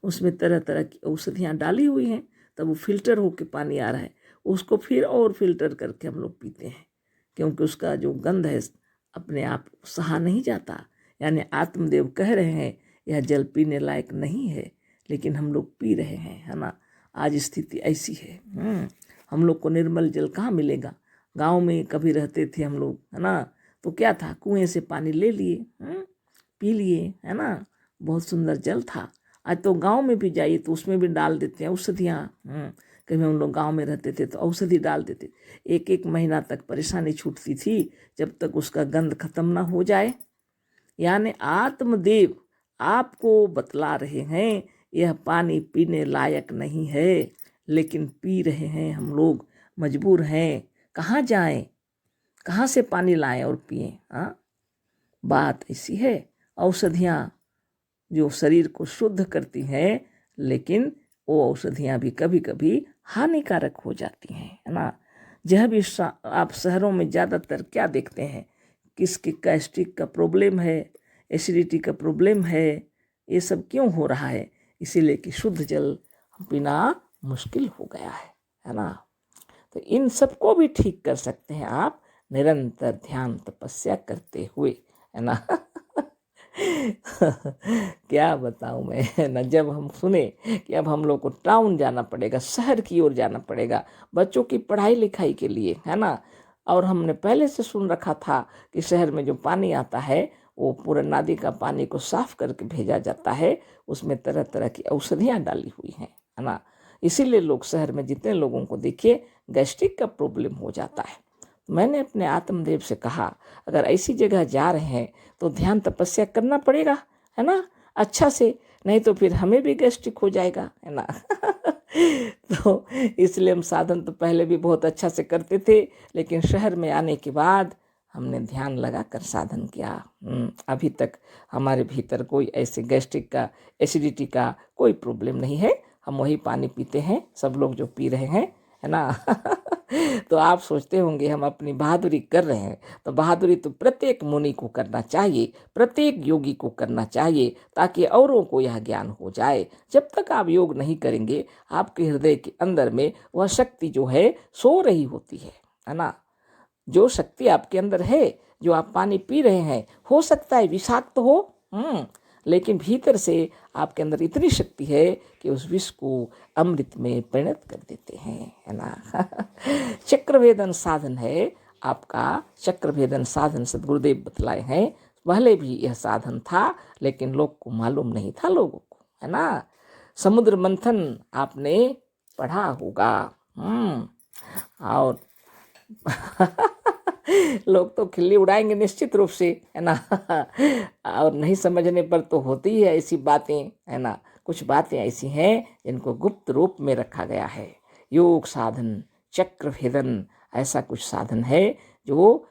उसमें तरह तरह की औषधियाँ डाली हुई हैं, तब वो फिल्टर होके पानी आ रहा है। उसको फिर और फिल्टर करके हम लोग पीते हैं, क्योंकि उसका जो गंध है अपने आप सहा नहीं जाता। यानी आत्मदेव कह रहे हैं यह जल पीने लायक नहीं है, लेकिन हम लोग पी रहे हैं, है ना। आज स्थिति ऐसी है। हम लोग को निर्मल जल कहाँ मिलेगा? गांव में कभी रहते थे हम लोग, है ना, तो क्या था, कुएं से पानी ले लिए, पी लिए, है ना, बहुत सुंदर जल था। आज तो गांव में भी जाइए तो उसमें भी डाल देते हैं औषधियाँ। कभी हम लोग गांव में रहते थे तो औषधि डाल देते, एक एक महीना तक परेशानी छूटती थी जब तक उसका गंध खत्म ना हो जाए। यानी आत्मदेव आपको बतला रहे हैं यह पानी पीने लायक नहीं है, लेकिन पी रहे हैं हम लोग, मजबूर हैं। कहाँ जाएं, कहाँ से पानी लाएं और पिएं? बात ऐसी है। औषधियाँ जो शरीर को शुद्ध करती हैं, लेकिन वो औषधियाँ भी कभी कभी हानिकारक हो जाती हैं, है ना। यह भी आप शहरों में ज़्यादातर क्या देखते हैं, किसके गैस्ट्रिक का प्रॉब्लम है, एसिडिटी का प्रॉब्लम है, ये सब क्यों हो रहा है? इसीलिए कि शुद्ध जल पीना मुश्किल हो गया है ना। तो इन सबको भी ठीक कर सकते हैं आप निरंतर ध्यान तपस्या करते हुए, है ना। क्या बताऊं मैं, है ना। जब हम सुने कि अब हम लोग को टाउन जाना पड़ेगा, शहर की ओर जाना पड़ेगा बच्चों की पढ़ाई लिखाई के लिए, है ना, और हमने पहले से सुन रखा था कि शहर में जो पानी आता है वो पूरा नदी का पानी को साफ करके भेजा जाता है, उसमें तरह तरह की औषधियाँ डाली हुई हैं, है ना। इसीलिए लोग शहर में जितने लोगों को देखिए गैस्ट्रिक का प्रॉब्लम हो जाता है। मैंने अपने आत्मदेव से कहा अगर ऐसी जगह जा रहे हैं तो ध्यान तपस्या करना पड़ेगा, है ना, अच्छा से, नहीं तो फिर हमें भी गैस्ट्रिक हो जाएगा, है ना। तो इसलिए हम साधन तो पहले भी बहुत अच्छा से करते थे, लेकिन शहर में आने के बाद हमने ध्यान लगा कर साधन किया। अभी तक हमारे भीतर कोई ऐसे गैस्ट्रिक का, एसिडिटी का कोई प्रॉब्लम नहीं है। हम वही पानी पीते हैं सब लोग जो पी रहे हैं, है ना। तो आप सोचते होंगे हम अपनी बहादुरी कर रहे हैं, तो बहादुरी तो प्रत्येक मुनि को करना चाहिए, प्रत्येक योगी को करना चाहिए, ताकि औरों को यह ज्ञान हो जाए। जब तक आप योग नहीं करेंगे आपके हृदय के अंदर में वह शक्ति जो है सो रही होती है ना। जो शक्ति आपके अंदर है, जो आप पानी पी रहे हैं, हो सकता है विषाक्त हो, लेकिन भीतर से आपके अंदर इतनी शक्ति है कि उस विष को अमृत में परिणत कर देते हैं, है ना। चक्रभेदन साधन है आपका, चक्रभेदन साधन सद्गुरुदेव बतलाए हैं। पहले भी यह साधन था, लेकिन लोग को मालूम नहीं था, लोगों को, है ना। समुद्र मंथन आपने पढ़ा होगा, और लोग तो खिल्ली उड़ाएंगे निश्चित रूप से, है ना। और नहीं समझने पर तो होती ही है ऐसी बातें, है ना। कुछ बातें ऐसी हैं जिनको गुप्त रूप में रखा गया है। योग साधन, चक्र भेदन, ऐसा कुछ साधन है जो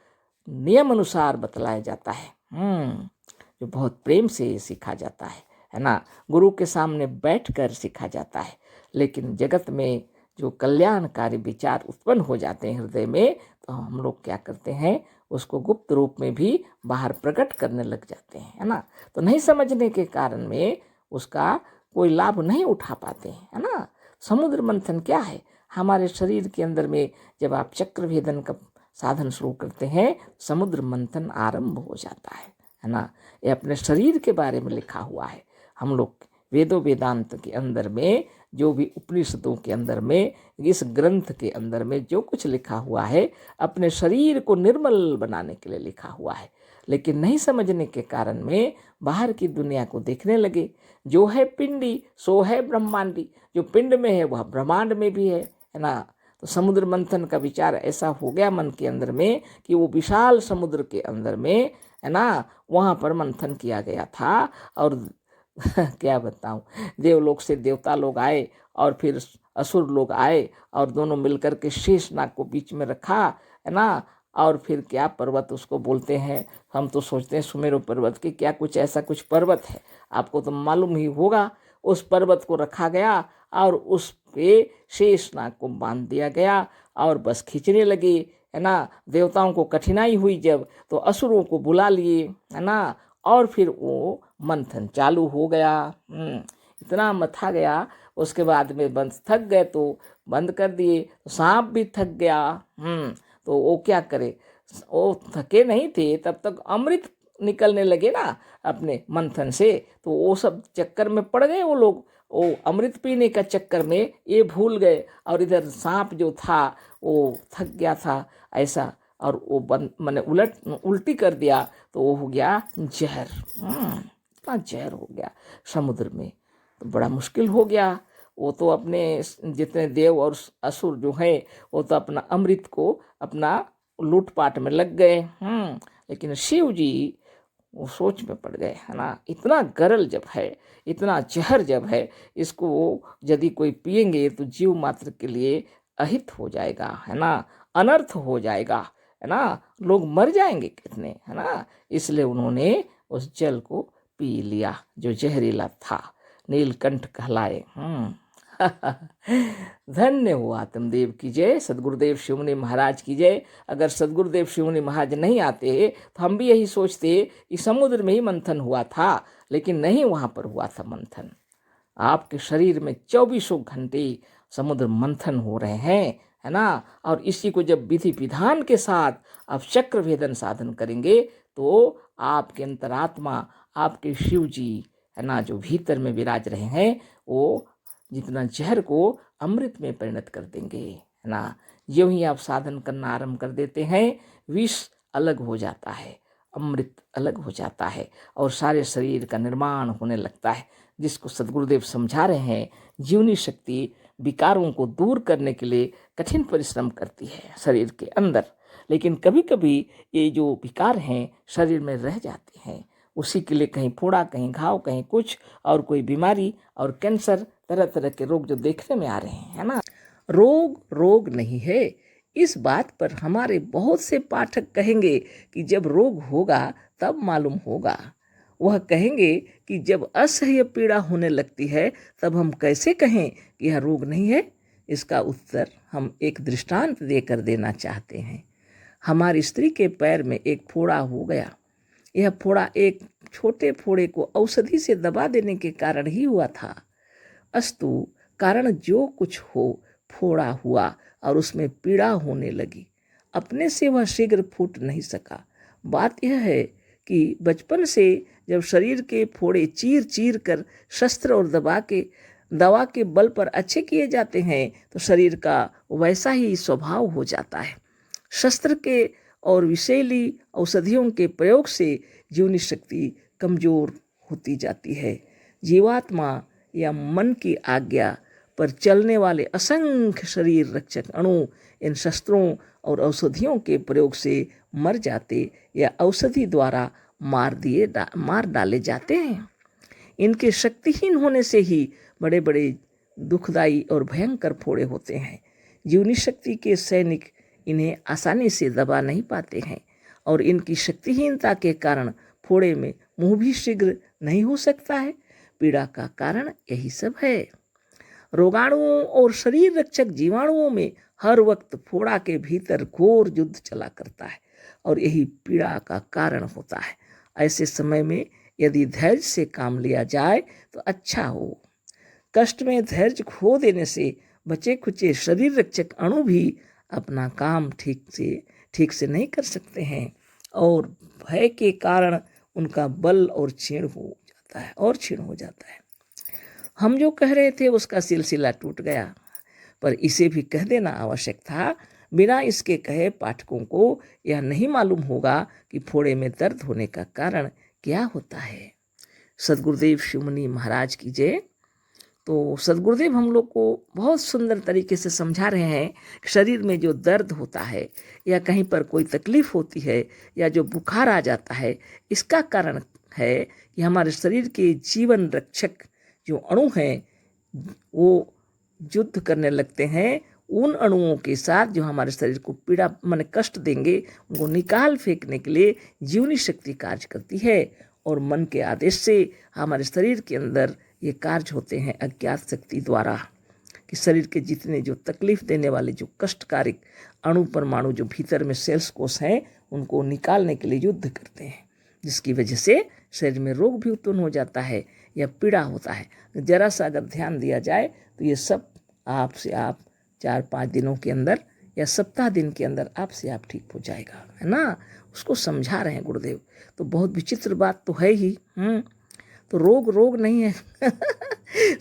नियम अनुसार बतलाया जाता है, जो बहुत प्रेम से सीखा जाता है ना। गुरु के सामने बैठकर सीखा जाता है। लेकिन जगत में जो कल्याणकारी विचार उत्पन्न हो जाते हैं हृदय में, तो हम लोग क्या करते हैं उसको गुप्त रूप में भी बाहर प्रकट करने लग जाते हैं, है ना। तो नहीं समझने के कारण में उसका कोई लाभ नहीं उठा पाते हैं, है ना। समुद्र मंथन क्या है? हमारे शरीर के अंदर में जब आप चक्र भेदन का साधन शुरू करते हैं, समुद्र मंथन आरंभ हो जाता है ना। ये अपने शरीर के बारे में लिखा हुआ है। हम लोग वेदों वेदांत के अंदर में, जो भी उपनिषदों के अंदर में, इस ग्रंथ के अंदर में जो कुछ लिखा हुआ है, अपने शरीर को निर्मल बनाने के लिए लिखा हुआ है। लेकिन नहीं समझने के कारण में बाहर की दुनिया को देखने लगे। जो है पिंडी सो है ब्रह्मांडी, जो पिंड में है वह ब्रह्मांड में भी है ना। तो समुद्र मंथन का विचार ऐसा हो गया मन के अंदर में कि वो विशाल समुद्र के अंदर में, है ना, वहाँ पर मंथन किया गया था। और क्या बताऊं, देवलोक से देवता लोग आए और फिर असुर लोग आए और दोनों मिलकर के शेषनाग को बीच में रखा, है ना। और फिर क्या पर्वत उसको बोलते हैं, हम तो सोचते हैं सुमेरु पर्वत की, क्या कुछ ऐसा कुछ पर्वत है, आपको तो मालूम ही होगा। उस पर्वत को रखा गया और उस पे शेषनाग को बांध दिया गया और बस खींचने लगे, है ना। देवताओं को कठिनाई हुई जब, तो असुरों को बुला लिए, है ना। और फिर वो मंथन चालू हो गया। इतना मथा गया। उसके बाद में बंद थक गए तो बंद कर दिए। तो सांप भी थक गया। तो वो क्या करे, वो थके नहीं थे तब तक अमृत निकलने लगे ना अपने मंथन से। तो वो सब चक्कर में पड़ गए वो लोग, वो अमृत पीने का चक्कर में ये भूल गए। और इधर सांप जो था वो थक गया था ऐसा, और वो मैंने उल्टी कर दिया, तो वो हो गया जहर। इतना जहर हो गया समुद्र में, तो बड़ा मुश्किल हो गया। वो तो अपने जितने देव और असुर जो हैं, वो तो अपना अमृत को अपना लूटपाट में लग गए। लेकिन शिव जी वो सोच में पड़ गए, है ना। इतना गरल जब है, इतना जहर जब है, इसको यदि कोई पिएंगे तो जीव मात्र के लिए अहित हो जाएगा, है ना, अनर्थ हो जाएगा, है ना, लोग मर जाएंगे कितने, है ना। इसलिए उन्होंने उस जल को पी लिया जो जहरीला था, नीलकंठ कहलाए। धन्य हो आत्मदेव की जय, सदगुरुदेव शिवमुनि महाराज की जय। अगर सदगुरुदेव शिवमुनि महाराज नहीं आते तो हम भी यही सोचते कि समुद्र में ही मंथन हुआ था, लेकिन नहीं, वहाँ पर हुआ था मंथन। आपके शरीर में 24 घंटे समुद्र मंथन हो रहे हैं, है ना। और इसी को जब विधि विधान के साथ आप चक्र भेदन साधन करेंगे तो आपके अंतरात्मा, आपके शिव जी, है ना, जो भीतर में विराज रहे हैं, वो जितना जहर को अमृत में परिणत कर देंगे, है ना। यूं ही आप साधन करना आरंभ कर देते हैं, विष अलग हो जाता है, अमृत अलग हो जाता है और सारे शरीर का निर्माण होने लगता है। जिसको सदगुरुदेव समझा रहे हैं, जीवनी शक्ति विकारों को दूर करने के लिए कठिन परिश्रम करती है शरीर के अंदर, लेकिन कभी कभी ये जो विकार हैं शरीर में रह जाते हैं। उसी के लिए कहीं फोड़ा, कहीं घाव, कहीं कुछ, और कोई बीमारी और कैंसर, तरह तरह के रोग जो देखने में आ रहे हैं, है ना। रोग रोग नहीं है, इस बात पर हमारे बहुत से पाठक कहेंगे कि जब रोग होगा तब मालूम होगा। वह कहेंगे कि जब असह्य पीड़ा होने लगती है तब हम कैसे कहें कि यह रोग नहीं है। इसका उत्तर हम एक दृष्टांत देकर देना चाहते हैं। हमारी स्त्री के पैर में एक फोड़ा हो गया। यह फोड़ा एक छोटे फोड़े को औषधि से दबा देने के कारण ही हुआ था। अस्तु कारण जो कुछ हो, फोड़ा हुआ और उसमें पीड़ा होने लगी। अपने से वह शीघ्र फूट नहीं सका। बात यह है कि बचपन से जब शरीर के फोड़े चीर चीर कर शस्त्र और दवा के बल पर अच्छे किए जाते हैं तो शरीर का वैसा ही स्वभाव हो जाता है। शस्त्र के और विषैली औषधियों के प्रयोग से जीवनी शक्ति कमजोर होती जाती है। जीवात्मा या मन की आज्ञा पर चलने वाले असंख्य शरीर रक्षक अणु इन शस्त्रों और औषधियों के प्रयोग से मर जाते या औषधि द्वारा मार डाले जाते हैं। इनके शक्तिहीन होने से ही बड़े बड़े दुखदायी और भयंकर फोड़े होते हैं। जीवनी शक्ति के सैनिक इन्हें आसानी से दबा नहीं पाते हैं और इनकी शक्तिहीनता के कारण फोड़े में मुंह भी शीघ्र नहीं हो सकता है। पीड़ा का कारण यही सब है। रोगाणुओं और शरीर रक्षक जीवाणुओं में हर वक्त फोड़ा के भीतर घोर युद्ध चला करता है और यही पीड़ा का कारण होता है। ऐसे समय में यदि धैर्य से काम लिया जाए तो अच्छा हो। कष्ट में धैर्य खो देने से बचे खुचे शरीर रक्षक अणु भी अपना काम ठीक से नहीं कर सकते हैं और भय के कारण उनका बल और क्षीण हो जाता है। हम जो कह रहे थे उसका सिलसिला टूट गया, पर इसे भी कह देना आवश्यक था। बिना इसके कहे पाठकों को यह नहीं मालूम होगा कि फोड़े में दर्द होने का कारण क्या होता है। सद्गुरुदेव शिवमुनि महाराज की जय। तो सद्गुरुदेव हम लोग को बहुत सुंदर तरीके से समझा रहे हैं कि शरीर में जो दर्द होता है या कहीं पर कोई तकलीफ होती है या जो बुखार आ जाता है, इसका कारण है कि हमारे शरीर के जीवन रक्षक जो अणु हैं वो युद्ध करने लगते हैं उन अणुओं के साथ जो हमारे शरीर को पीड़ा माने कष्ट देंगे, उनको निकाल फेंकने के लिए जीवनी शक्ति कार्य करती है। और मन के आदेश से हमारे शरीर के अंदर ये कार्य होते हैं अज्ञात शक्ति द्वारा कि शरीर के जितने जो तकलीफ देने वाले जो कष्टकारिक अणु परमाणु जो भीतर में सेल्स कोष हैं उनको निकालने के लिए युद्ध करते हैं, जिसकी वजह से शरीर में रोग भी उत्पन्न हो जाता है या पीड़ा होता है। जरा सा अगर ध्यान दिया जाए तो ये सब आपसे आप 4-5 दिनों के अंदर या सप्ताह दिन के अंदर आपसे आप ठीक हो जाएगा, है ना। उसको समझा रहे हैं गुरुदेव। तो बहुत विचित्र बात तो है ही। तो रोग नहीं है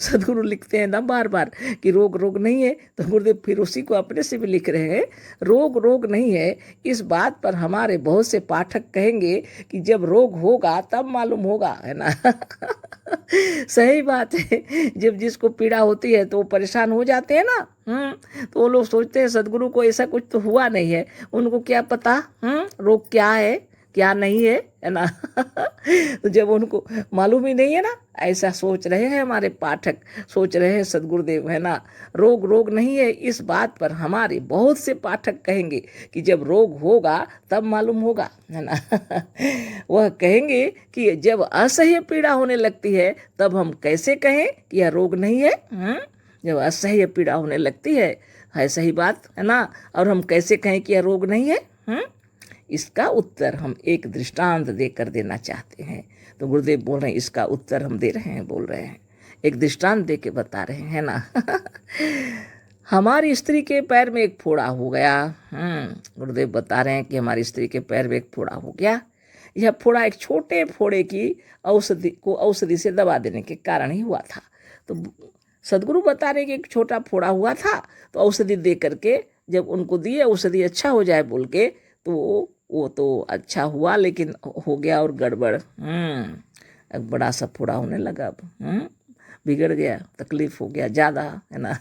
सदगुरु लिखते हैं ना बार बार कि रोग नहीं है, तो गुरुदेव फिर उसी को अपने से भी लिख रहे हैं रोग नहीं है। इस बात पर हमारे बहुत से पाठक कहेंगे कि जब रोग होगा तब मालूम होगा, है ना सही बात है। जब जिसको पीड़ा होती है तो वो परेशान हो जाते हैं ना, तो वो लोग सोचते हैं सदगुरु को ऐसा कुछ तो हुआ नहीं है, उनको क्या पता रोग क्या है क्या नहीं है ना तो जब उनको मालूम ही नहीं है ना, ऐसा सोच रहे हैं हमारे पाठक, सोच रहे हैं सदगुरुदेव, है ना। रोग नहीं है, इस बात पर हमारे बहुत से पाठक कहेंगे कि जब रोग होगा तब मालूम होगा, है ना वह कहेंगे कि जब असह्य पीड़ा होने लगती है तब हम कैसे कहें कि यह रोग नहीं है। जब असह्य पीड़ा होने लगती है सही बात, है ना। और हम कैसे कहें कि यह रोग नहीं है। इसका उत्तर हम एक दृष्टांत देकर देना चाहते हैं। तो गुरुदेव बोल रहे हैं इसका उत्तर हम दे रहे हैं, बोल रहे हैं एक दृष्टांत दे के बता रहे हैं ना हमारी स्त्री के पैर में एक फोड़ा हो गया। गुरुदेव बता रहे हैं कि हमारी स्त्री के पैर में एक फोड़ा हो गया। यह फोड़ा एक छोटे फोड़े की औषधि से दबा देने के कारण ही हुआ था। तो सदगुरु बता रहे कि एक छोटा फोड़ा हुआ था, तो औषधि दे करके जब उनको दिए औषधि अच्छा हो जाए बोल के, तो वो तो अच्छा हुआ, लेकिन हो गया और गड़बड़। एक बड़ा सा फोड़ा होने लगा, अब बिगड़ गया, तकलीफ हो गया ज़्यादा, है ना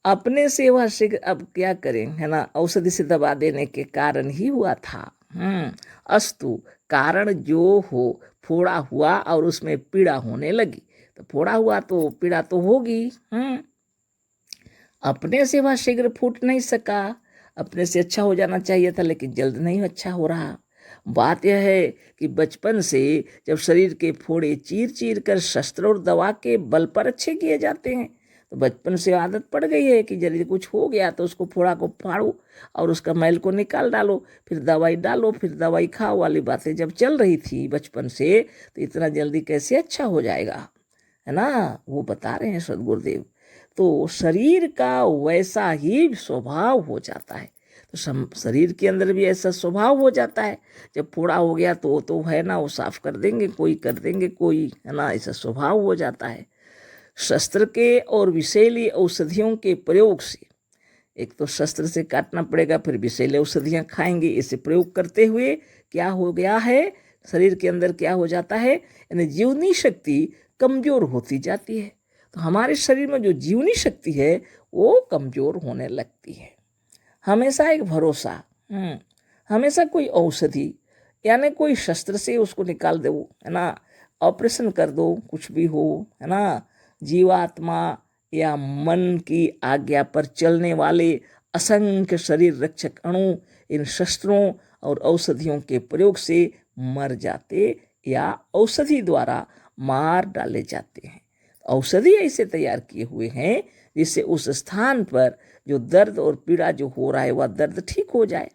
अपने से वह शीघ्र अब क्या करें, है ना। औषधि से दबा देने के कारण ही हुआ था। अस्तु कारण जो हो, फोड़ा हुआ और उसमें पीड़ा होने लगी, तो फोड़ा हुआ तो पीड़ा तो होगी। अपने से वह शीघ्र फूट नहीं सका, अपने से अच्छा हो जाना चाहिए था लेकिन जल्द नहीं अच्छा हो रहा। बात यह है कि बचपन से जब शरीर के फोड़े चीर कर शस्त्र और दवा के बल पर अच्छे किए जाते हैं, तो बचपन से आदत पड़ गई है कि यदि कुछ हो गया तो उसको फोड़ा को फाड़ो और उसका मैल को निकाल डालो, फिर दवाई डालो, फिर दवाई खाओ वाली बातें जब चल रही थी बचपन से, तो इतना जल्दी कैसे अच्छा हो जाएगा, है ना। वो बता रहे हैं सदगुरुदेव। तो शरीर का वैसा ही स्वभाव हो जाता है, तो शरीर के अंदर भी ऐसा स्वभाव हो जाता है। जब फोड़ा हो गया तो है ना, वो साफ कर देंगे कोई, कर देंगे कोई, है ना, ऐसा स्वभाव हो जाता है। शस्त्र के और विषैली औषधियों के प्रयोग से, एक तो शस्त्र से काटना पड़ेगा, फिर विषैली औषधियाँ खाएंगे, इसे प्रयोग करते हुए क्या हो गया है, शरीर के अंदर क्या हो जाता है, यानी जीवनी शक्ति कमजोर होती जाती है। तो हमारे शरीर में जो जीवनी शक्ति है वो कमजोर होने लगती है। हमेशा एक भरोसा, हमेशा कोई औषधि यानी कोई शस्त्र से उसको निकाल दो, है ना, ऑपरेशन कर दो, कुछ भी हो, है ना, जीवात्मा या मन की आज्ञा पर चलने वाले असंख्य शरीर रक्षक अणु इन शस्त्रों और औषधियों के प्रयोग से मर जाते या औषधि द्वारा मार डाले जाते हैं। औषधि ऐसे तैयार किए हुए हैं जिससे उस स्थान पर जो दर्द और पीड़ा जो हो रहा है वह दर्द ठीक हो जाए।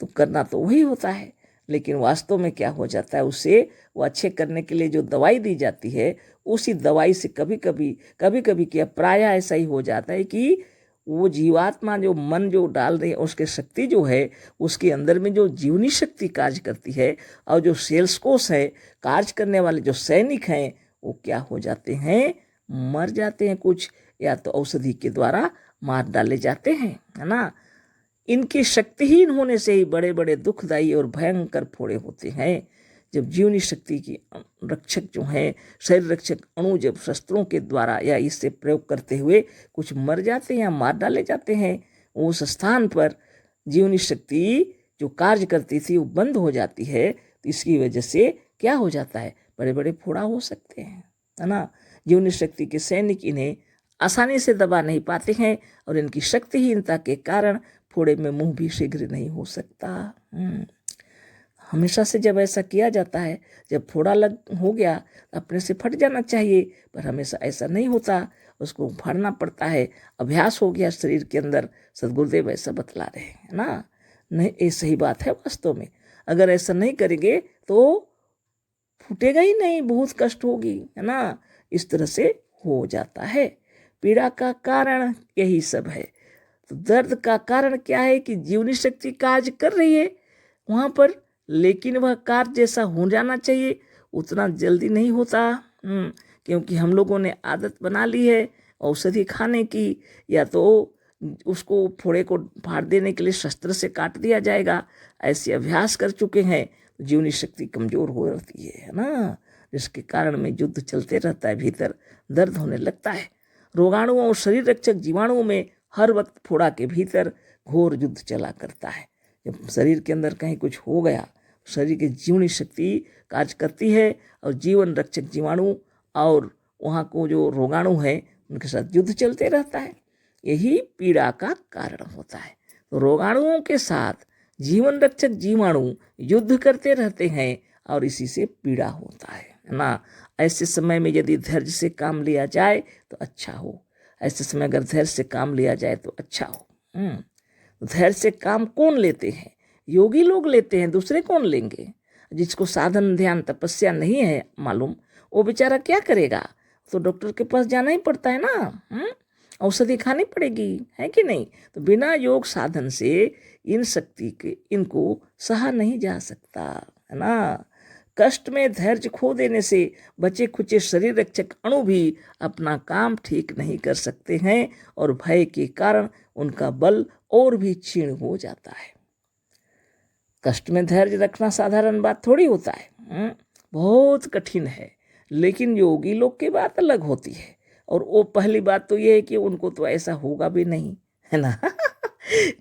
तो करना तो वही होता है, लेकिन वास्तव में क्या हो जाता है, उसे वो अच्छे करने के लिए जो दवाई दी जाती है, उसी दवाई से कभी कभी क्या प्रायः ऐसा ही हो जाता है कि वो जीवात्मा जो मन जो डाल रही है उसके शक्ति जो है, उसके अंदर में जो जीवनी शक्ति कार्य करती है, और जो सेल्स कोष है, कार्य करने वाले जो सैनिक हैं, वो क्या हो जाते हैं, मर जाते हैं कुछ, या तो औषधि के द्वारा मार डाले जाते हैं, है ना। इनके शक्तिहीन होने से ही बड़े बड़े दुखदायी और भयंकर फोड़े होते हैं। जब जीवनी शक्ति की रक्षक जो हैं, शरीर रक्षक अणु जब शस्त्रों के द्वारा या इससे प्रयोग करते हुए कुछ मर जाते हैं या मार डाले जाते हैं, उस स्थान पर जीवनी शक्ति जो कार्य करती थी वो बंद हो जाती है। तो इसकी वजह से क्या हो जाता है, बड़े बड़े फोड़ा हो सकते हैं, है ना। जीवनी शक्ति के सैनिक इन्हें आसानी से दबा नहीं पाते हैं, और इनकी शक्तिहीनता के कारण फोड़े में मुंह भी शीघ्र नहीं हो सकता। हमेशा से जब ऐसा किया जाता है, जब फोड़ा लग हो गया अपने से फट जाना चाहिए, पर हमेशा ऐसा नहीं होता, उसको फाड़ना पड़ता है। अभ्यास हो गया शरीर के अंदर, सदगुरुदेव ऐसा बतला रहे हैं, है ना। नहीं, ये सही बात है वास्तव में। अगर ऐसा नहीं करेंगे तो फूटेगा ही नहीं, बहुत कष्ट होगी, है ना। इस तरह से हो जाता है। पीड़ा का कारण यही सब है। तो दर्द का कारण क्या है कि जीवनी शक्ति कार्य कर रही है वहाँ पर, लेकिन वह कार्य जैसा हो जाना चाहिए उतना जल्दी नहीं होता। क्योंकि हम लोगों ने आदत बना ली है औषधि खाने की, या तो उसको फोड़े को फाड़ देने के लिए शस्त्र से काट दिया जाएगा, ऐसे अभ्यास कर चुके हैं, तो जीवनी शक्ति कमजोर हो रहती है ना। जिसके कारण में युद्ध चलते रहता है, भीतर दर्द होने लगता है। रोगाणुओं और शरीर रक्षक जीवाणुओं में हर वक्त फोड़ा के भीतर घोर युद्ध चला करता है। जब शरीर के अंदर कहीं कुछ हो गया, शरीर की जीवनी शक्ति कार्य करती है, और जीवन रक्षक जीवाणु और वहाँ को जो रोगाणु है उनके साथ युद्ध चलते रहता है। यही पीड़ा का कारण होता है। तो रोगाणुओं के साथ जीवन रक्षक जीवाणु युद्ध करते रहते हैं, और इसी से पीड़ा होता है ना। ऐसे समय में यदि धैर्य से काम लिया जाए तो अच्छा हो। ऐसे समय अगर धैर्य से काम लिया जाए तो अच्छा हो। धैर्य से काम कौन लेते हैं, योगी लोग लेते हैं, दूसरे कौन लेंगे। जिसको साधन ध्यान तपस्या नहीं है मालूम, वो बेचारा क्या करेगा, तो डॉक्टर के पास जाना ही पड़ता है ना, औषधि खानी पड़ेगी, है कि नहीं। तो बिना योग साधन से इन शक्ति के इनको सहा नहीं जा सकता, है ना। कष्ट में धैर्य खो देने से बचे खुचे शरीर रक्षक अणु भी अपना काम ठीक नहीं कर सकते हैं, और भय के कारण उनका बल और भी क्षीण हो जाता है। कष्ट में धैर्य रखना साधारण बात थोड़ी होता है, बहुत कठिन है। लेकिन योगी लोग की बात अलग होती है, और वो पहली बात तो ये है कि उनको तो ऐसा होगा भी नहीं, है ना।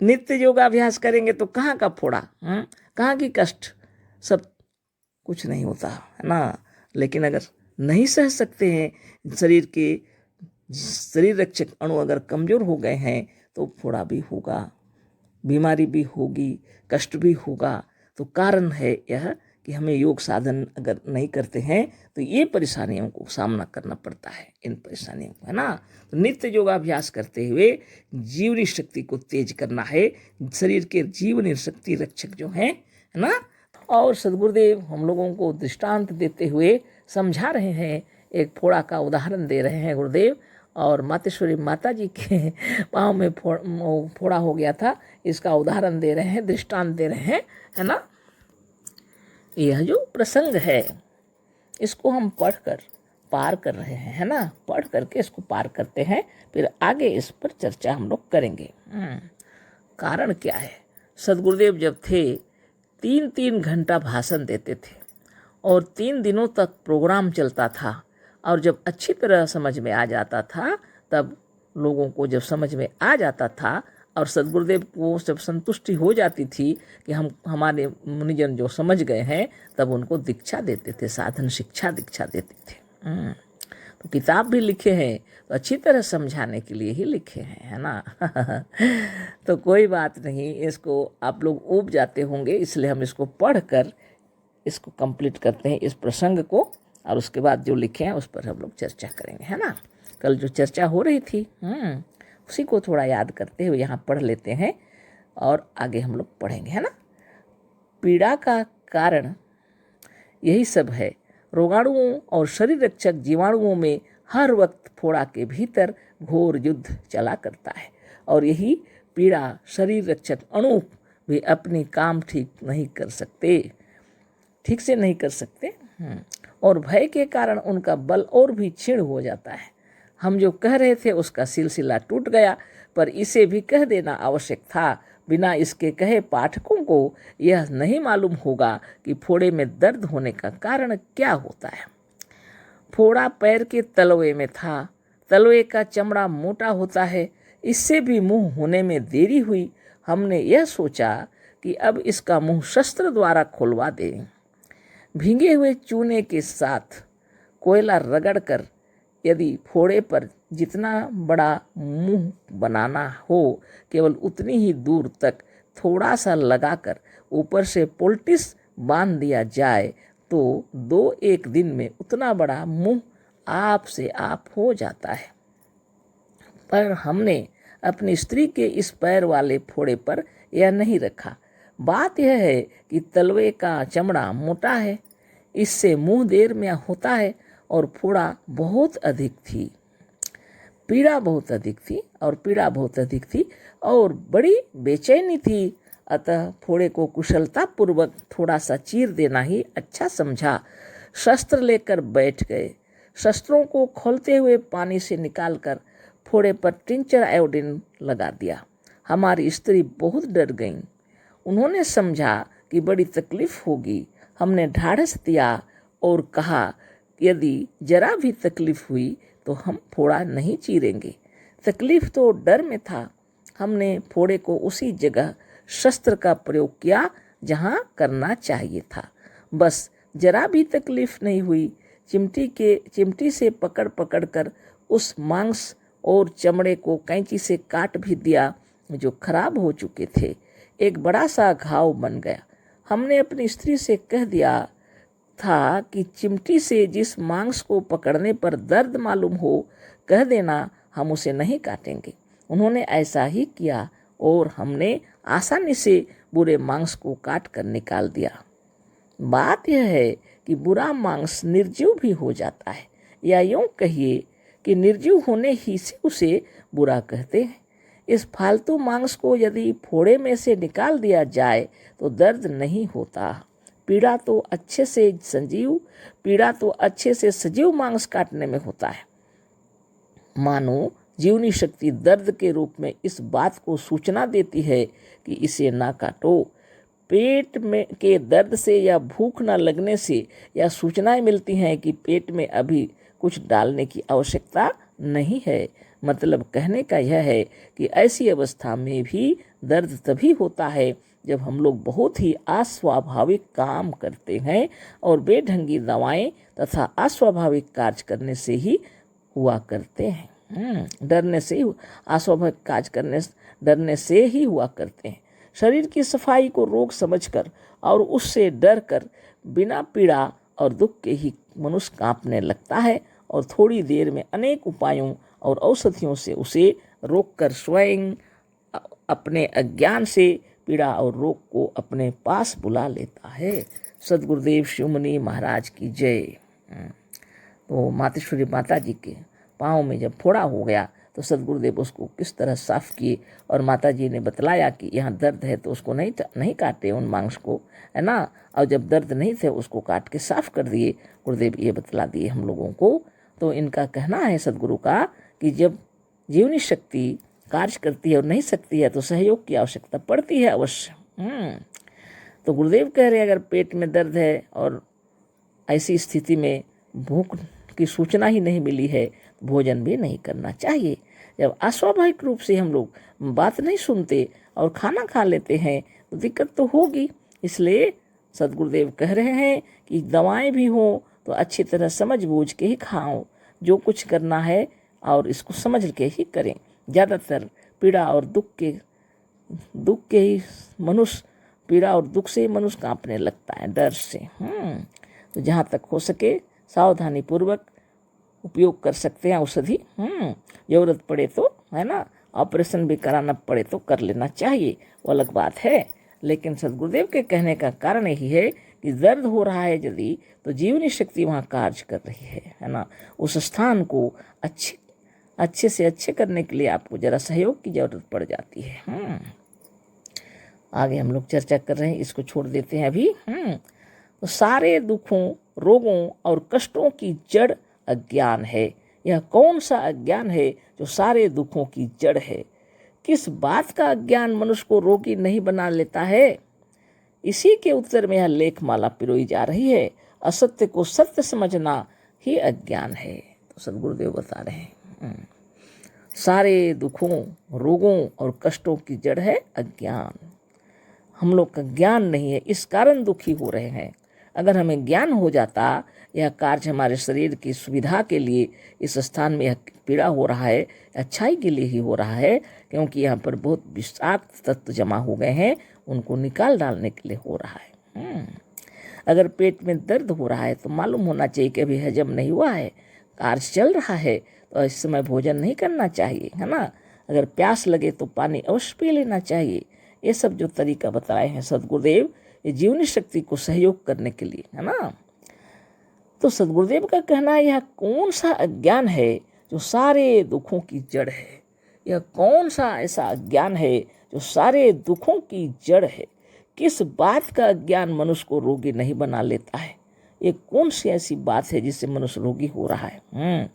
नित्य योगाभ्यास करेंगे तो कहाँ का फोड़ा, कहाँ की कष्ट, सब कुछ नहीं होता, है ना। लेकिन अगर नहीं सह सकते हैं, शरीर रक्षक अणु अगर कमजोर हो गए हैं, तो फोड़ा भी होगा, बीमारी भी होगी, कष्ट भी होगा। तो कारण है यह कि हमें योग साधन अगर नहीं करते हैं तो ये परेशानियों को सामना करना पड़ता है, इन परेशानियों को, है ना। तो नित्य योगाभ्यास करते हुए जीवनी शक्ति को तेज करना है, शरीर के जीवनी शक्ति रक्षक जो है ना। और सदगुरुदेव हम लोगों को दृष्टांत देते हुए समझा रहे हैं, एक फोड़ा का उदाहरण दे रहे हैं गुरुदेव। और मातेश्वरी माता जी के पाँव में फोड़ा हो गया था, इसका उदाहरण दे रहे हैं, दृष्टांत दे रहे हैं, है ना। यह जो प्रसंग है इसको हम पढ़कर पार कर रहे हैं, है ना। पढ़ करके इसको पार करते हैं, फिर आगे इस पर चर्चा हम लोग करेंगे। कारण क्या है, सदगुरुदेव जब थे 3-3 घंटा भाषण देते थे, और 3 दिनों तक प्रोग्राम चलता था, और जब अच्छी तरह समझ में आ जाता था, तब लोगों को जब समझ में आ जाता था और सदगुरुदेव को जब संतुष्टि हो जाती थी कि हमारे मुनिजन जो समझ गए हैं, तब उनको दीक्षा देते थे, साधन शिक्षा दीक्षा देते थे। तो किताब भी लिखे हैं तो अच्छी तरह समझाने के लिए ही लिखे हैं, है ना। तो कोई बात नहीं, इसको आप लोग ऊब जाते होंगे, इसलिए हम इसको पढ़कर इसको कंप्लीट करते हैं, इस प्रसंग को, और उसके बाद जो लिखे हैं उस पर हम लोग चर्चा करेंगे, है ना। कल जो चर्चा हो रही थी उसी को थोड़ा याद करते हुए यहाँ पढ़ लेते हैं, और आगे हम लोग पढ़ेंगे, है ना। पीड़ा का कारण यही सब है। रोगाणुओं और शरीर रक्षक जीवाणुओं में हर वक्त फोड़ा के भीतर घोर युद्ध चला करता है और यही पीड़ा शरीर रक्षक अणु भी अपनी काम ठीक से नहीं कर सकते और भय के कारण उनका बल और भी क्षीण हो जाता है। हम जो कह रहे थे उसका सिलसिला टूट गया, पर इसे भी कह देना आवश्यक था। बिना इसके कहे पाठकों को यह नहीं मालूम होगा कि फोड़े में दर्द होने का कारण क्या होता है। फोड़ा पैर के तलवे में था। तलवे का चमड़ा मोटा होता है। इससे भी मुंह होने में देरी हुई। हमने यह सोचा कि अब इसका मुंह शस्त्र द्वारा खुलवा दें। भीगे हुए चूने के साथ कोयला रगड़कर यदि फोड़े पर जितना बड़ा मुंह बनाना हो केवल उतनी ही दूर तक थोड़ा सा लगाकर ऊपर से पोल्टिस बांध दिया जाए तो 2-1 दिन में उतना बड़ा मुंह आप से आप हो जाता है। पर हमने अपनी स्त्री के इस पैर वाले फोड़े पर यह नहीं रखा। बात यह है कि तलवे का चमड़ा मोटा है, इससे मुंह देर में होता है और फोड़ा बहुत अधिक थी। पीड़ा बहुत अधिक थी और बड़ी बेचैनी थी। अतः फोड़े को कुशलता पूर्वक थोड़ा सा चीर देना ही अच्छा समझा। शस्त्र लेकर बैठ गए। शस्त्रों को खोलते हुए पानी से निकालकर फोड़े पर टिंचर आयोडीन लगा दिया। हमारी स्त्री बहुत डर गईं। उन्होंने समझा कि बड़ी तकलीफ होगी। हमने ढाढ़स दिया और कहा यदि जरा भी तकलीफ हुई तो हम फोड़ा नहीं चीरेंगे। तकलीफ तो डर में था। हमने फोड़े को उसी जगह शस्त्र का प्रयोग किया जहां करना चाहिए था। बस जरा भी तकलीफ नहीं हुई। चिमटी से पकड़ कर उस मांस और चमड़े को कैंची से काट भी दिया जो खराब हो चुके थे। एक बड़ा सा घाव बन गया। हमने अपनी स्त्री से कह दिया था कि चिमटी से जिस मांस को पकड़ने पर दर्द मालूम हो कह देना, हम उसे नहीं काटेंगे। उन्होंने ऐसा ही किया और हमने आसानी से बुरे मांस को काट कर निकाल दिया। बात यह है कि बुरा मांस निर्जीव भी हो जाता है, या यूं कहिए कि निर्जीव होने ही से उसे बुरा कहते हैं। इस फालतू मांस को यदि फोड़े में से निकाल दिया जाए तो दर्द नहीं होता। पीड़ा तो अच्छे से सजीव मांस काटने में होता है। मानो जीवनी शक्ति दर्द के रूप में इस बात को सूचना देती है कि इसे ना काटो। पेट में के दर्द से या भूख न लगने से या सूचनाएं मिलती हैं कि पेट में अभी कुछ डालने की आवश्यकता नहीं है। मतलब कहने का यह है कि ऐसी अवस्था में भी दर्द तभी होता है जब हम लोग बहुत ही अस्वाभाविक काम करते हैं और बेढंगी दवाएं तथा अस्वाभाविक कार्य करने से ही हुआ करते हैं। डरने से ही हुआ करते हैं। शरीर की सफाई को रोग समझकर और उससे डर कर बिना पीड़ा और दुख के ही मनुष्य कांपने लगता है और थोड़ी देर में अनेक उपायों और औषधियों से उसे रोककर स्वयं अपने अज्ञान से पीड़ा और रोग को अपने पास बुला लेता है। सद्गुरुदेव शिवमुनि महाराज की जय। तो मातेश्वरी माता जी के पाँव में जब फोड़ा हो गया तो सद्गुरुदेव उसको किस तरह साफ किए और माता जी ने बतलाया कि यहाँ दर्द है तो उसको नहीं काटे उन मांस को, है ना। और जब दर्द नहीं थे उसको काट के साफ कर दिए। गुरुदेव ये बतला दिए हम लोगों को। तो इनका कहना है सद्गुरु का कि जब जीवनी शक्ति कार्य करती है और नहीं सकती है तो सहयोग की आवश्यकता पड़ती है अवश्य। तो गुरुदेव कह रहे हैं अगर पेट में दर्द है और ऐसी स्थिति में भूख की सूचना ही नहीं मिली है, भोजन भी नहीं करना चाहिए। जब अस्वाभाविक रूप से हम लोग बात नहीं सुनते और खाना खा लेते हैं तो दिक्कत तो होगी। इसलिए सद्गुरुदेव कह रहे हैं कि दवाएं भी हो तो अच्छी तरह समझ बूझ के ही खाओ। जो कुछ करना है और इसको समझ के ही करें। ज़्यादातर पीड़ा और दुख के ही मनुष्य कांपने लगता है डर से। तो जहाँ तक हो सके सावधानी पूर्वक उपयोग कर सकते हैं औषधि। ज़रूरत पड़े तो, है ना, ऑपरेशन भी कराना पड़े तो कर लेना चाहिए, वो अलग बात है। लेकिन सद्गुरुदेव के कहने का कारण यही है कि दर्द हो रहा है यदि, तो जीवनी शक्ति वहाँ कार्य कर रही है ना। उस स्थान को अच्छे से अच्छे करने के लिए आपको जरा सहयोग की जरूरत पड़ जाती है। आगे हम लोग चर्चा कर रहे हैं, इसको छोड़ देते हैं अभी। तो सारे दुखों, रोगों और कष्टों की जड़ अज्ञान है। यह कौन सा अज्ञान है जो सारे दुखों की जड़ है? किस बात का अज्ञान मनुष्य को रोगी नहीं बना लेता है? इसी के उत्तर में यह लेख माला पिरोई जा रही है। असत्य को सत्य समझना ही अज्ञान है। तो सद्गुरुदेव बता रहे हैं सारे दुखों, रोगों और कष्टों की जड़ है अज्ञान। हम लोग का ज्ञान नहीं है, इस कारण दुखी हो रहे हैं। अगर हमें ज्ञान हो जाता, यह कार्य हमारे शरीर की सुविधा के लिए, इस स्थान में यह पीड़ा हो रहा है, अच्छाई के लिए ही हो रहा है, क्योंकि यहाँ पर बहुत विषाक्त तत्व जमा हो गए हैं, उनको निकाल डालने के लिए हो रहा है। अगर पेट में दर्द हो रहा है तो मालूम होना चाहिए कि अभी हजम नहीं हुआ है, कार्य चल रहा है, तो इस समय भोजन नहीं करना चाहिए, है ना। अगर प्यास लगे तो पानी अवश्य पी लेना चाहिए। ये सब जो तरीका बताए हैं सद्गुरुदेव, ये जीवनी शक्ति को सहयोग करने के लिए, है ना। तो सद्गुरुदेव का कहना है, यह कौन सा अज्ञान है जो सारे दुखों की जड़ है? यह कौन सा ऐसा अज्ञान है जो सारे दुखों की जड़ है? किस बात का अज्ञान मनुष्य को रोगी नहीं बना लेता है? ये कौन सी ऐसी बात है जिससे मनुष्य रोगी हो रहा है?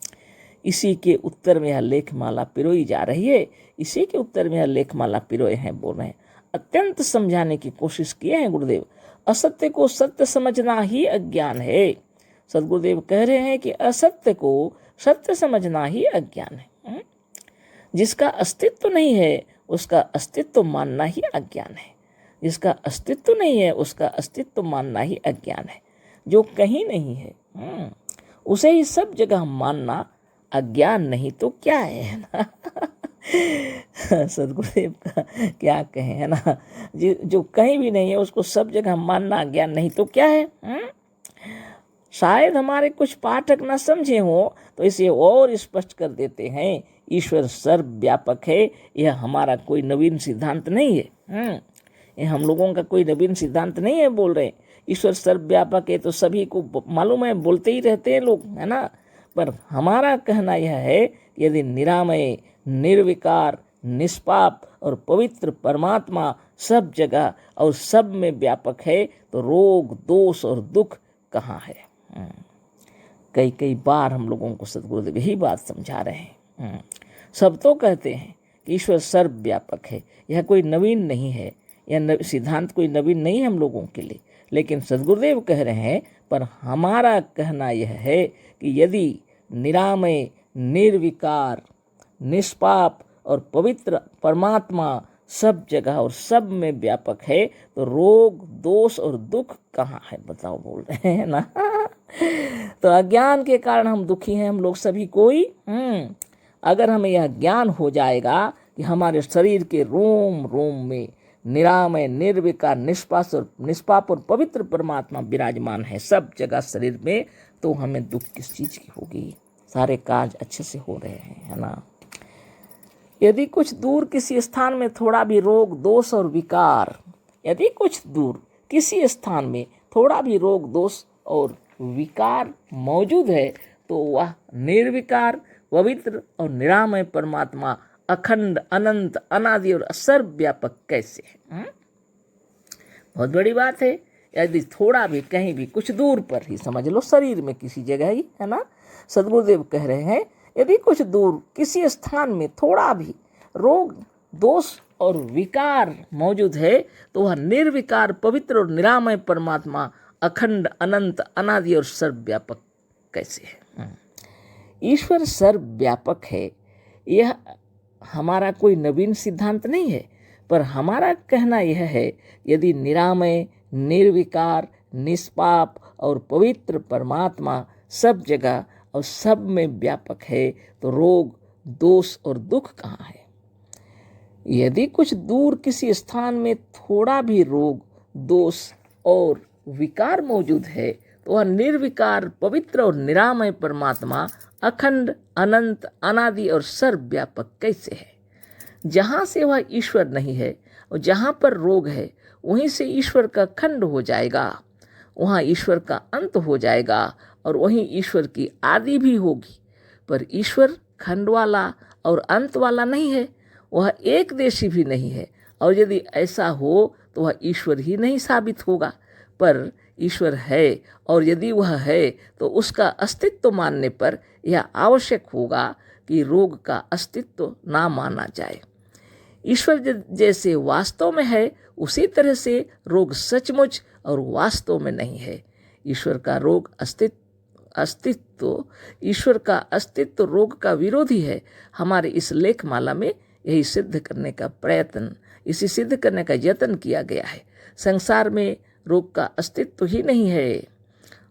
इसी के उत्तर में यह लेख माला पिरोई जा रही है। इसी के उत्तर में यह लेख माला पिरोए हैं, बोल रहे हैं। अत्यंत समझाने की कोशिश किए हैं गुरुदेव। असत्य को सत्य समझना ही अज्ञान है। सद्गुरुदेव कह रहे हैं कि असत्य को सत्य समझना ही अज्ञान है। जिसका अस्तित्व नहीं है उसका अस्तित्व मानना ही अज्ञान है। जिसका अस्तित्व नहीं है उसका अस्तित्व मानना ही अज्ञान है। जो कहीं नहीं है उसे ही सब जगह मानना अज्ञान नहीं तो क्या है ना। सद्गुरुदेव का क्या कहें, है ना। जो कहीं भी नहीं है उसको सब जगह मानना अज्ञान नहीं तो क्या है। शायद हमारे कुछ पाठक न समझे हो तो इसे और स्पष्ट कर देते हैं। ईश्वर सर्वव्यापक है, यह हमारा कोई नवीन सिद्धांत नहीं है। ये हम लोगों का कोई नवीन सिद्धांत नहीं है, बोल रहे हैं। ईश्वर सर्वव्यापक है तो सभी को मालूम है, बोलते ही रहते हैं लोग, है ना। पर हमारा कहना यह है कि यदि निरामय, निर्विकार, निष्पाप और पवित्र परमात्मा सब जगह और सब में व्यापक है तो रोग, दोष और दुख कहाँ है। कई बार हम लोगों को सद्गुरुदेव यही बात समझा रहे हैं। सब तो कहते हैं कि ईश्वर सर्वव्यापक है, यह कोई नवीन नहीं है, यह सिद्धांत कोई नवीन नहीं है हम लोगों के लिए। लेकिन सद्गुरुदेव कह रहे हैं, पर हमारा कहना यह है कि यदि निरामय, निर्विकार, निष्पाप और पवित्र परमात्मा सब जगह और सब में व्यापक है तो रोग, दोष और दुख कहाँ है, बताओ, बोल रहे हैं ना। तो अज्ञान के कारण हम दुखी हैं, हम लोग सभी कोई। अगर हमें यह ज्ञान हो जाएगा कि हमारे शरीर के रोम रोम में निरामय, निर्विकार, निष्पाप और पवित्र परमात्मा विराजमान है सब जगह शरीर में, तो हमें दुख किस चीज़ की होगी। सारे कार्य अच्छे से हो रहे हैं, है ना। यदि कुछ दूर किसी स्थान में थोड़ा भी रोग, दोष और विकार, यदि कुछ दूर किसी स्थान में थोड़ा भी रोग, दोष और विकार मौजूद है तो वह निर्विकार, पवित्र और निरामय परमात्मा अखंड, अनंत, अनादि और सर्वव्यापक कैसे है। बहुत बड़ी बात है। यदि थोड़ा भी, कहीं भी, कुछ दूर पर ही, समझ लो शरीर में किसी जगह ही, है ना। सद्गुरुदेव कह रहे हैं यदि कुछ दूर किसी स्थान में थोड़ा भी रोग, दोष और विकार मौजूद है तो वह निर्विकार, पवित्र और निरामय परमात्मा अखंड, अनंत, अनादि और सर्वव्यापक कैसे है। ईश्वर सर्वव्यापक है, यह हमारा कोई नवीन सिद्धांत नहीं है। पर हमारा कहना यह है, यदि निरामय, निर्विकार, निष्पाप और पवित्र परमात्मा सब जगह और सब में व्यापक है तो रोग, दोष और दुख कहाँ है। यदि कुछ दूर किसी स्थान में थोड़ा भी रोग, दोष और विकार मौजूद है तो वह निर्विकार, पवित्र और निरामय परमात्मा अखंड, अनंत, अनादि और सर्वव्यापक कैसे है। जहाँ से वह ईश्वर नहीं है और जहाँ पर रोग है वहीं से ईश्वर का खंड हो जाएगा, वहाँ ईश्वर का अंत हो जाएगा और वहीं ईश्वर की आदि भी होगी। पर ईश्वर खंड वाला और अंत वाला नहीं है, वह एक देशी भी नहीं है, और यदि ऐसा हो तो वह ईश्वर ही नहीं साबित होगा। पर ईश्वर है, और यदि वह है तो उसका अस्तित्व मानने पर यह आवश्यक होगा कि रोग का अस्तित्व ना माना जाए। ईश्वर जैसे वास्तव में है, उसी तरह से रोग सचमुच और वास्तव में नहीं है। ईश्वर का अस्तित्व ईश्वर का अस्तित्व रोग का विरोधी है। हमारे इस लेखमाला में यही सिद्ध करने का यत्न किया गया है। संसार में रोग का अस्तित्व ही नहीं है।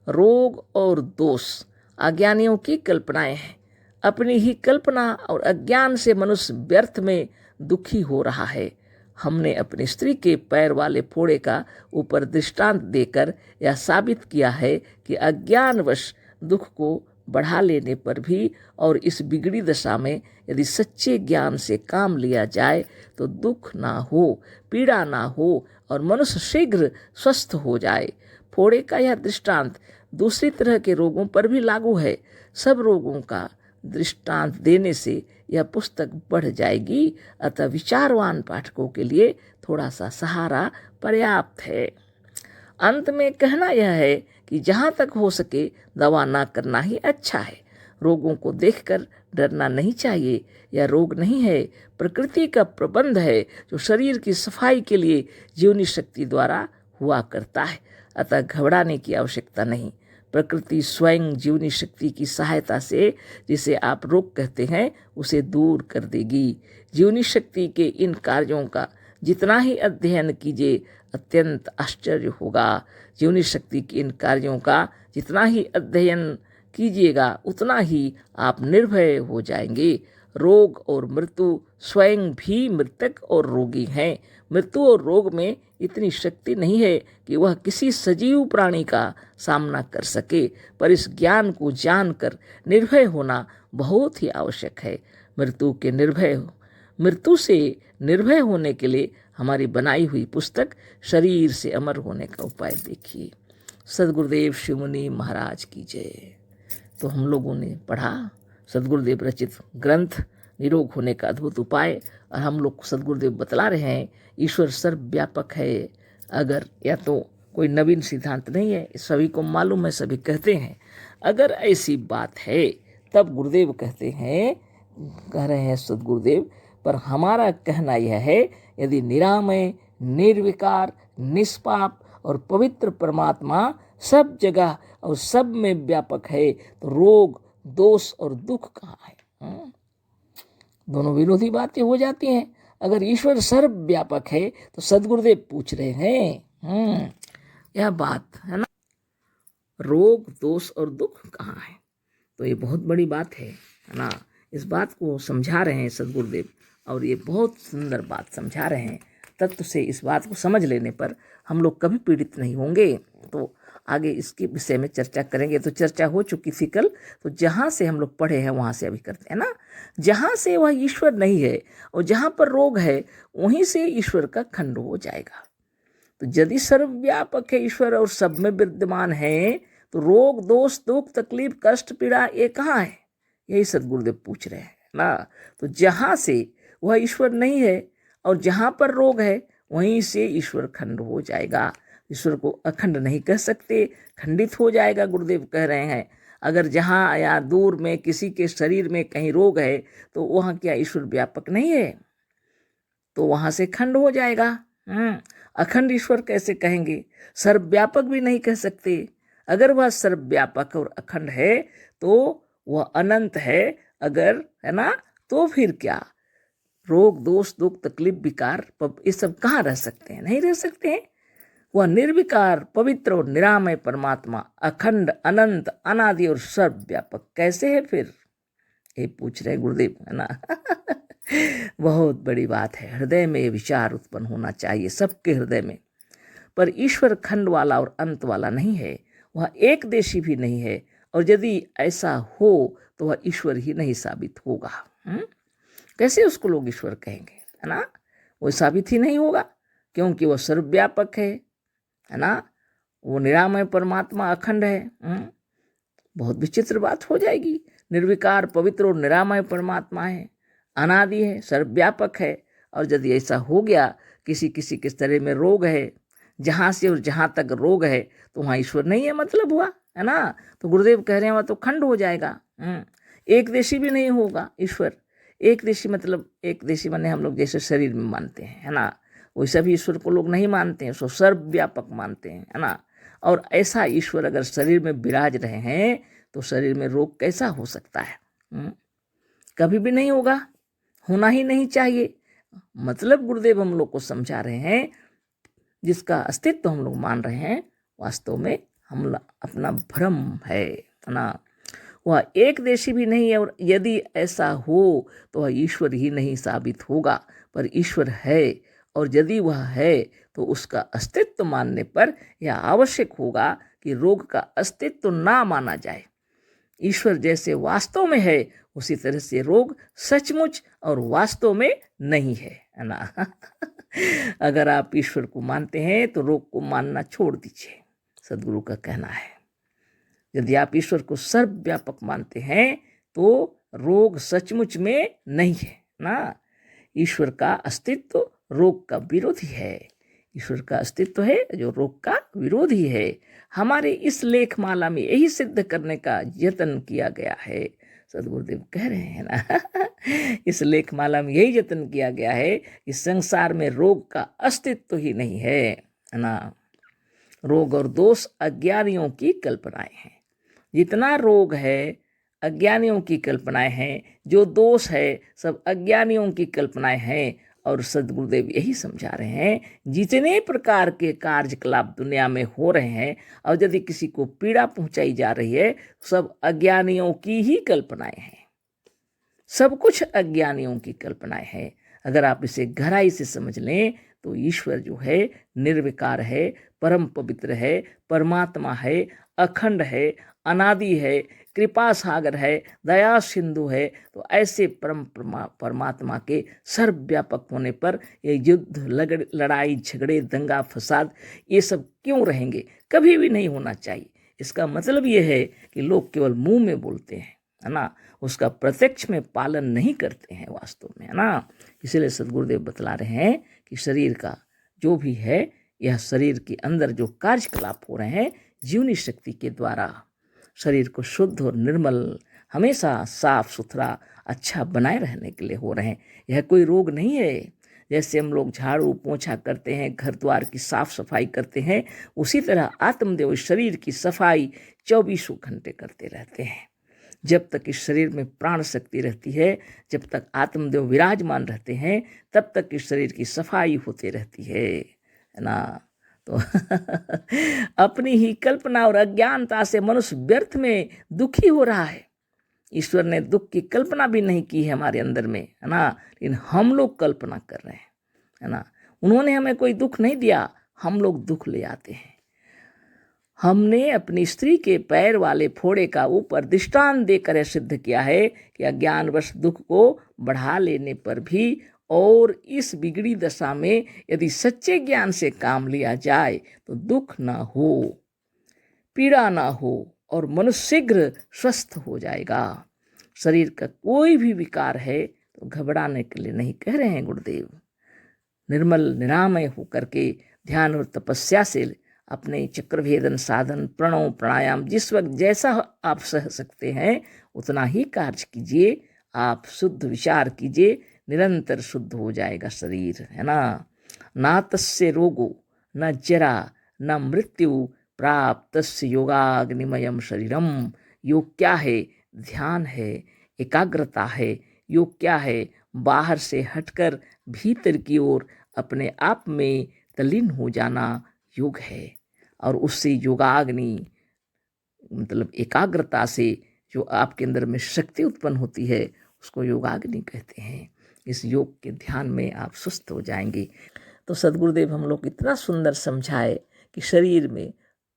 रोग और दोष अज्ञानियों की कल्पनाएं हैं। अपनी ही कल्पना और अज्ञान से मनुष्य व्यर्थ में दुखी हो रहा है। हमने अपनी स्त्री के पैर वाले फोड़े का ऊपर दृष्टांत देकर यह साबित किया है कि अज्ञानवश दुख को बढ़ा लेने पर भी और इस बिगड़ी दशा में यदि सच्चे ज्ञान से काम लिया जाए तो दुख ना हो, पीड़ा ना हो और मनुष्य शीघ्र स्वस्थ हो जाए। फोड़े का यह दृष्टांत दूसरी तरह के रोगों पर भी लागू है। सब रोगों का दृष्टांत देने से यह पुस्तक बढ़ जाएगी, अतः विचारवान पाठकों के लिए थोड़ा सा सहारा पर्याप्त है। अंत में कहना यह है कि जहाँ तक हो सके दवा ना करना ही अच्छा है। रोगों को देखकर डरना नहीं चाहिए। यह रोग नहीं है, प्रकृति का प्रबंध है जो शरीर की सफाई के लिए जीवनी शक्ति द्वारा हुआ करता है। अतः घबराने की आवश्यकता नहीं। प्रकृति स्वयं जीवनी शक्ति की सहायता से जिसे आप रोग कहते हैं उसे दूर कर देगी। जीवनी शक्ति के इन कार्यों का जितना ही अध्ययन कीजिए अत्यंत आश्चर्य होगा। जीवनी शक्ति के इन कार्यों का जितना ही अध्ययन कीजिएगा उतना ही आप निर्भय हो जाएंगे। रोग और मृत्यु स्वयं भी मृतक और रोगी हैं। मृत्यु और रोग में इतनी शक्ति नहीं है कि वह किसी सजीव प्राणी का सामना कर सके, पर इस ज्ञान को जानकर निर्भय होना बहुत ही आवश्यक है। मृत्यु से निर्भय होने के लिए हमारी बनाई हुई पुस्तक शरीर से अमर होने का उपाय देखिए। सद्गुरुदेव शिवमुनि महाराज की जय। तो हम लोगों ने पढ़ा सद्गुरुदेव रचित ग्रंथ निरोग होने का अद्भुत उपाय, और हम लोग सद्गुरुदेव बतला रहे हैं ईश्वर सर्वव्यापक है। अगर या तो कोई नवीन सिद्धांत नहीं है, सभी को मालूम है, सभी कहते हैं। अगर ऐसी बात है तब गुरुदेव कह रहे हैं सद्गुरुदेव, पर हमारा कहना यह है यदि निरामय, निर्विकार, निष्पाप और पवित्र परमात्मा सब जगह और सब में व्यापक है तो रोग, दोष और दुख कहाँ है? दोनों विरोधी बातें हो जाती हैं। अगर ईश्वर सर्वव्यापक है तो सद्गुरुदेव पूछ रहे हैं यह बात है ना, रोग, दोष और दुख कहाँ है? तो ये बहुत बड़ी बात है ना। इस बात को समझा रहे हैं सद्गुरुदेव, और ये बहुत सुंदर बात समझा रहे हैं। तत्व से इस बात को समझ लेने पर हम लोग कभी पीड़ित नहीं होंगे। तो आगे इसके विषय में चर्चा करेंगे। तो चर्चा हो चुकी थी कल, तो जहाँ से हम लोग पढ़े हैं वहाँ से अभी करते हैं ना। जहाँ से वह ईश्वर नहीं है और जहाँ पर रोग है वहीं से ईश्वर का खंड हो जाएगा। तो यदि सर्वव्यापक है ईश्वर और सब में विद्यमान है तो रोग, दोष, दुख, तकलीफ, कष्ट, पीड़ा ये कहाँ है? यही सद्गुरुदेव पूछ रहे हैं ना। तो जहाँ से वह ईश्वर नहीं है और जहाँ पर रोग है वहीं से ईश्वर खंड हो जाएगा। ईश्वर को अखंड नहीं कह सकते, खंडित हो जाएगा, गुरुदेव कह रहे हैं। अगर जहाँ या दूर में किसी के शरीर में कहीं रोग है तो वहाँ क्या ईश्वर व्यापक नहीं है? तो वहाँ से खंड हो जाएगा। अखंड ईश्वर कैसे कहेंगे? सर्वव्यापक भी नहीं कह सकते। अगर वह सर्वव्यापक और अखंड है तो वह अनंत है, अगर है ना, तो फिर क्या रोग, दोष, दुख, तकलीफ, विकार ये सब कहाँ रह सकते हैं? नहीं रह सकते हैं। वह निर्विकार, पवित्र और निरामय परमात्मा अखंड, अनंत, अनादि और सर्वव्यापक कैसे है फिर? ये पूछ रहे गुरुदेव, है ना। बहुत बड़ी बात है। हृदय में ये विचार उत्पन्न होना चाहिए, सबके हृदय में। पर ईश्वर खंड वाला और अंत वाला नहीं है, वह एक देशी भी नहीं है, और यदि ऐसा हो तो वह ईश्वर ही नहीं साबित होगा। कैसे उसको लोग ईश्वर कहेंगे, है ना? वो साबित ही नहीं होगा, क्योंकि वह सर्वव्यापक है ना। वो निरामय परमात्मा अखंड है। बहुत विचित्र बात हो जाएगी। निर्विकार, पवित्र और निरामय परमात्मा है, अनादि है, सर्वव्यापक है। और यदि ऐसा हो गया, किसी किसी के शरीर में रोग है, जहाँ से और जहाँ तक रोग है, तो वहाँ ईश्वर नहीं है मतलब हुआ, है ना। तो गुरुदेव कह रहे हैं वह तो खंड हो जाएगा। एक देशी भी नहीं होगा ईश्वर। एक देशी मतलब, एक देशी माने हम लोग जैसे शरीर में मानते हैं, है ना, वैसा भी ईश्वर को लोग नहीं मानते हैं, उसको सर्वव्यापक मानते हैं, है ना। और ऐसा ईश्वर अगर शरीर में विराज रहे हैं तो शरीर में रोग कैसा हो सकता है? कभी भी नहीं होगा, होना ही नहीं चाहिए। मतलब गुरुदेव हम लोग को समझा रहे हैं, जिसका अस्तित्व हम लोग मान रहे हैं, वास्तव में हम अपना भ्रम है ना। वह एक देशी भी नहीं है, और यदि ऐसा हो तो वह ईश्वर ही नहीं साबित होगा, पर ईश्वर है। और यदि वह है तो उसका अस्तित्व मानने पर यह आवश्यक होगा कि रोग का अस्तित्व ना माना जाए। ईश्वर जैसे वास्तव में है, उसी तरह से रोग सचमुच और वास्तव में नहीं है ना। अगर आप ईश्वर को मानते हैं तो रोग को मानना छोड़ दीजिए, सदगुरु का कहना है। यदि आप ईश्वर को सर्वव्यापक मानते हैं तो रोग सचमुच में नहीं है ना। ईश्वर का अस्तित्व रोग का विरोधी है। ईश्वर का अस्तित्व है जो रोग का विरोधी है। हमारे इस लेखमाला में यही सिद्ध करने का यत्न किया गया है, सदगुरुदेव कह रहे हैं ना। इस लेखमाला में यही यत्न किया गया है कि संसार में रोग का अस्तित्व ही नहीं है ना। रोग और दोष अज्ञानियों की कल्पनाएं हैं। जितना रोग है अज्ञानियों की कल्पनाएं हैं, जो दोष है सब अज्ञानियों की कल्पनाएं हैं। और सदगुरुदेव यही समझा रहे हैं, जितने प्रकार के कार्यकलाप दुनिया में हो रहे हैं और यदि किसी को पीड़ा पहुंचाई जा रही है, सब अज्ञानियों की ही कल्पनाएं हैं। सब कुछ अज्ञानियों की कल्पनाएं हैं। अगर आप इसे गहराई से समझ लें तो ईश्वर जो है निर्विकार है, परम पवित्र है, परमात्मा है, अखंड है, अनादि है, कृपा सागर है, दया सिंधु है। तो ऐसे परम परमात्मा के सर्वव्यापक होने पर ये युद्ध, लड़ाई, झगड़े, दंगा, फसाद ये सब क्यों रहेंगे? कभी भी नहीं होना चाहिए। इसका मतलब ये है कि लोग केवल मुंह में बोलते हैं, है ना, उसका प्रत्यक्ष में पालन नहीं करते हैं वास्तव में, है ना। इसीलिए सदगुरुदेव बतला रहे हैं कि शरीर का जो भी है, यह शरीर के अंदर जो कार्यकलाप हो रहे हैं, जीवनी शक्ति के द्वारा शरीर को शुद्ध और निर्मल, हमेशा साफ सुथरा, अच्छा बनाए रहने के लिए हो रहे हैं। यह कोई रोग नहीं है। जैसे हम लोग झाड़ू पोछा करते हैं, घर द्वार की साफ सफाई करते हैं, उसी तरह आत्मदेव शरीर की सफाई 24 घंटे करते रहते हैं। जब तक इस शरीर में प्राण शक्ति रहती है, जब तक आत्मदेव विराजमान रहते हैं, तब तक इस शरीर की सफाई होती रहती है ना। तो अपनी ही कल्पना और अज्ञानता से मनुष्य व्यर्थ में दुखी हो रहा है। ईश्वर ने दुख की कल्पना भी नहीं की है हमारे अंदर में, है ना, लेकिन हम लोग कल्पना कर रहे हैं, है ना। उन्होंने हमें कोई दुख नहीं दिया, हम लोग दुख ले आते हैं। हमने अपनी स्त्री के पैर वाले फोड़े का ऊपर दृष्टांत देकर यह सिद्ध किया है कि अज्ञानवश दुख को बढ़ा लेने पर भी और इस बिगड़ी दशा में यदि सच्चे ज्ञान से काम लिया जाए तो दुख ना हो, पीड़ा ना हो और मनुष्य शीघ्र स्वस्थ हो जाएगा। शरीर का कोई भी विकार है तो घबराने के लिए नहीं कह रहे हैं गुरुदेव। निर्मल निरामय होकर के ध्यान और तपस्या से अपने चक्रभेदन साधन, प्रणव, प्राणायाम जिस वक्त जैसा आप सह सकते हैं उतना ही कार्य कीजिए। आप शुद्ध विचार कीजिए, निरंतर शुद्ध हो जाएगा शरीर, है ना। ना तस्य रोगो न जरा न मृत्यु प्राप्तस्य योगाग्निमयम शरीरम। योग क्या है? ध्यान है, एकाग्रता है। योग क्या है? बाहर से हटकर भीतर की ओर अपने आप में तल्लीन हो जाना योग है। और उससे योगाग्नि मतलब एकाग्रता से जो आपके अंदर में शक्ति उत्पन्न होती है उसको योगाग्नि कहते हैं। इस योग के ध्यान में आप सुस्त हो जाएंगे। तो सदगुरुदेव हम लोग इतना सुंदर समझाए कि शरीर में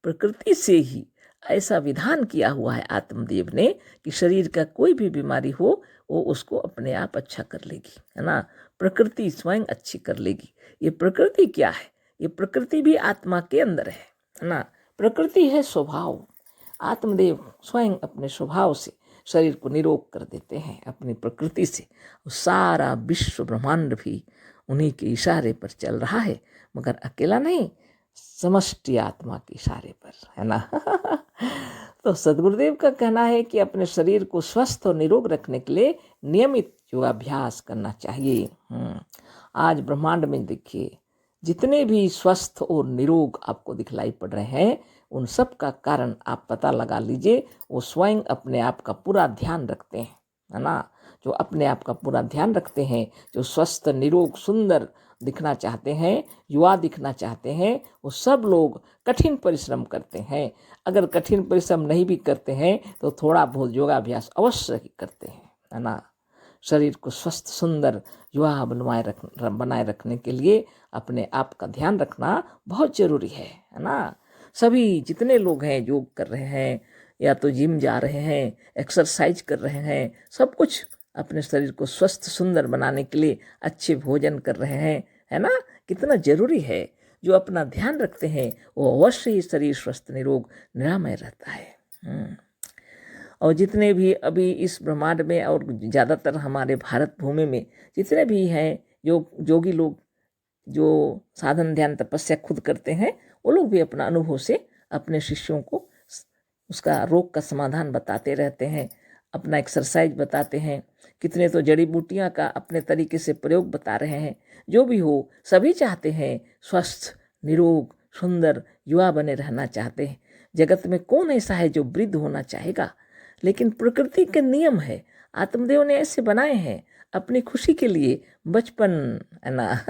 प्रकृति से ही ऐसा विधान किया हुआ है आत्मदेव ने कि शरीर का कोई भी बीमारी हो वो उसको अपने आप अच्छा कर लेगी, है ना। प्रकृति स्वयं अच्छी कर लेगी। ये प्रकृति क्या है? ये प्रकृति भी आत्मा के अंदर है ना। प्रकृति है स्वभाव। आत्मदेव स्वयं अपने स्वभाव से शरीर को निरोग कर देते हैं अपनी प्रकृति से। सारा विश्व ब्रह्मांड भी उन्हीं के इशारे पर चल रहा है, मगर अकेला नहीं, समष्टि आत्मा के इशारे पर, है ना। तो सद्गुरुदेव का कहना है कि अपने शरीर को स्वस्थ और निरोग रखने के लिए नियमित योगाभ्यास करना चाहिए। आज ब्रह्मांड में देखिए, जितने भी स्वस्थ और निरोग आपको दिखलाई पड़ रहे हैं, उन सब का कारण आप पता लगा लीजिए। वो स्वयं अपने आप का पूरा ध्यान रखते हैं, है ना। जो अपने आप का पूरा ध्यान रखते हैं, जो स्वस्थ निरोग सुंदर दिखना चाहते हैं, युवा दिखना चाहते हैं, वो सब लोग कठिन परिश्रम करते हैं। अगर कठिन परिश्रम नहीं भी करते हैं तो थोड़ा बहुत योगाभ्यास अवश्य ही करते हैं, है ना। शरीर को स्वस्थ सुंदर युवा बनाए रखने के लिए अपने आप का ध्यान रखना बहुत जरूरी है ना। सभी जितने लोग हैं योग कर रहे हैं या तो जिम जा रहे हैं, एक्सरसाइज कर रहे हैं, सब कुछ अपने शरीर को स्वस्थ सुंदर बनाने के लिए अच्छे भोजन कर रहे हैं, है ना। कितना जरूरी है। जो अपना ध्यान रखते हैं वो अवश्य ही शरीर स्वस्थ निरोग निरामय रहता है। और जितने भी अभी इस ब्रह्मांड में और ज़्यादातर हमारे भारत भूमि में जितने भी हैं योगी लोग, जो साधन ध्यान तपस्या खुद करते हैं, वो लोग भी अपना अनुभव से अपने शिष्यों को उसका रोग का समाधान बताते रहते हैं, अपना एक्सरसाइज बताते हैं। कितने तो जड़ी बूटियां का अपने तरीके से प्रयोग बता रहे हैं। जो भी हो, सभी चाहते हैं स्वस्थ निरोग सुंदर युवा बने रहना चाहते हैं। जगत में कौन ऐसा है जो वृद्ध होना चाहेगा? लेकिन प्रकृति के नियम है, आत्मदेव ने ऐसे बनाए हैं अपनी खुशी के लिए। बचपन, है ना।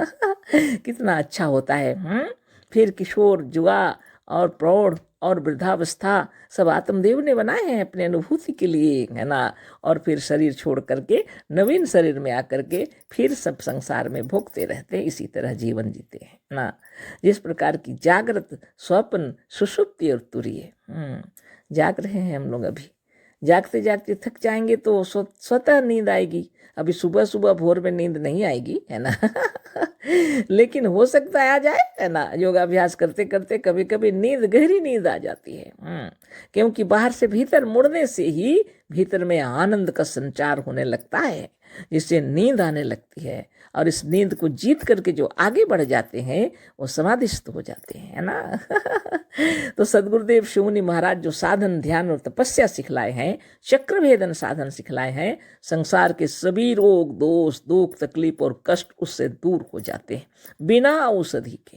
कितना अच्छा होता है। फिर किशोर, जुआ और प्रौढ़ और वृद्धावस्था सब आत्मदेव ने बनाए हैं अपने अनुभूति के लिए, है ना। और फिर शरीर छोड़ करके नवीन शरीर में आकर के फिर सब संसार में भोगते रहते हैं, इसी तरह जीवन जीते हैं ना। जिस प्रकार की जागृत, स्वप्न, सुषुप्ति और तुरीय। जाग रहे हैं हम लोग। अभी जागते जागते थक जाएंगे तो स्वतः नींद आएगी। अभी सुबह सुबह भोर में नींद नहीं आएगी, है ना। लेकिन हो सकता है आ जाए, है ना। योगाभ्यास करते करते कभी कभी नींद, गहरी नींद आ जाती है। क्योंकि बाहर से भीतर मुड़ने से ही भीतर में आनंद का संचार होने लगता है, जिससे नींद आने लगती है। और इस नींद को जीत करके जो आगे बढ़ जाते हैं वो समाधिस्थ हो जाते हैं, है ना। तो सद्गुरुदेव शिव मुनि महाराज जो साधन ध्यान और तपस्या सिखलाए हैं, चक्रभेदन साधन सिखलाए हैं, संसार के सभी रोग दोष दुख तकलीफ और कष्ट उससे दूर हो जाते हैं बिना औषधि के,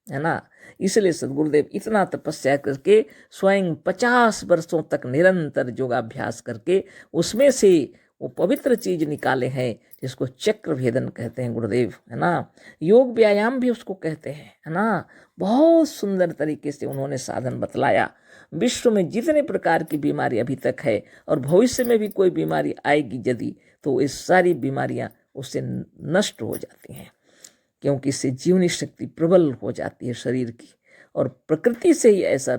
है ना। इसलिए सद्गुरुदेव इतना तपस्या करके स्वयं 50 वर्षों तक निरंतर योगाभ्यास करके उसमें से वो पवित्र चीज निकाले हैं जिसको चक्रभेदन कहते हैं गुरुदेव, है ना। योग व्यायाम भी उसको कहते हैं, है ना। बहुत सुंदर तरीके से उन्होंने साधन बतलाया। विश्व में जितने प्रकार की बीमारी अभी तक है और भविष्य में भी कोई बीमारी आएगी यदि, तो ये सारी बीमारियां उससे नष्ट हो जाती हैं, क्योंकि इससे जीवनी शक्ति प्रबल हो जाती है शरीर की। और प्रकृति से ही ऐसा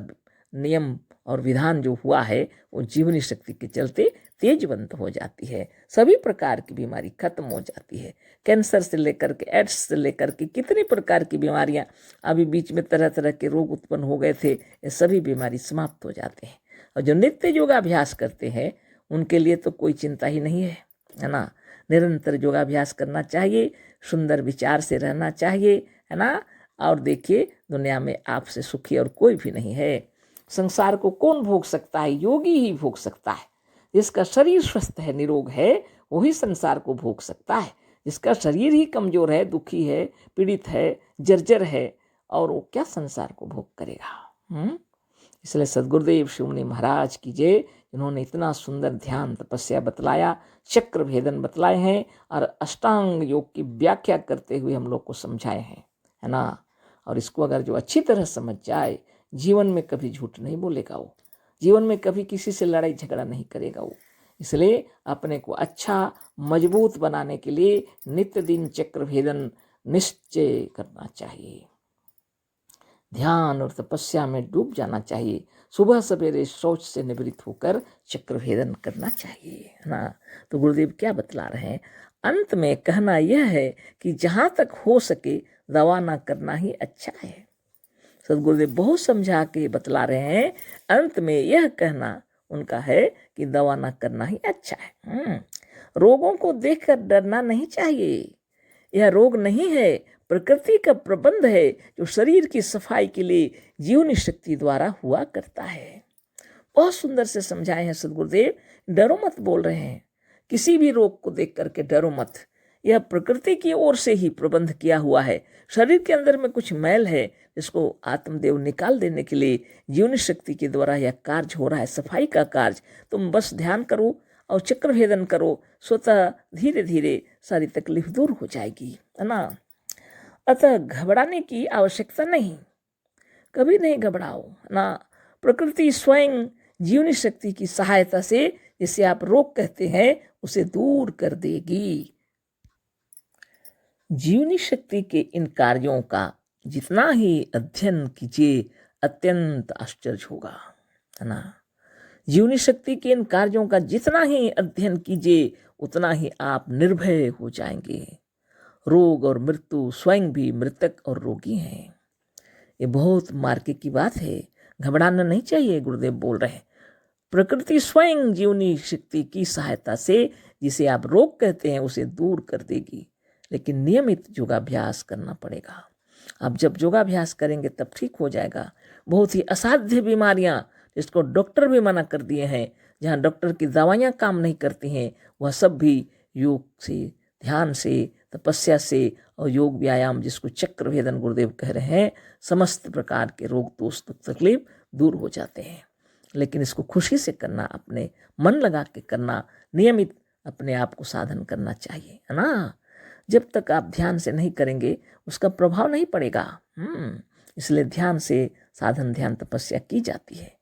नियम और विधान जो हुआ है वो जीवनी शक्ति के चलते तेजवंत हो जाती है। सभी प्रकार की बीमारी खत्म हो जाती है। कैंसर से लेकर के एड्स से लेकर के कितनी प्रकार की बीमारियां अभी बीच में तरह तरह के रोग उत्पन्न हो गए थे, ये सभी बीमारी समाप्त हो जाते हैं। और जो नित्य योगाभ्यास करते हैं उनके लिए तो कोई चिंता ही नहीं है ना। निरंतर योगाभ्यास करना चाहिए, सुंदर विचार से रहना चाहिए, है ना। और देखिए, दुनिया में आपसे सुखी और कोई भी नहीं है। संसार को कौन भोग सकता है? योगी ही भोग सकता है। जिसका शरीर स्वस्थ है, निरोग है, वही संसार को भोग सकता है। जिसका शरीर ही कमजोर है, दुखी है, पीड़ित है, जर्जर है, और वो क्या संसार को भोग करेगा? इसलिए सद्गुरुदेव शिव मुनि महाराज की जय, जिन्होंने इतना सुंदर ध्यान तपस्या बतलाया, चक्र भेदन बतलाए हैं और अष्टांग योग की व्याख्या करते हुए हम लोग को समझाए हैं, है ना। और इसको अगर जो अच्छी तरह समझ जाए, जीवन में कभी झूठ नहीं बोलेगा वो, जीवन में कभी किसी से लड़ाई झगड़ा नहीं करेगा वो। इसलिए अपने को अच्छा मजबूत बनाने के लिए नित्य दिन चक्र भेदन निश्चय करना चाहिए, ध्यान और तपस्या में डूब जाना चाहिए, सुबह सवेरे शौच से निवृत्त होकर चक्रभेदन करना चाहिए, है ना। तो गुरुदेव क्या बतला रहे हैं, अंत में कहना यह है कि जहाँ तक हो सके दवा ना करना ही अच्छा है। सदगुरुदेव बहुत समझा के बतला रहे हैं, अंत में यह कहना उनका है कि दवा ना करना ही अच्छा है। रोगों को देखकर डरना नहीं चाहिए, यह रोग नहीं है, प्रकृति का प्रबंध है जो शरीर की सफाई के लिए जीवनी शक्ति द्वारा हुआ करता है। बहुत सुंदर से समझाए हैं सदगुरुदेव, डरो मत बोल रहे हैं, किसी भी रोग को देख करके डरो मत, यह प्रकृति की ओर से ही प्रबंध किया हुआ है। शरीर के अंदर में कुछ मैल है जिसको आत्मदेव निकाल देने के लिए जीवनी शक्ति के द्वारा यह कार्य हो रहा है, सफाई का कार्य। तुम बस ध्यान करो और चक्रभेदन करो, स्वतः धीरे धीरे सारी तकलीफ दूर हो जाएगी, है ना। अतः घबराने की आवश्यकता नहीं, कभी नहीं घबराओ, है ना। प्रकृति स्वयं जीवनी शक्ति की सहायता से जिसे आप रोग कहते हैं उसे दूर कर देगी। जीवनी शक्ति के इन कार्यों का जितना ही अध्ययन कीजिए अत्यंत आश्चर्य होगा, है ना। जीवनी शक्ति के इन कार्यों का जितना ही अध्ययन कीजिए उतना ही आप निर्भय हो जाएंगे। रोग और मृत्यु स्वयं भी मृतक और रोगी हैं। ये बहुत मार्के की बात है, घबराना नहीं चाहिए। गुरुदेव बोल रहे हैं प्रकृति स्वयं जीवनी शक्ति की सहायता से जिसे आप रोग कहते हैं उसे दूर कर देगी, लेकिन नियमित योगाभ्यास करना पड़ेगा। आप जब योगाभ्यास करेंगे तब ठीक हो जाएगा। बहुत ही असाध्य बीमारियां जिसको डॉक्टर भी मना कर दिए हैं, जहाँ डॉक्टर की दवाइयाँ काम नहीं करती हैं, वह सब भी योग से, ध्यान से, तपस्या से और योग व्यायाम जिसको चक्रभेदन गुरुदेव कह रहे हैं, समस्त प्रकार के रोग दोष दुख तकलीफ दूर हो जाते हैं। लेकिन इसको खुशी से करना, अपने मन लगा के करना, नियमित अपने आप को साधन करना चाहिए, है ना। जब तक आप ध्यान से नहीं करेंगे उसका प्रभाव नहीं पड़ेगा। इसलिए ध्यान से साधन, ध्यान तपस्या की जाती है।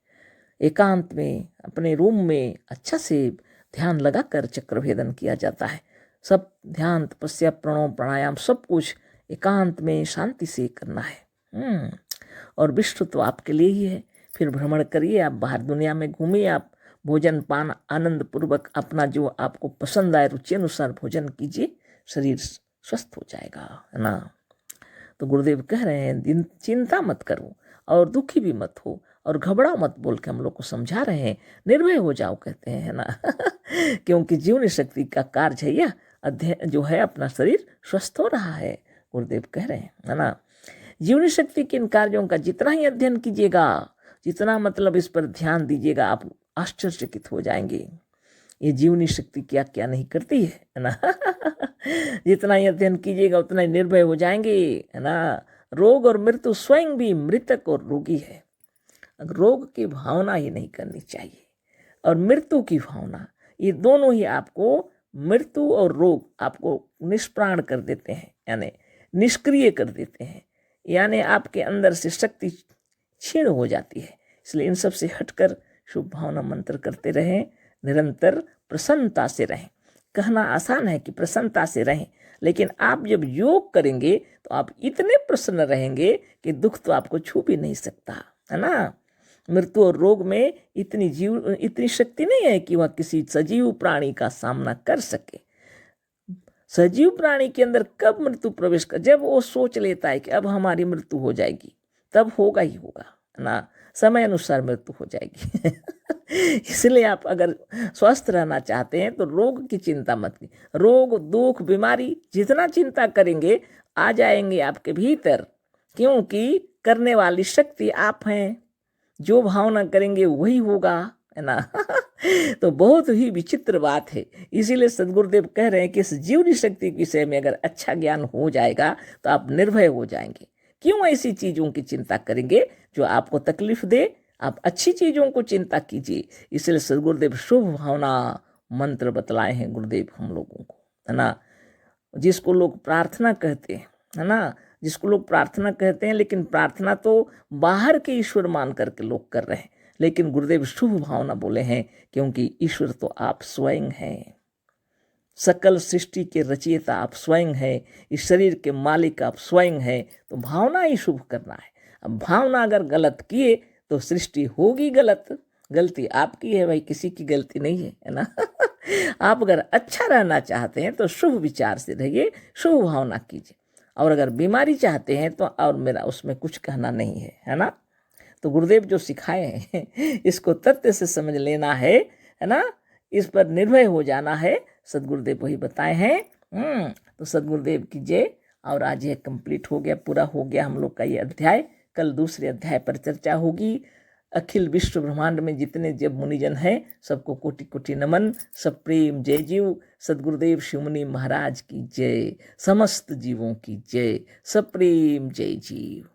एकांत में अपने रूम में अच्छा से ध्यान लगाकर चक्रभेदन किया जाता है। सब ध्यान तपस्या प्रणव प्राणायाम सब कुछ एकांत में शांति से करना है। और विश्व तो आपके लिए ही है। फिर भ्रमण करिए, आप बाहर दुनिया में घूमिए, आप भोजन पान आनंद पूर्वक अपना जो आपको पसंद आए रुचि अनुसार भोजन कीजिए, शरीर स्वस्थ हो जाएगा, है ना। तो गुरुदेव कह रहे हैं चिंता मत करो और दुखी भी मत हो और घबराओ मत बोल के हम लोग को समझा रहे हैं। निर्भय हो जाओ कहते हैं, है ना। क्योंकि जीवनी शक्ति का कार्य है यह अध्ययन जो है, अपना शरीर स्वस्थ हो रहा है, गुरुदेव कह रहे हैं, है ना। जीवनी शक्ति के इन कार्यों का जितना ही अध्ययन कीजिएगा, जितना मतलब इस पर ध्यान दीजिएगा, आप आश्चर्यचकित हो जाएंगे। ये जीवनी शक्ति क्या क्या नहीं करती है ना। जितना ही अध्ययन कीजिएगा उतना ही निर्भय हो जाएंगे, है ना। रोग और मृत्यु स्वयं भी मृतक और रोगी है। रोग की भावना ही नहीं करनी चाहिए और मृत्यु की भावना, ये दोनों ही आपको, मृत्यु और रोग आपको निष्प्राण कर देते हैं, यानी निष्क्रिय कर देते हैं, यानी आपके अंदर से शक्ति क्षीण हो जाती है। इसलिए इन सब से हटकर शुभ भावना मंत्र करते रहें, निरंतर प्रसन्नता से रहें। कहना आसान है कि प्रसन्नता से रहें, लेकिन आप जब योग करेंगे तो आप इतने प्रसन्न रहेंगे कि दुख तो आपको छू भी नहीं सकता, है ना। मृत्यु और रोग में इतनी शक्ति नहीं है कि वह किसी सजीव प्राणी का सामना कर सके। सजीव प्राणी के अंदर कब मृत्यु प्रवेश कर, जब वो सोच लेता है कि अब हमारी मृत्यु हो जाएगी, तब होगा ही होगा, है ना। समय अनुसार मृत्यु हो जाएगी। इसलिए आप अगर स्वस्थ रहना चाहते हैं तो रोग की चिंता मत कीजिए। रोग दुख बीमारी जितना चिंता करेंगे आ जाएंगे आपके भीतर, क्योंकि करने वाली शक्ति आप हैं। जो भावना करेंगे वही होगा, है ना। तो बहुत ही विचित्र बात है। इसीलिए सदगुरुदेव कह रहे हैं कि इस जीवनी शक्ति के विषय में अगर अच्छा ज्ञान हो जाएगा तो आप निर्भय हो जाएंगे। क्यों ऐसी चीज़ों की चिंता करेंगे जो आपको तकलीफ दे, आप अच्छी चीज़ों को चिंता कीजिए। इसलिए सदगुरुदेव शुभ भावना मंत्र बतलाए हैं गुरुदेव हम लोगों को, है ना। जिसको लोग प्रार्थना कहते हैं, है ना, जिसको लोग प्रार्थना कहते हैं, लेकिन प्रार्थना तो बाहर के ईश्वर मान करके लोग कर रहे हैं, लेकिन गुरुदेव शुभ भावना बोले हैं क्योंकि ईश्वर तो आप स्वयं हैं। सकल सृष्टि के रचयिता आप स्वयं हैं, इस शरीर के मालिक आप स्वयं हैं। तो भावना ही शुभ करना है। अब भावना अगर गलत किए तो सृष्टि होगी गलत। गलती आपकी है भाई, किसी की गलती नहीं है ना। आप अगर अच्छा रहना चाहते हैं तो शुभ विचार से रहिए, शुभ भावना कीजिए। और अगर बीमारी चाहते हैं तो और मेरा उसमें कुछ कहना नहीं है ना। तो गुरुदेव जो सिखाए हैं इसको तथ्य से समझ लेना है ना, इस पर निर्भय हो जाना है। सदगुरुदेव वही बताए हैं। तो सदगुरुदेव की जय। और आज ये कंप्लीट हो गया, पूरा हो गया हम लोग का ये अध्याय। कल दूसरे अध्याय पर चर्चा होगी। अखिल विश्व ब्रह्मांड में जितने जब मुनिजन हैं सबको कोटि कोटि नमन, सब प्रेम जय जीव। सदगुरुदेव शिवमुनि महाराज की जय, समस्त जीवों की जय, सब प्रेम जय जीव।